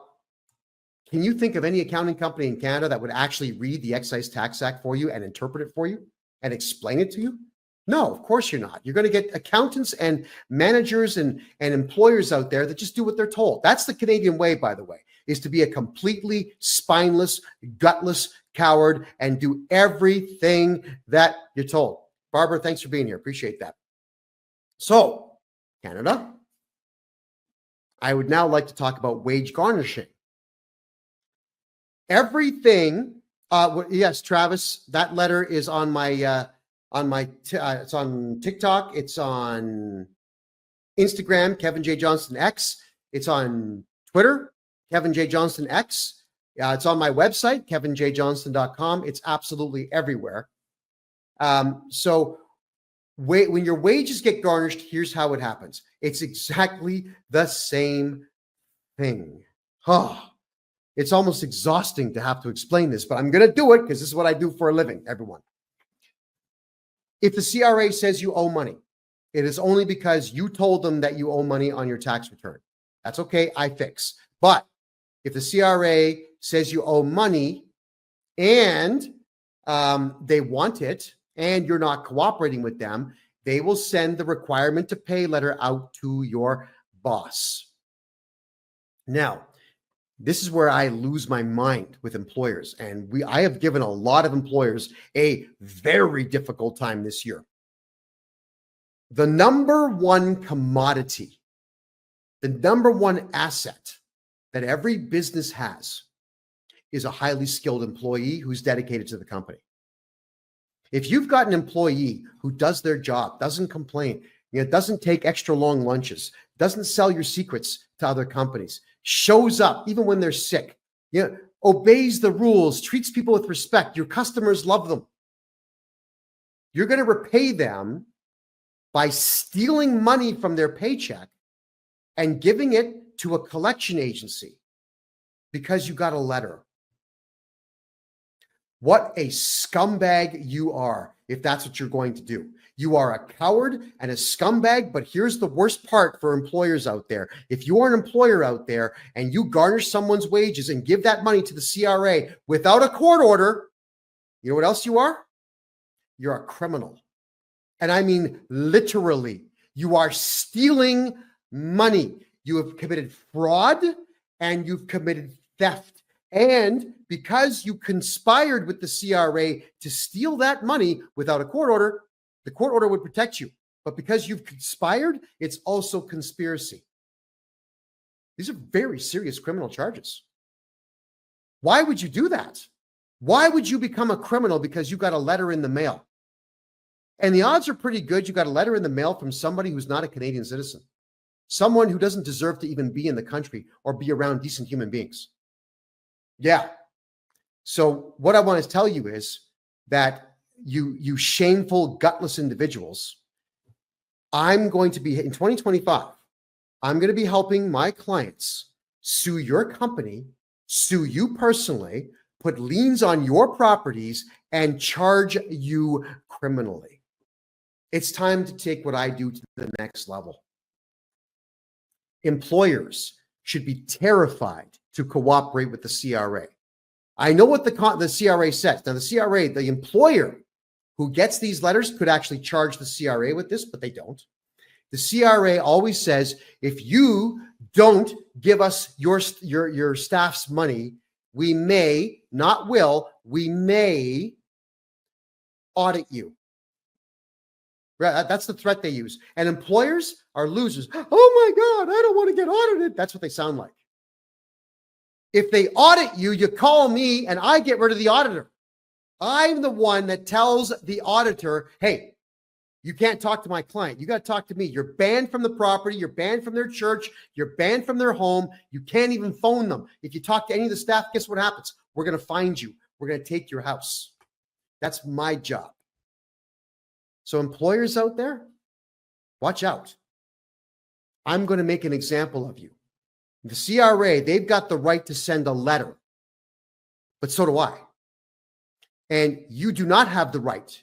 can you think of any accounting company in Canada that would actually read the Excise Tax Act for you and interpret it for you and explain it to you? No, of course you're not. You're going to get accountants and managers and employers out there that just do what they're told. That's the Canadian way, by the way, is to be a completely spineless, gutless coward and do everything that you're told. Barbara, thanks for being here. Appreciate that. So, Canada, I would now like to talk about wage garnishing. Everything, yes, Travis, that letter is on my it's on TikTok, it's on Instagram, Kevin J. Johnston X, it's on Twitter, Kevin J. Johnston X, it's on my website, kevinjjohnston.com. It's absolutely everywhere. So when your wages get garnished, here's how it happens. It's exactly the same thing. It's almost exhausting to have to explain this, but I'm going to do it because this is what I do for a living, everyone. If the CRA says you owe money, it is only because you told them that you owe money on your tax return. That's okay, I fix. But if the CRA says you owe money and they want it and you're not cooperating with them, they will send the requirement to pay letter out to your boss. Now, this is where I lose my mind with employers. And I have given a lot of employers a very difficult time this year. The number one commodity, the number one asset that every business has is a highly skilled employee who's dedicated to the company. If you've got an employee who does their job, doesn't complain, doesn't take extra long lunches, doesn't sell your secrets to other companies, shows up even when they're sick, obeys the rules, treats people with respect, your customers love them. You're going to repay them by stealing money from their paycheck and giving it to a collection agency because you got a letter. What a scumbag you are if that's what you're going to do. You are a coward and a scumbag, but here's the worst part for employers out there. If you are an employer out there and you garnish someone's wages and give that money to the CRA without a court order, you know what else you are? You're a criminal. And I mean literally, you are stealing money. You have committed fraud and you've committed theft. And because you conspired with the CRA to steal that money without a court order, the court order would protect you. But because you've conspired, it's also conspiracy. These are very serious criminal charges. Why would you do that? Why would you become a criminal because you got a letter in the mail? And the odds are pretty good you got a letter in the mail from somebody who's not a Canadian citizen, someone who doesn't deserve to even be in the country or be around decent human beings. Yeah. So what I want to tell you is that you shameful, gutless individuals, I'm going to be, in 2025, I'm going to be helping my clients sue your company, sue you personally, put liens on your properties, and charge you criminally. It's time to take what I do to the next level. Employers should be terrified to cooperate with the CRA. I know what the CRA says. Now, the CRA, the employer who gets these letters could actually charge the CRA with this, but they don't. The CRA always says, if you don't give us your staff's money, we may, not will, we may audit you. That's the threat they use. And employers are losers. Oh my God, I don't want to get audited. That's what they sound like. If they audit you, you call me and I get rid of the auditor. I'm the one that tells the auditor, hey, You can't talk to my client. You got to talk to me. You're banned from the property. You're banned from their church. You're banned from their home. You can't even phone them. If you talk to any of the staff, guess what happens? We're going to find you. We're going to take your house. That's my job. So employers out there, watch out. I'm going to make an example of you. The CRA, they've got the right to send a letter, but so do I. And you do not have the right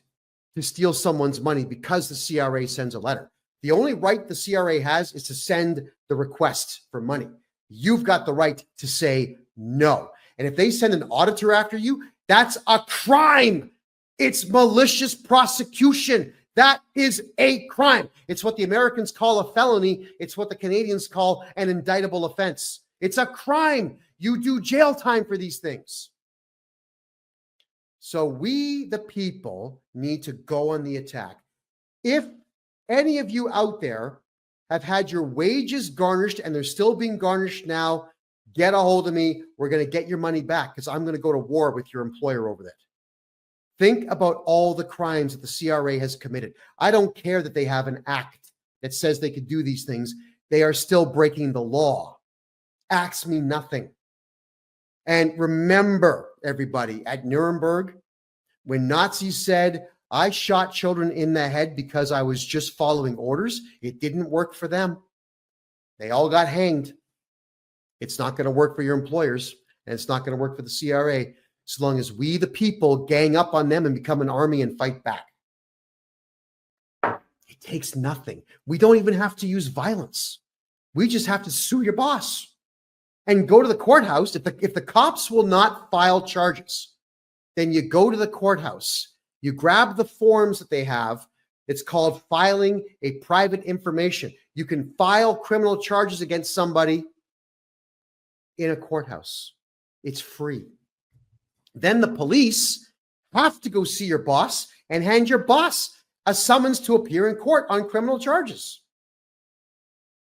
to steal someone's money because the CRA sends a letter. The only right the CRA has is to send the request for money. You've got the right to say no. And if they send an auditor after you, that's a crime. It's malicious prosecution. That is a crime. It's what the Americans call a felony. It's what the Canadians call an indictable offense. It's a crime. You do jail time for these things. So we, the people, need to go on the attack. If any of you out there have had your wages garnished and they're still being garnished now, get a hold of me. We're going to get your money back because I'm going to go to war with your employer over that. Think about all the crimes that the CRA has committed. I don't care that they have an act that says they could do these things. They are still breaking the law. Acts mean nothing. And remember, everybody, at Nuremberg, when Nazis said, I shot children in the head because I was just following orders, it didn't work for them. They all got hanged. It's not going to work for your employers, and it's not going to work for the CRA as long as we, the people, gang up on them and become an army and fight back. It takes nothing. We don't even have to use violence. We just have to sue your boss and go to the courthouse. If the cops will not file charges, then you go to the courthouse. You grab the forms that they have. It's called filing a private information. You can file criminal charges against somebody in a courthouse. It's free. Then the police have to go see your boss and hand your boss a summons to appear in court on criminal charges.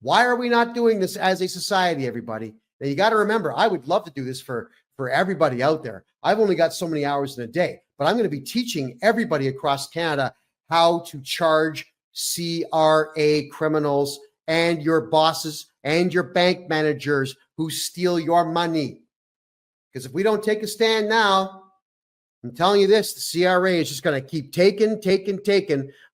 Why are we not doing this as a society, everybody? Now, you got to remember, I would love to do this for everybody out there. I've only got so many hours in a day, but I'm going to be teaching everybody across Canada how to charge CRA criminals and your bosses and your bank managers who steal your money. Because if we don't take a stand now, I'm telling you this, the CRA is just going to keep taking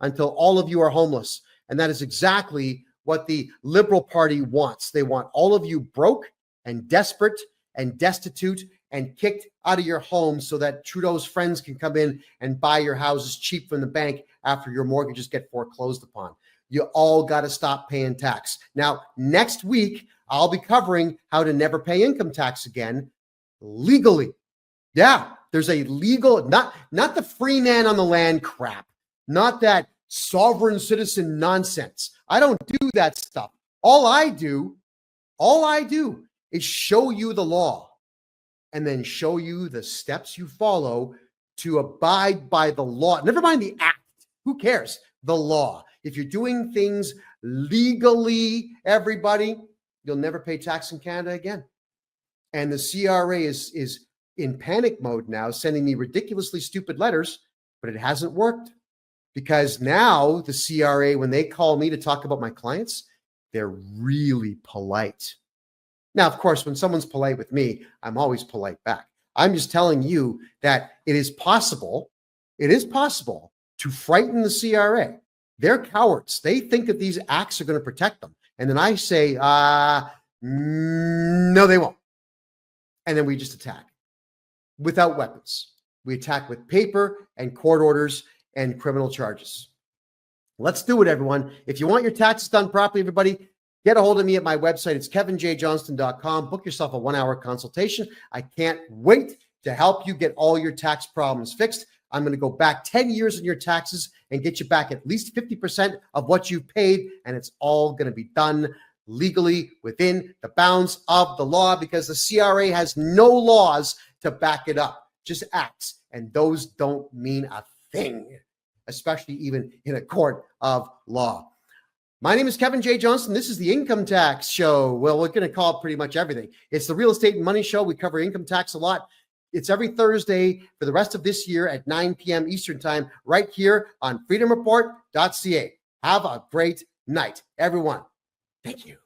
until all of you are homeless. And that is exactly what the Liberal Party wants. They want all of you broke and desperate and destitute and kicked out of your home so that Trudeau's friends can come in and buy your houses cheap from the bank after your mortgages get foreclosed upon. You all got to stop paying tax. Now, next week, I'll be covering how to never pay income tax again legally. Yeah, there's a legal, not the free man on the land crap, not that sovereign citizen nonsense. I don't do that stuff. All I do is show you the law and then show you the steps you follow to abide by the law. Never mind the act. Who cares? The law. If you're doing things legally, everybody, you'll never pay tax in Canada again. And the CRA is in panic mode now, sending me ridiculously stupid letters, but it hasn't worked because now the CRA, when they call me to talk about my clients, they're really polite. Now, of course, when someone's polite with me, I'm always polite back. I'm just telling you that it is possible to frighten the CRA. They're cowards. They think that these acts are going to protect them. And then I say, no, they won't. And then we just attack without weapons. We attack with paper and court orders and criminal charges. Let's do it, everyone. If you want your taxes done properly, everybody, get a hold of me at my website. It's kevinjjohnston.com. Book yourself a 1-hour consultation. I can't wait to help you get all your tax problems fixed. I'm going to go back 10 years in your taxes and get you back at least 50% of what you've paid. And it's all going to be done legally within the bounds of the law because the CRA has no laws to back it up, just acts. And those don't mean a thing, especially even in a court of law. My name is Kevin J. Johnston. This is the Income Tax Show. Well, we're going to call it pretty much everything. It's the Real Estate and Money Show. We cover income tax a lot. It's every Thursday for the rest of this year at 9 p.m. Eastern Time, right here on freedomreport.ca. Have a great night, everyone. Thank you.